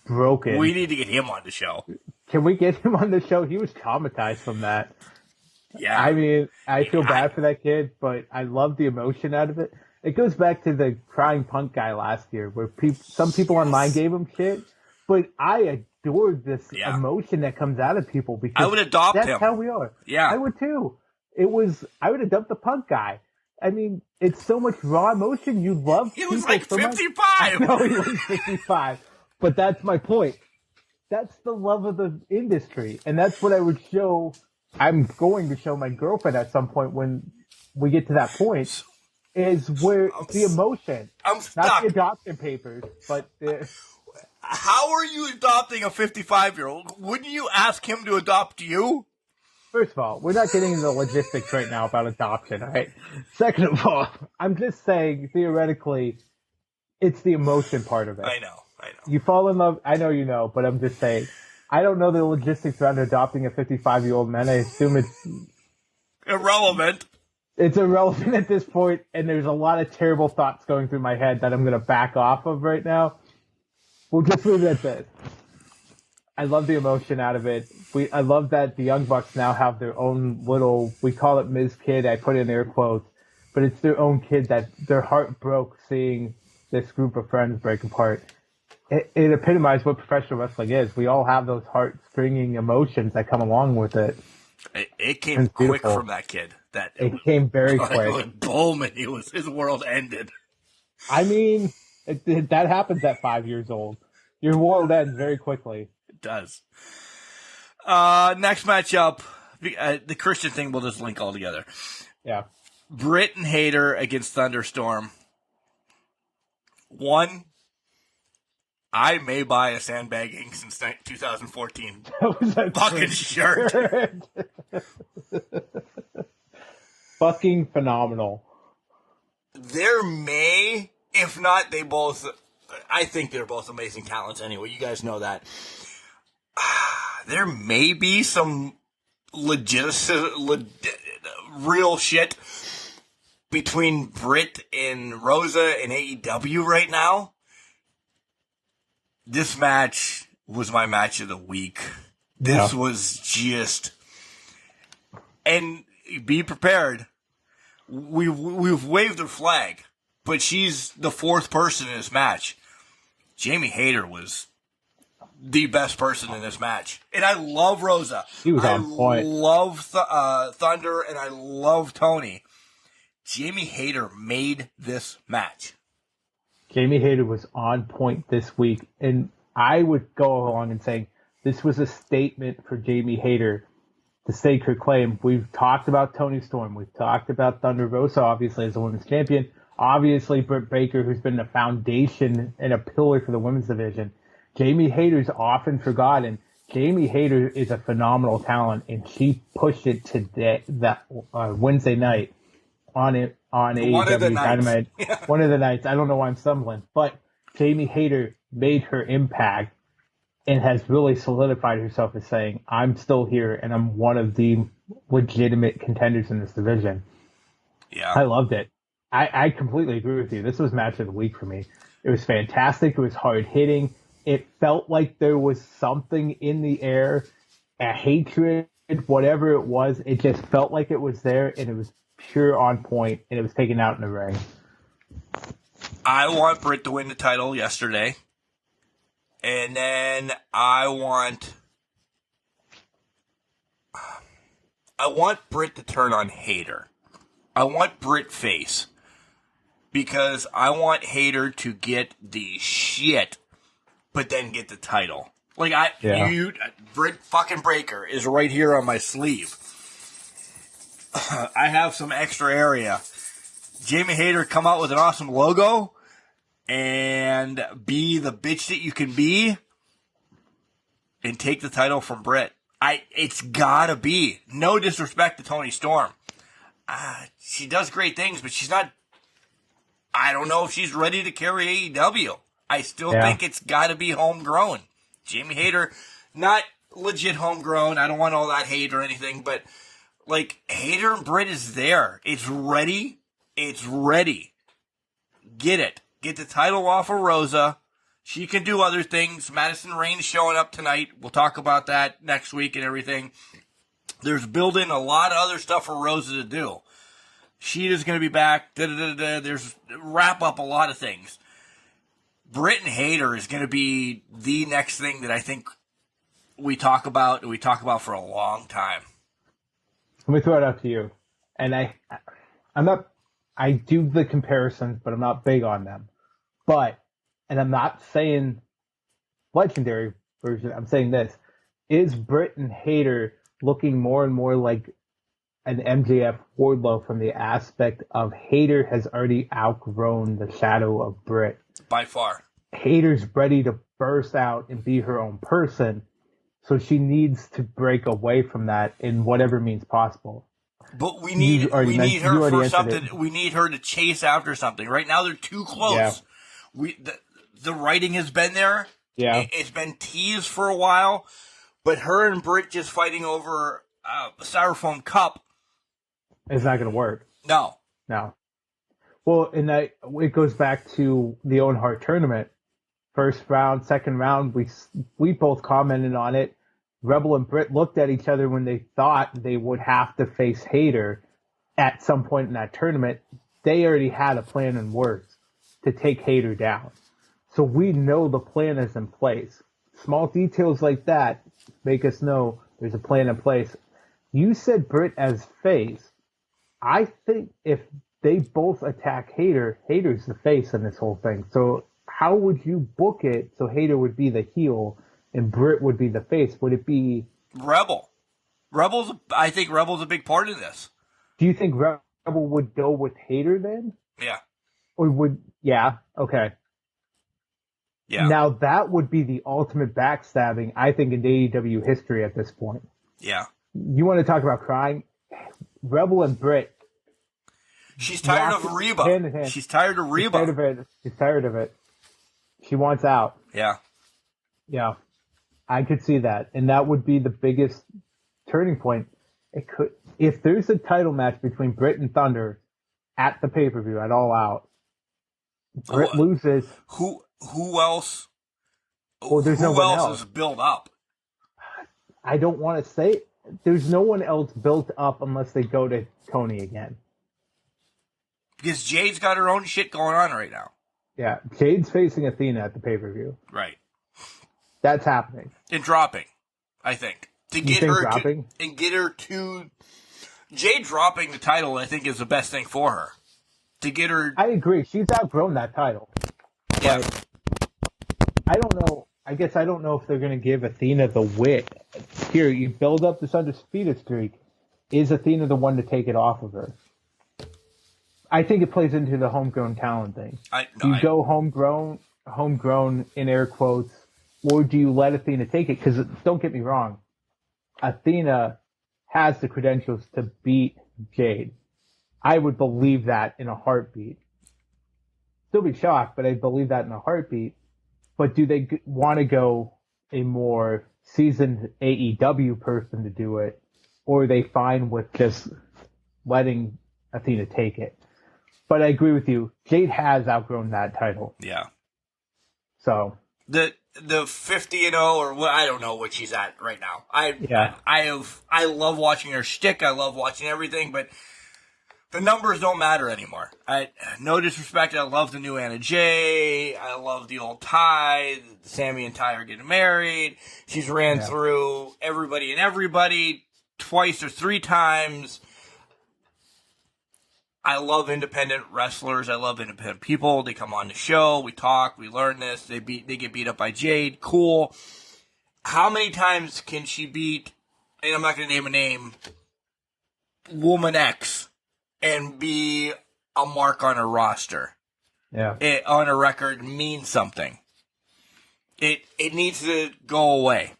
broken. We need to get him on the show. Can we get him on the show? He was traumatized from that. Yeah. I mean, I feel bad for that kid, but I love the emotion out of it. It goes back to the crying punk guy last year, where some people online gave him shit, but I adored this emotion that comes out of people because I would adopt him. That's how we are. Yeah, I would too. I would adopt the punk guy. I mean, it's so much raw emotion. You love. He was like 55. I know he was 55, but that's my point. That's the love of the industry, and that's what I would show. I'm going to show my girlfriend at some point when we get to that point. Is where the emotion, not the adoption papers, but how are you adopting a 55-year-old? Wouldn't you ask him to adopt you? First of all, we're not getting into the logistics right now about adoption, all right? Second of all, I'm just saying, theoretically, it's the emotion part of it. I know. You fall in love, I know you know, but I'm just saying, I don't know the logistics around adopting a 55-year-old man. I assume it's Irrelevant. It's irrelevant at this point, and there's a lot of terrible thoughts going through my head that I'm going to back off of right now. We'll just leave it at this. I love the emotion out of it. I love that the Young Bucks now have their own little, we call it Ms. Kid, I put in air quotes, but it's their own kid that their heart broke seeing this group of friends break apart. It epitomized what professional wrestling is. We all have those heart-stringing emotions that come along with it. It came quick from that kid. It came very quick. Like, boom, and his world ended. I mean, that happens at 5 years old. Your world ends very quickly. It does. Next matchup, the Christian thing we'll just link all together. Yeah. Britt and Hayter against Thunderstorm. One, I may buy a sandbagging since 2014 fucking shirt. Fucking phenomenal. There may, if not, they both, I think they're both amazing talents anyway. You guys know that. There may be some real shit between Britt and Rosa and AEW right now. This match was my match of the week. This was just, and be prepared. We've waved the flag, but she's the fourth person in this match. Jamie Hayter was the best person in this match, and I love Rosa. He was on point. I love Thunder, and I love Tony. Jamie Hayter made this match. Jamie Hayter was on point this week, and I would go along and say this was a statement for Jamie Hayter to stake her claim. We've talked about Toni Storm. We've talked about Thunder Rosa, obviously, as a women's champion. Obviously, Britt Baker, who's been a foundation and a pillar for the women's division. Jamie Hayter's often forgotten. Jamie Hayter is a phenomenal talent, and she pushed it today, that Wednesday night on AEW Dynamite. Yeah. One of the nights. I don't know why I'm stumbling, but Jamie Hayter made her impact and has really solidified herself as saying, I'm still here and I'm one of the legitimate contenders in this division. Yeah. I loved it. I completely agree with you. This was match of the week for me. It was fantastic. It was hard hitting. It felt like there was something in the air, a hatred, whatever it was. It just felt like it was there, and it was pure on point, and it was taken out in the ring. I want Britt to win the title yesterday. And then I want Britt to turn on Hayter. I want Britt face. Because I want Hayter to get the shit, but then get the title. Like, Britt fucking Breaker is right here on my sleeve. I have some extra area. Jamie Hayter come out with an awesome logo and be the bitch that you can be and take the title from Britt. It's gotta be. No disrespect to Toni Storm. She does great things, but she's not, I don't know if she's ready to carry AEW. I still think it's gotta be homegrown. Jamie Hayter, not legit homegrown. I don't want all that hate or anything, but like, Hayter and Britt is there. It's ready. It's ready. Get it. Get the title off of Rosa. She can do other things. Madison Rain's showing up tonight. We'll talk about that next week and everything. There's building a lot of other stuff for Rosa to do. Sheeta's going to be back. There's wrap up a lot of things. Britt and Hayter is going to be the next thing that I think we talk about for a long time. Let me throw it out to you. And I do the comparisons, but I'm not big on them. And I'm not saying legendary version, I'm saying this. Is Britt and Hayter looking more and more like an MJF Wardlow from the aspect of Hayter has already outgrown the shadow of Britt? By far. Hayter's ready to burst out and be her own person. So she needs to break away from that in whatever means possible. But we need her for something. We need her to chase after something. Right now, they're too close. Yeah. The writing has been there. Yeah, it's been teased for a while. But her and Britt just fighting over a styrofoam cup. It's not going to work. No. Well, and that it goes back to the Owen Hart tournament. First round, second round, we both commented on it. Rebel and Britt looked at each other when they thought they would have to face Hayter at some point in that tournament. They already had a plan in works to take Hayter down. So we know the plan is in place. Small details like that make us know there's a plan in place. You said Britt as face. I think if they both attack Hayter, Hayter's the face in this whole thing. So how would you book it so Hayter would be the heel and Britt would be the face? Would it be Rebel? I think Rebel's a big part of this. Do you think Rebel would go with Hayter then? Yeah. Or would, yeah, okay. Yeah. Now that would be the ultimate backstabbing, I think, in AEW history at this point. Yeah. You want to talk about crying? Rebel and Britt. She's tired of Reba. Hand in hand. She's tired of Reba. She's tired of it. She wants out. Yeah. Yeah. I could see that. And that would be the biggest turning point. It could, if there's a title match between Britt and Thunder at the pay-per-view at All Out, Britt loses. Who else? Well, there's no one else is built up. I don't want to say there's no one else built up unless they go to Tony again. Because Jade's got her own shit going on right now. Yeah, Jade's facing Athena at the pay-per-view. Right. That's happening. And dropping, I think. To get her to Jade dropping the title, I think, is the best thing for her. To get her. I agree. She's outgrown that title. Yeah. But I don't know. I guess I don't know if they're going to give Athena the wit. Here, you build up this undisputed streak. Is Athena the one to take it off of her? I think it plays into the homegrown talent thing. Do you go homegrown in air quotes, or do you let Athena take it? Because don't get me wrong, Athena has the credentials to beat Jade. I would believe that in a heartbeat. Still be shocked, but I believe that in a heartbeat. But do they want to go a more seasoned AEW person to do it, or are they fine with just letting Athena take it? But I agree with you. Jade has outgrown that title. Yeah. So the 50-0 or what, I don't know what she's at right now. I love watching her shtick. I love watching everything, but the numbers don't matter anymore. No disrespect. I love the new Anna Jay. I love the old Ty. Sammy and Ty are getting married. She's ran through everybody twice or three times. I love independent wrestlers. I love independent people. They come on the show. We talk. We learn this. They get beat up by Jade. Cool. How many times can she beat, and I'm not going to name a name, Woman X and be a mark on her roster? Yeah. On her record means something. It needs to go away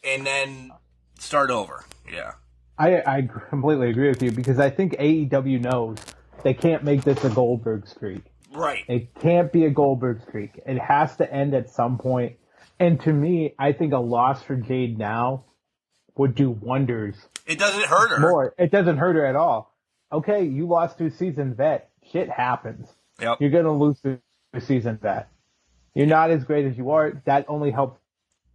and then start over. Yeah. I completely agree with you because I think AEW knows they can't make this a Goldberg streak. Right. It can't be a Goldberg streak. It has to end at some point. And to me, I think a loss for Jade now would do wonders. It doesn't hurt her. More. It doesn't hurt her at all. Okay, you lost to a seasoned vet. Shit happens. Yep. You're going to lose to a seasoned vet. You're not as great as you are. That only helps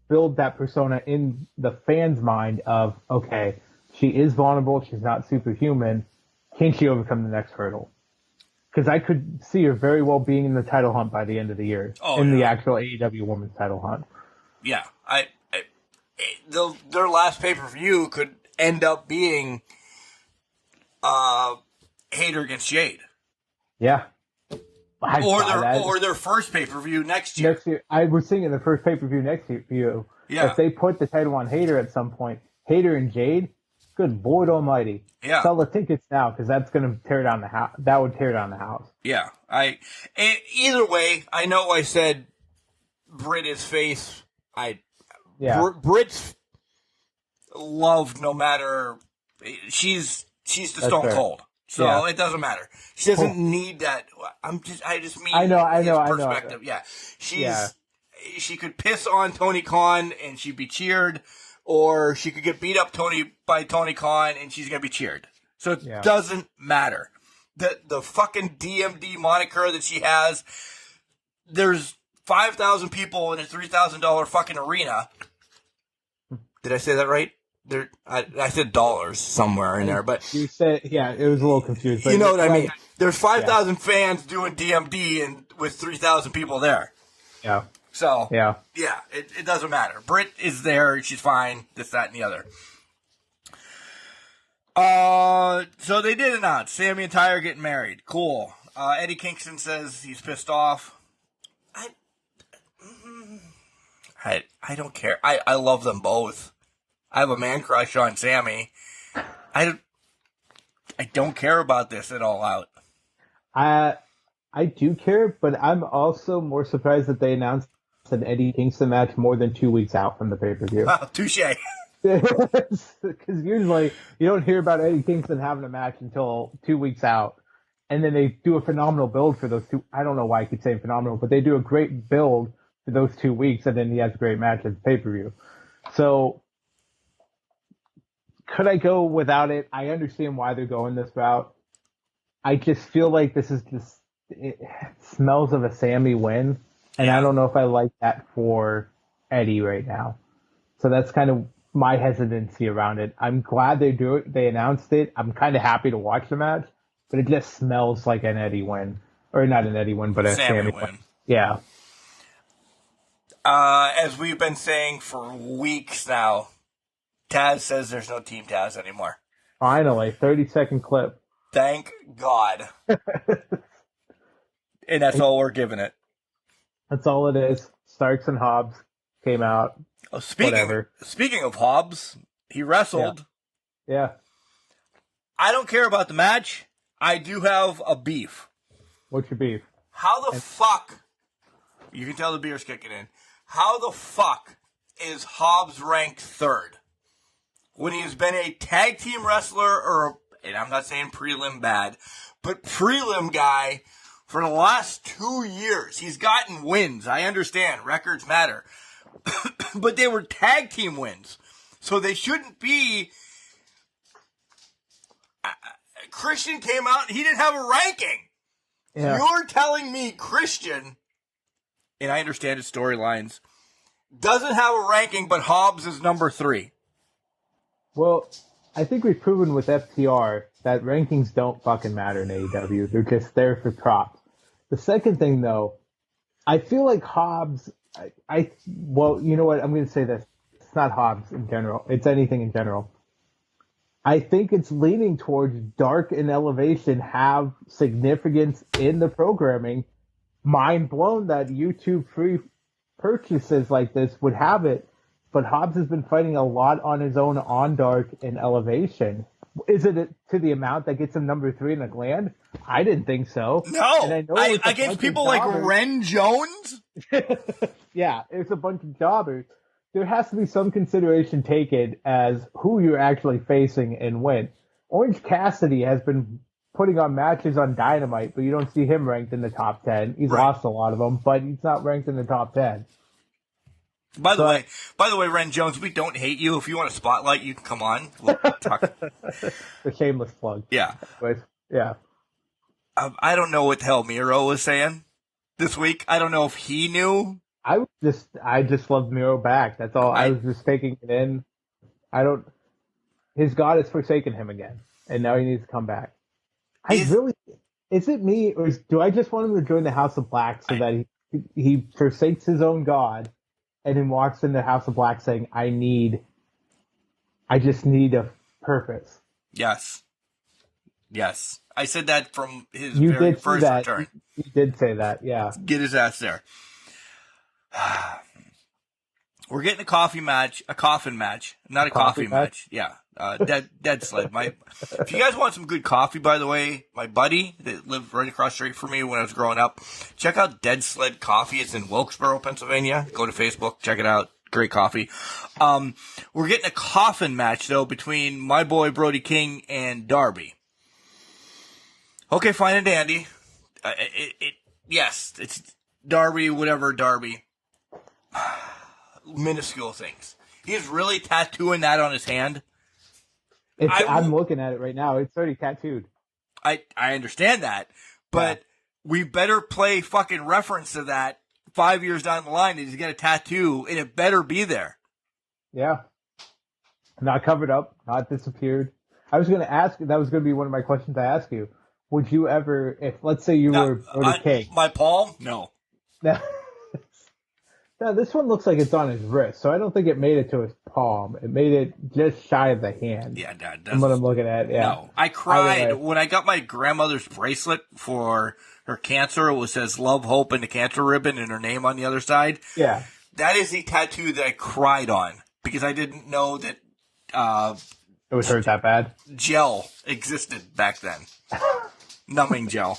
build that persona in the fan's mind of, okay, she is vulnerable. She's not superhuman. Can she overcome the next hurdle? Because I could see her very well being in the title hunt by the end of the year. The actual AEW Women's title hunt. Yeah. Their last pay-per-view could end up being Hayter against Jade. Yeah. Or their first pay-per-view next year. I was thinking the first pay-per-view next year. Yeah. If they put the title on Hayter at some point, Hayter and Jade, good Lord Almighty. Yeah. Sell the tickets now because that's going to tear down the house. That would tear down the house. Yeah. Either way, I know I said Britt is face. Britt's loved no matter. She's the Stone Cold. So it doesn't matter. She doesn't need that. I just mean I know. perspective. Yeah. She could piss on Tony Khan and she'd be cheered, or she could get beat up by Tony Khan and she's gonna be cheered. So it doesn't matter. The fucking DMD moniker that she has, there's 5,000 people in a $3,000 fucking arena. Did I say that right? I said dollars somewhere in there, but you said it was a little confused. You know what I mean? There's 5,000 fans doing DMD and with 3,000 people there. Yeah. So it doesn't matter. Britt is there; she's fine. This, that, and the other. So they did announce Sammy and Ty are getting married. Cool. Eddie Kingston says he's pissed off. I don't care. I love them both. I have a man crush on Sammy. I don't care about this at All Out. I do care, but I'm also more surprised that they announced an Eddie Kingston match more than 2 weeks out from the pay-per-view. Oh, touche. Because usually you don't hear about Eddie Kingston having a match until 2 weeks out. And then they do a phenomenal build for those two. I don't know why I keep saying phenomenal, but they do a great build for those 2 weeks, and then he has a great match at the pay-per-view. So could I go without it? I understand why they're going this route. I just feel like it smells of a Sammy win, and I don't know if I like that for Eddie right now. So that's kind of my hesitancy around it. I'm glad they do it. They announced it. I'm kind of happy to watch the match, but it just smells like an Eddie win. Or not an Eddie win, but a Sammy win. Yeah. As we've been saying for weeks now, Taz says there's no Team Taz anymore. Finally, 30-second clip. Thank God. And that's all we're giving it. That's all it is. Starks and Hobbs came out. Oh, speaking of Hobbs, he wrestled. Yeah. I don't care about the match. I do have a beef. What's your beef? How the fuck, you can tell the beer's kicking in, how the fuck is Hobbs ranked third when he's been a tag team wrestler, and I'm not saying prelim bad, but prelim guy for the last 2 years? He's gotten wins. I understand. Records matter. But they were tag team wins. So they shouldn't be. Christian came out and he didn't have a ranking. Yeah. You're telling me Christian, and I understand his storylines, doesn't have a ranking, but Hobbs is number 3. Well, I think we've proven with FTR that rankings don't fucking matter in AEW. They're just there for props. The second thing, though, I feel like Hobbs, well, you know what? I'm going to say this. It's not Hobbs in general. It's anything in general. I think it's leaning towards Dark and Elevation have significance in the programming. Mind blown that YouTube free purchases like this would have it, but Hobbs has been fighting a lot on his own on Dark and Elevation. Is it to the amount that gets him number 3 in the gland? I didn't think so. No, and I know against people like Ren Jones? Yeah, it's a bunch of jobbers. There has to be some consideration taken as who you're actually facing and when. Orange Cassidy has been putting on matches on Dynamite, but you don't see him ranked in the top 10. He's lost a lot of them, but he's not ranked in the top 10. By the way, Ren Jones, we don't hate you. If you want a spotlight, you can come on. We'll talk. The shameless plug. Yeah. But, yeah. I don't know what the hell Miro was saying this week. I don't know if he knew. I just loved Miro back. That's all. I was just taking it in. His God has forsaken him again, and now he needs to come back. Is it me, or do I just want him to join the House of Black so that he forsakes his own God and then walks into the House of Black saying, I just need a purpose. Yes. I said that from his very first return. You did say that, yeah. Get his ass there. We're getting a coffin match, not a coffee match. Yeah, dead sled. If you guys want some good coffee, by the way, my buddy that lived right across the street from me when I was growing up, check out Dead Sled Coffee. It's in Wilkesboro, Pennsylvania. Go to Facebook, check it out. great coffee. We're getting a coffin match, though, between my boy Brody King and Darby. Okay, fine and dandy. Yes, it's Darby, whatever Darby. Minuscule things. He's really tattooing that on his hand. I'm looking at it right now. It's already tattooed. I understand that, but we better play fucking reference to that 5 years down the line that he's got a tattoo, and it better be there. Yeah. Not covered up, not disappeared. I was going to ask, that was going to be one of my questions I ask you. Would you ever, if let's say you were Brody King. My palm? No. Now, this one looks like it's on his wrist, so I don't think it made it to his palm. It made it just shy of the hand. Yeah, that from what I'm looking at. Yeah. No, I cried when I got my grandmother's bracelet for her cancer. It says "Love, Hope" and the cancer ribbon and her name on the other side. Yeah, that is the tattoo that I cried on because I didn't know that it was hurt that bad. Gel existed back then. Numbing gel.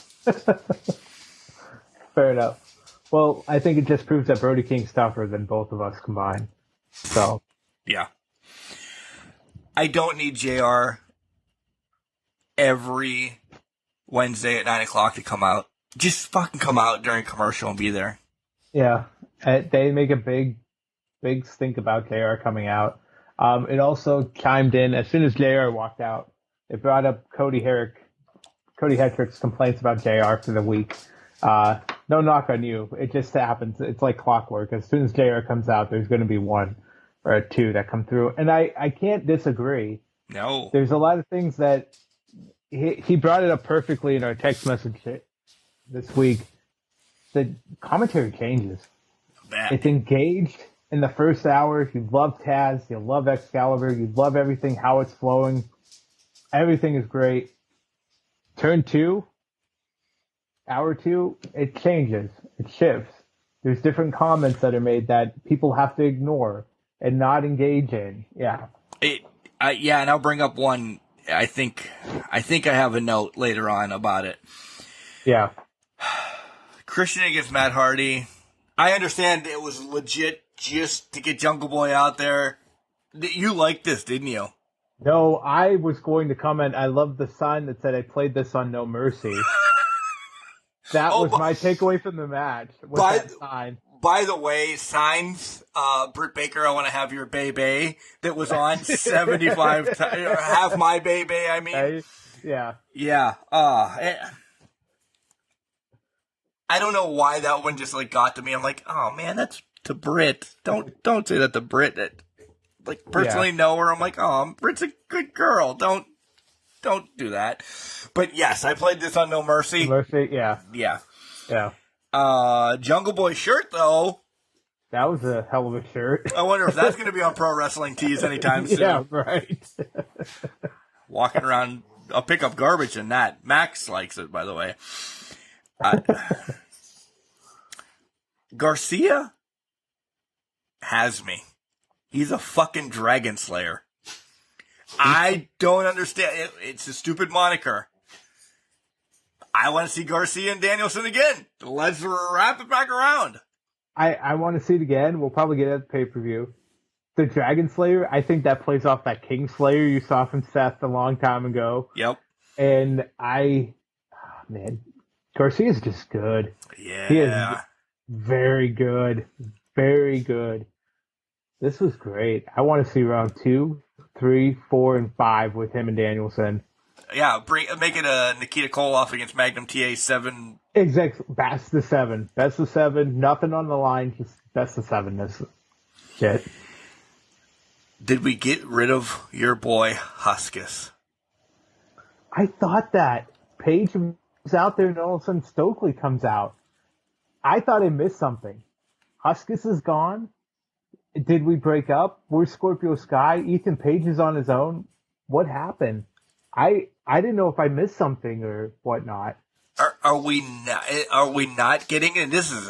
Fair enough. Well, I think it just proves that Brody King's tougher than both of us combined. So, yeah. I don't need JR every Wednesday at 9 o'clock to come out. Just fucking come out during commercial and be there. Yeah. They make a big stink about JR coming out. It also chimed in, as soon as JR walked out, it brought up Cody Hetrick's complaints about JR for the week. No knock on you. It just happens. It's like clockwork. As soon as JR comes out, there's going to be one or two that come through. And I can't disagree. No. There's a lot of things that he brought it up perfectly in our text message this week. The commentary changes. Bad. It's engaged in the first hour. You love Taz. You love Excalibur. You love everything, how it's flowing. Everything is great. Turn 2. Hour 2, it changes. It shifts. There's different comments that are made that people have to ignore and not engage in. Yeah. Yeah, and I'll bring up one. I think I have a note later on about it. Yeah. Christian against Matt Hardy. I understand it was legit just to get Jungle Boy out there. You liked this, didn't you? No, I was going to comment. I love the sign that said I played this on No Mercy. That was my takeaway from the match. That sign. By the way, signs, Britt Baker, I want to have your baby, that was on 75 times, or have my baby, I mean. Yeah. Yeah. I don't know why that one just got to me. I'm like, oh man, that's to Britt. Don't say that to Britt. Personally know her. I'm like, oh, Britt's a good girl. Don't do that. But yes, I played this on No Mercy. Mercy, yeah. Yeah. Yeah. Jungle Boy shirt, though. That was a hell of a shirt. I wonder if that's going to be on Pro Wrestling Tees anytime soon. Yeah, right. Walking around, I'll pick up garbage in that. Max likes it, by the way. Garcia has me. He's a fucking Dragon Slayer. I don't understand. It's a stupid moniker. I want to see Garcia and Danielson again. Let's wrap it back around. I want to see it again. We'll probably get it at the pay-per-view. The Dragon Slayer, I think that plays off that King Slayer you saw from Seth a long time ago. Yep. And Garcia's just good. Yeah. He is very good. Very good. This was great. I want to see round 2, 3, 4, and 5 with him and Danielson. Yeah, make it a Nikita Koloff against Magnum TA 7. Exactly. Best of 7. Best of 7. Nothing on the line. Just best of 7. This shit. Did we get rid of your boy Huskus? I thought that. Paige was out there and all of a sudden Stokely comes out. I thought I missed something. Huskus is gone. Did we break up? Where's Scorpio Sky? Ethan Page is on his own. What happened? I didn't know if I missed something or whatnot. Are we not getting? And this is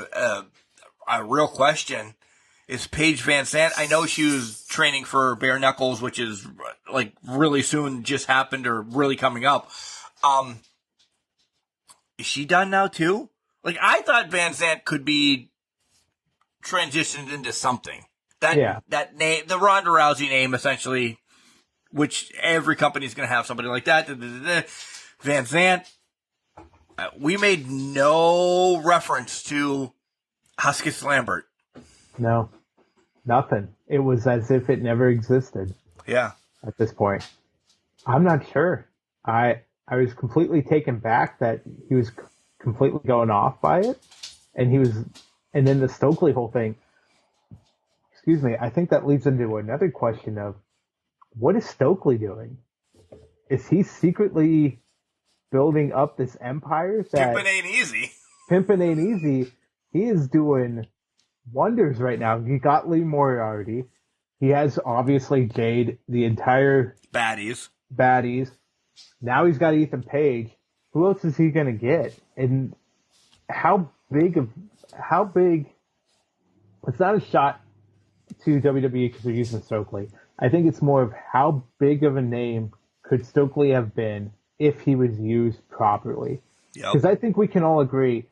a real question. Is Paige Van Sant? I know she was training for Bare Knuckles, which is really soon, just happened or really coming up. Is she done now too? I thought Van Sant could be transitioned into something. That name, the Ronda Rousey name, essentially, which every company is going to have somebody like that. Van Zant. We made no reference to Huskus Lambert. No, nothing. It was as if it never existed. Yeah. At this point, I'm not sure. I was completely taken back that he was completely going off by it, and then the Stokely whole thing. Excuse me. I think that leads into another question of what is Stokely doing? Is he secretly building up this empire? Pimpin' ain't easy. Pimpin' ain't easy. He is doing wonders right now. He got Lee Moriarty. He has obviously Jade, the entire baddies. Now he's got Ethan Page. Who else is he going to get? And how big? It's not a shot to WWE because they're using Stokely. I think it's more of how big of a name could Stokely have been if he was used properly. Because I think we can all agree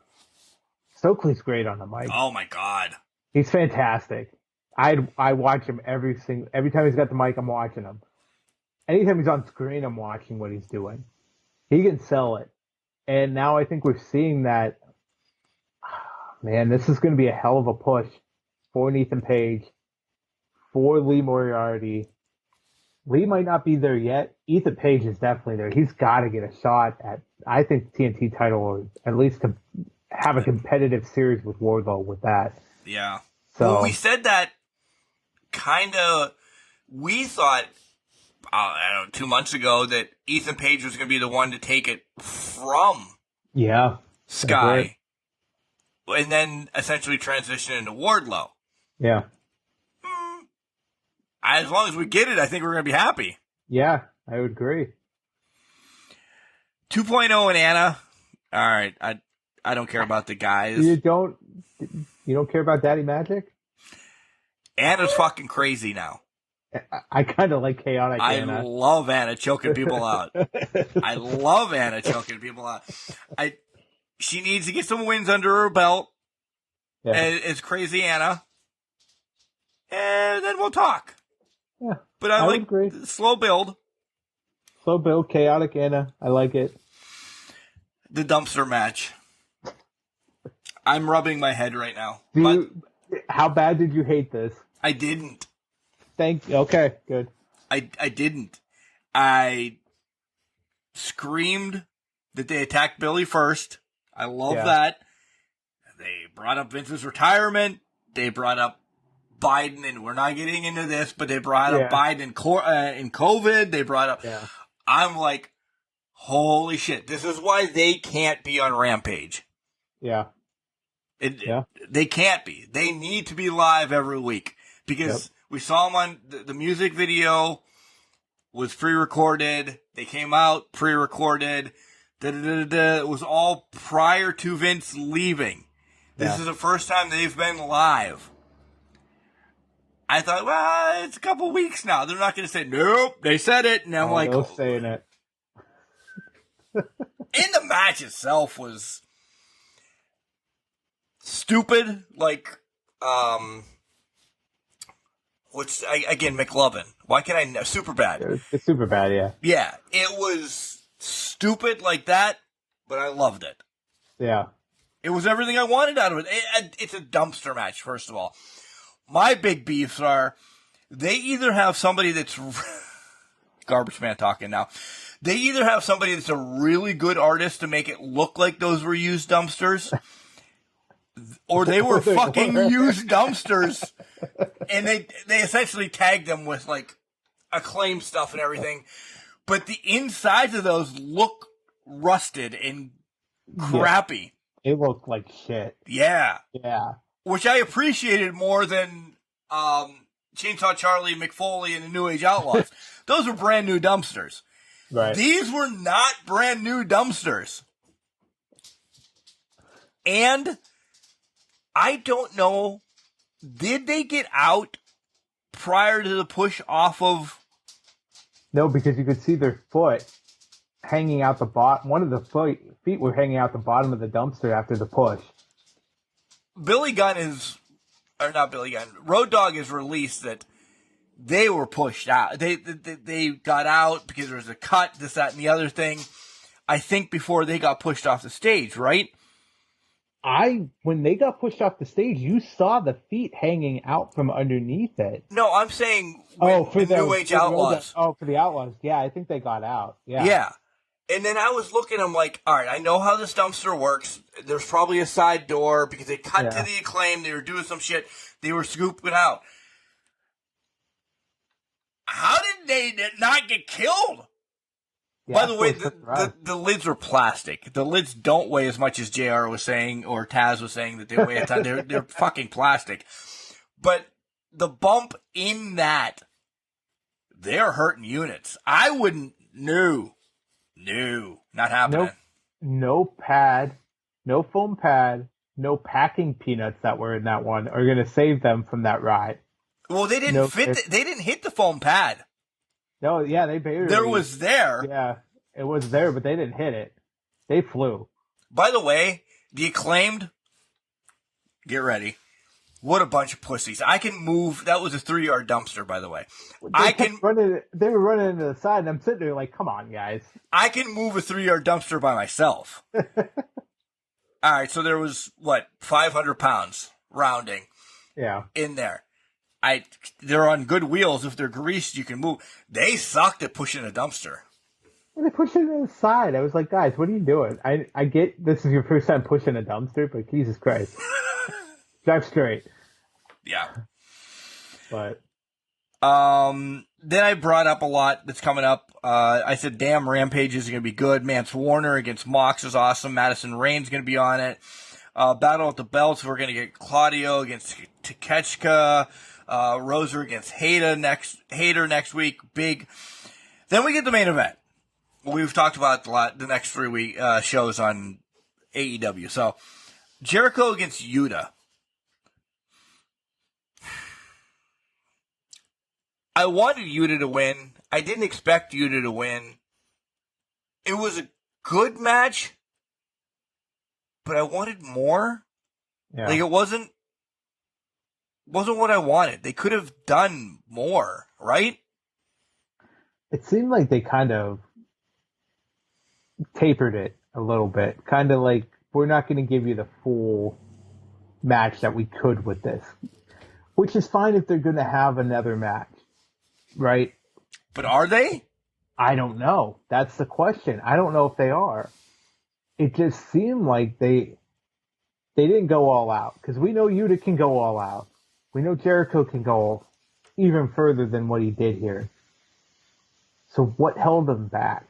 Stokely's great on the mic. Oh my God. He's fantastic. I watch him every time he's got the mic, I'm watching him. Anytime he's on screen, I'm watching what he's doing. He can sell it. And now I think we're seeing that, man, this is going to be a hell of a push for Ethan Page, for Lee Moriarty. Lee might not be there yet. Ethan Page is definitely there. He's got to get a shot at, I think, TNT title, or at least have a competitive series with Wardlow with that. Yeah. So well, we said that we thought, I don't know, 2 months ago that Ethan Page was going to be the one to take it from Sky. And then essentially transition into Wardlow. Yeah. As long as we get it, I think we're going to be happy. Yeah, I would agree. 2.0 and Anna. All right. I don't care about the guys. You don't care about Daddy Magic? Anna's fucking crazy now. I kind of like chaotic Anna. I love Anna choking people out. She needs to get some wins under her belt. Yeah. It's crazy Anna. And then we'll talk. Yeah. But I like agree. Slow build. Slow build, chaotic Anna. I like it. The dumpster match. I'm rubbing my head right now. How bad did you hate this? I didn't. Okay, good. I didn't. I screamed that they attacked Billy first. I love that. They brought up Vince's retirement. They brought up Biden, and we're not getting into this, but they brought up Biden in COVID. They brought up... Yeah. I'm like, holy shit. This is why they can't be on Rampage. Yeah. They can't be. They need to be live every week. Because we saw them on the music video was pre-recorded. They came out pre-recorded. It was all prior to Vince leaving. This is the first time they've been live. I thought, well, it's a couple weeks now. They're not going to say, nope, they said it. And I'm like, they're saying it. And the match itself was stupid. Like, again, McLovin. Why can I know? Super bad. It's super bad, yeah. Yeah, it was stupid like that, but I loved it. Yeah. It was everything I wanted out of it. It's a dumpster match, first of all. My big beefs are they either have somebody that's garbage man talking now. They either have somebody that's a really good artist to make it look like those were used dumpsters, or they were fucking used dumpsters, and they essentially tagged them with like Acclaim stuff and everything. But the insides of those look rusted and crappy. It looked like shit. Yeah. Yeah. Which I appreciated more than Chainsaw Charlie, McFoley, and the New Age Outlaws. Those were brand new dumpsters. Right. These were not brand new dumpsters. And I don't know, did they get out prior to the push off of... No, because you could see their foot hanging out the bottom. One of the feet were hanging out the bottom of the dumpster after the push. Billy Gunn is or not Billy Gunn, Road Dogg has released that they were pushed out. They got out because there was a cut, this, that, and the other thing. I think before they got pushed off the stage, right? When they got pushed off the stage, you saw the feet hanging out from underneath it. No, I'm saying For the New Age Outlaws. For the Outlaws. Yeah, I think they got out. Yeah. Yeah. And then I was looking, I'm like, all right, I know how this dumpster works. There's probably a side door because they cut to the Acclaim. They were doing some shit. They were scooping out. How did they not get killed? Yeah, by the way, the lids are plastic. The lids don't weigh as much as JR was saying or Taz was saying that they weigh a ton. They're fucking plastic. But the bump in that, they're hurting units. I wouldn't. No, not happening. No pad, no foam pad, no packing peanuts that were in that one are going to save them from that ride. Well, they didn't they didn't hit the foam pad. No, yeah, they barely. There was there. Yeah, it was there, but they didn't hit it. They flew. By the way, the Acclaimed, get ready. What a bunch of pussies. I can move. That was a 3-yard dumpster, by the way. They were running into the side, and I'm sitting there like, come on, guys. I can move a 3-yard dumpster by myself. All right, so there was, 500 pounds, rounding, in there. They're on good wheels. If they're greased, you can move. They sucked at pushing a dumpster. Well, they pushed it to the side. I was like, guys, what are you doing? I get this is your first time pushing a dumpster, but Jesus Christ. Drive straight. Yeah. But. Then I brought up a lot that's coming up. I said, damn, Rampage is going to be good. Mance Warner against Mox is awesome. Madison Rain's going to be on it. Battle at the Belts, we're going to get Claudio against Takechka. Roser against Hayter next week. Big. Then we get the main event. We've talked about the next 3 shows on AEW. So, Jericho against Yuta. I wanted Yuta to win. I didn't expect Yuta to win. It was a good match, but I wanted more. Yeah. Like, it wasn't what I wanted. They could have done more, right? It seemed like they kind of tapered it a little bit. Kind of like, we're not going to give you the full match that we could with this. Which is fine if they're going to have another match, right? But are they? I don't know. That's the question. I don't know if they are. It just seemed like they didn't go all out. Because we know Yuta can go all out. We know Jericho can go even further than what he did here. So what held them back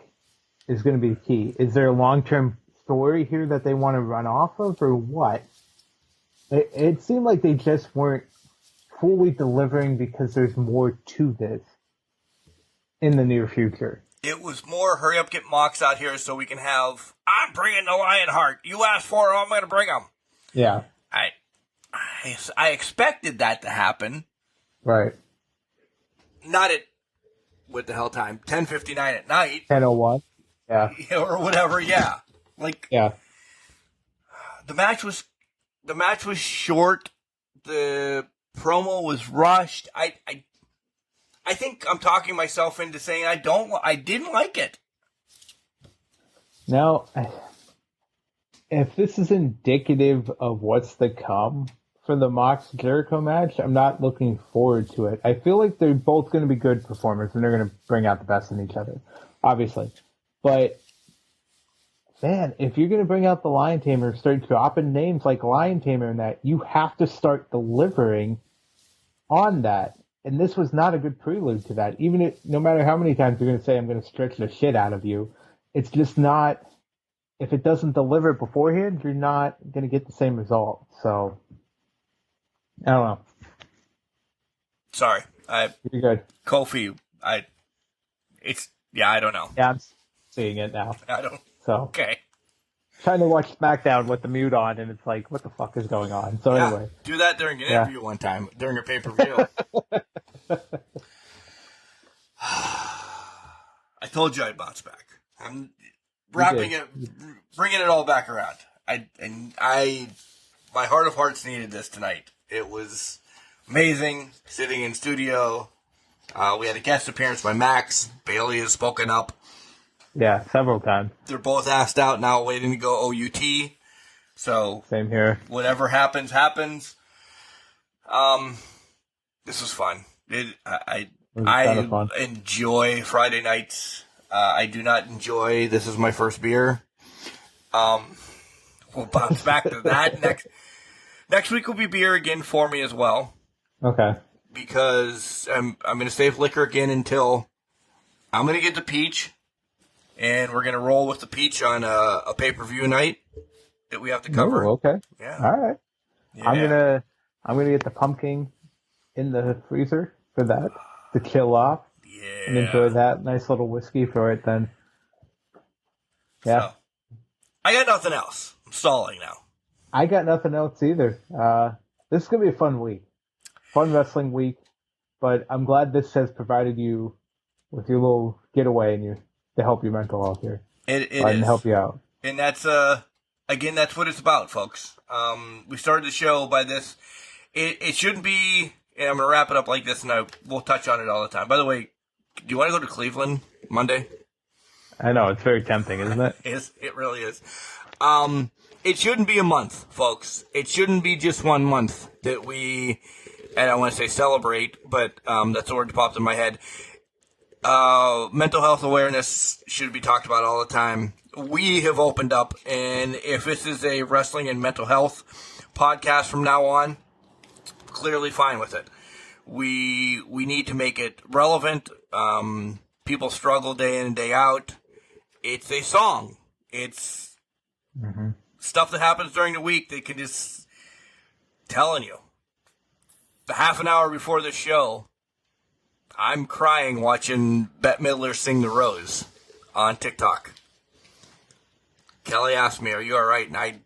is going to be the key. Is there a long-term story here that they want to run off of, or what? It seemed like they just weren't fully delivering because there's more to this in the near future. It was more hurry up, get Mox out here so we can have, I'm bringing the Lionheart. You asked for him, I'm going to bring him. Yeah. I expected that to happen. Right. Not at, what the hell time? 10:59 at night. 10:01. Yeah. Or whatever, yeah. Like, yeah. The match was short. The promo was rushed. I think I'm talking myself into saying I didn't like it. Now, if this is indicative of what's to come for the Mox Jericho match, I'm not looking forward to it. I feel like they're both going to be good performers and they're going to bring out the best in each other, obviously. But, man, if you're going to bring out the Lion Tamer, start dropping names like Lion Tamer and that, you have to start delivering on that. And this was not a good prelude to that. Even if, no matter how many times you're going to say, I'm going to stretch the shit out of you, it's just not, if it doesn't deliver beforehand, you're not going to get the same result. So, I don't know. Sorry. You're good. Kofi, I don't know. Yeah, I'm seeing it now. I don't. So, okay. Trying to watch SmackDown with the mute on, and it's like, what the fuck is going on? So anyway. Do that during an interview one time, during a pay-per-view. I told you I'd bounce back. I'm bringing it all back around. My heart of hearts needed this tonight. It was amazing. Sitting in studio. We had a guest appearance by Max. Bailey has spoken up. Yeah, several times. They're both asked out now, waiting to go OUT. So Same here. Whatever happens, happens. This was fun. I enjoy Friday nights. I do not enjoy This Is My First Beer. We'll bounce back to that. Next week will be beer again for me as well. Okay. Because I'm going to save liquor again until I'm going to get the peach. And we're going to roll with the peach on a pay-per-view night that we have to cover. Oh, okay. Yeah. All right. Yeah. I'm gonna get the pumpkin in the freezer for that to chill off. Yeah. And enjoy that nice little whiskey for it then. Yeah. So, I got nothing else. I'm stalling now. I got nothing else either. This is gonna be a fun week. Fun wrestling week. But I'm glad this has provided you with your little getaway and to help your mental health here. It is. And help you out. And that's again, that's what it's about, folks. We started the show by this. It shouldn't be, and I'm going to wrap it up like this, and we'll touch on it all the time. By the way, do you want to go to Cleveland Monday? I know, it's very tempting, isn't it? It really is. It shouldn't be a month, folks. It shouldn't be just 1 month that we, and I want to say celebrate, but that's the word that popped in my head. Mental health awareness should be talked about all the time. We have opened up, and if this is a wrestling and mental health podcast from now on, clearly fine with it. We need to make it relevant. People struggle day in and day out. It's a song. It's stuff that happens during the week that can just telling you. The half an hour before the show, I'm crying watching Bette Midler sing The Rose on TikTok. Kelly asked me, "Are you all right?" And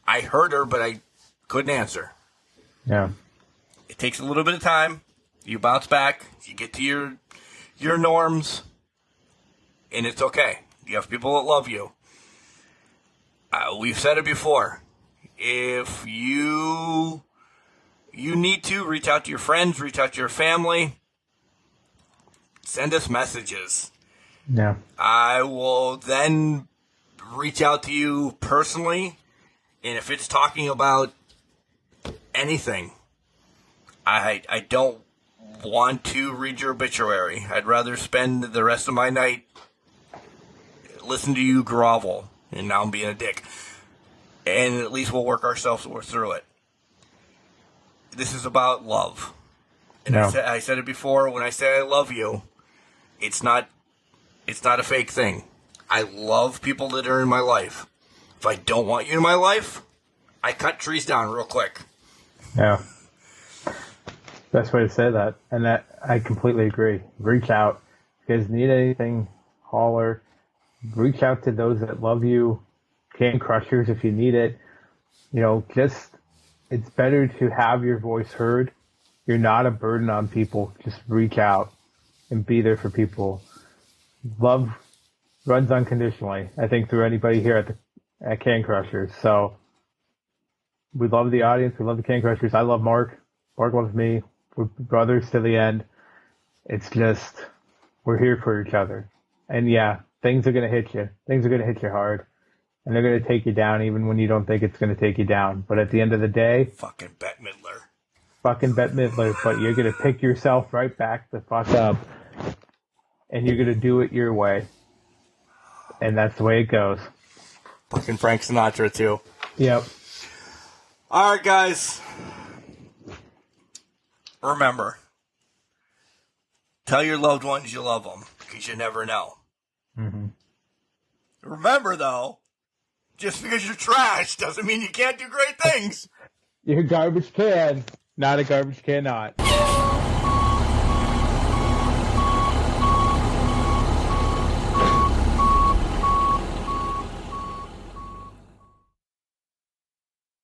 I heard her, but I couldn't answer. Yeah. It takes a little bit of time. You bounce back. You get to your norms, and it's okay. You have people that love you. We've said it before. If you need to reach out to your friends, reach out to your family, send us messages. Yeah. I will then reach out to you personally, and if it's talking about anything, I don't want to read your obituary. I'd rather spend the rest of my night listen to you grovel, and now I'm being a dick. And at least we'll work ourselves through it. This is about love. And No. I said it before, when I say I love you, it's not a fake thing. I love people that are in my life. If I don't want you in my life, I cut trees down real quick. Yeah. Best way to say that. And that I completely agree. Reach out. If you guys need anything, holler. Reach out to those that love you. Can Crushers if you need it. It's better to have your voice heard. You're not a burden on people. Just reach out and be there for people. Love runs unconditionally, I think, through anybody here at Can Crushers. So we love the audience. We love the Can Crushers. I love Mark. Mark loves me. We're brothers to the end. It's just, we're here for each other. And yeah, things are going to hit you. Things are going to hit you hard. And they're going to take you down even when you don't think it's going to take you down. But at the end of the day... Fucking Bette Midler. But you're going to pick yourself right back the fuck up. And you're going to do it your way. And that's the way it goes. Fucking Frank Sinatra, too. Yep. All right, guys. Remember, tell your loved ones you love them, because you never know. Mm-hmm. Remember, though, just because you're trash doesn't mean you can't do great things. You're a garbage can, not a garbage cannot.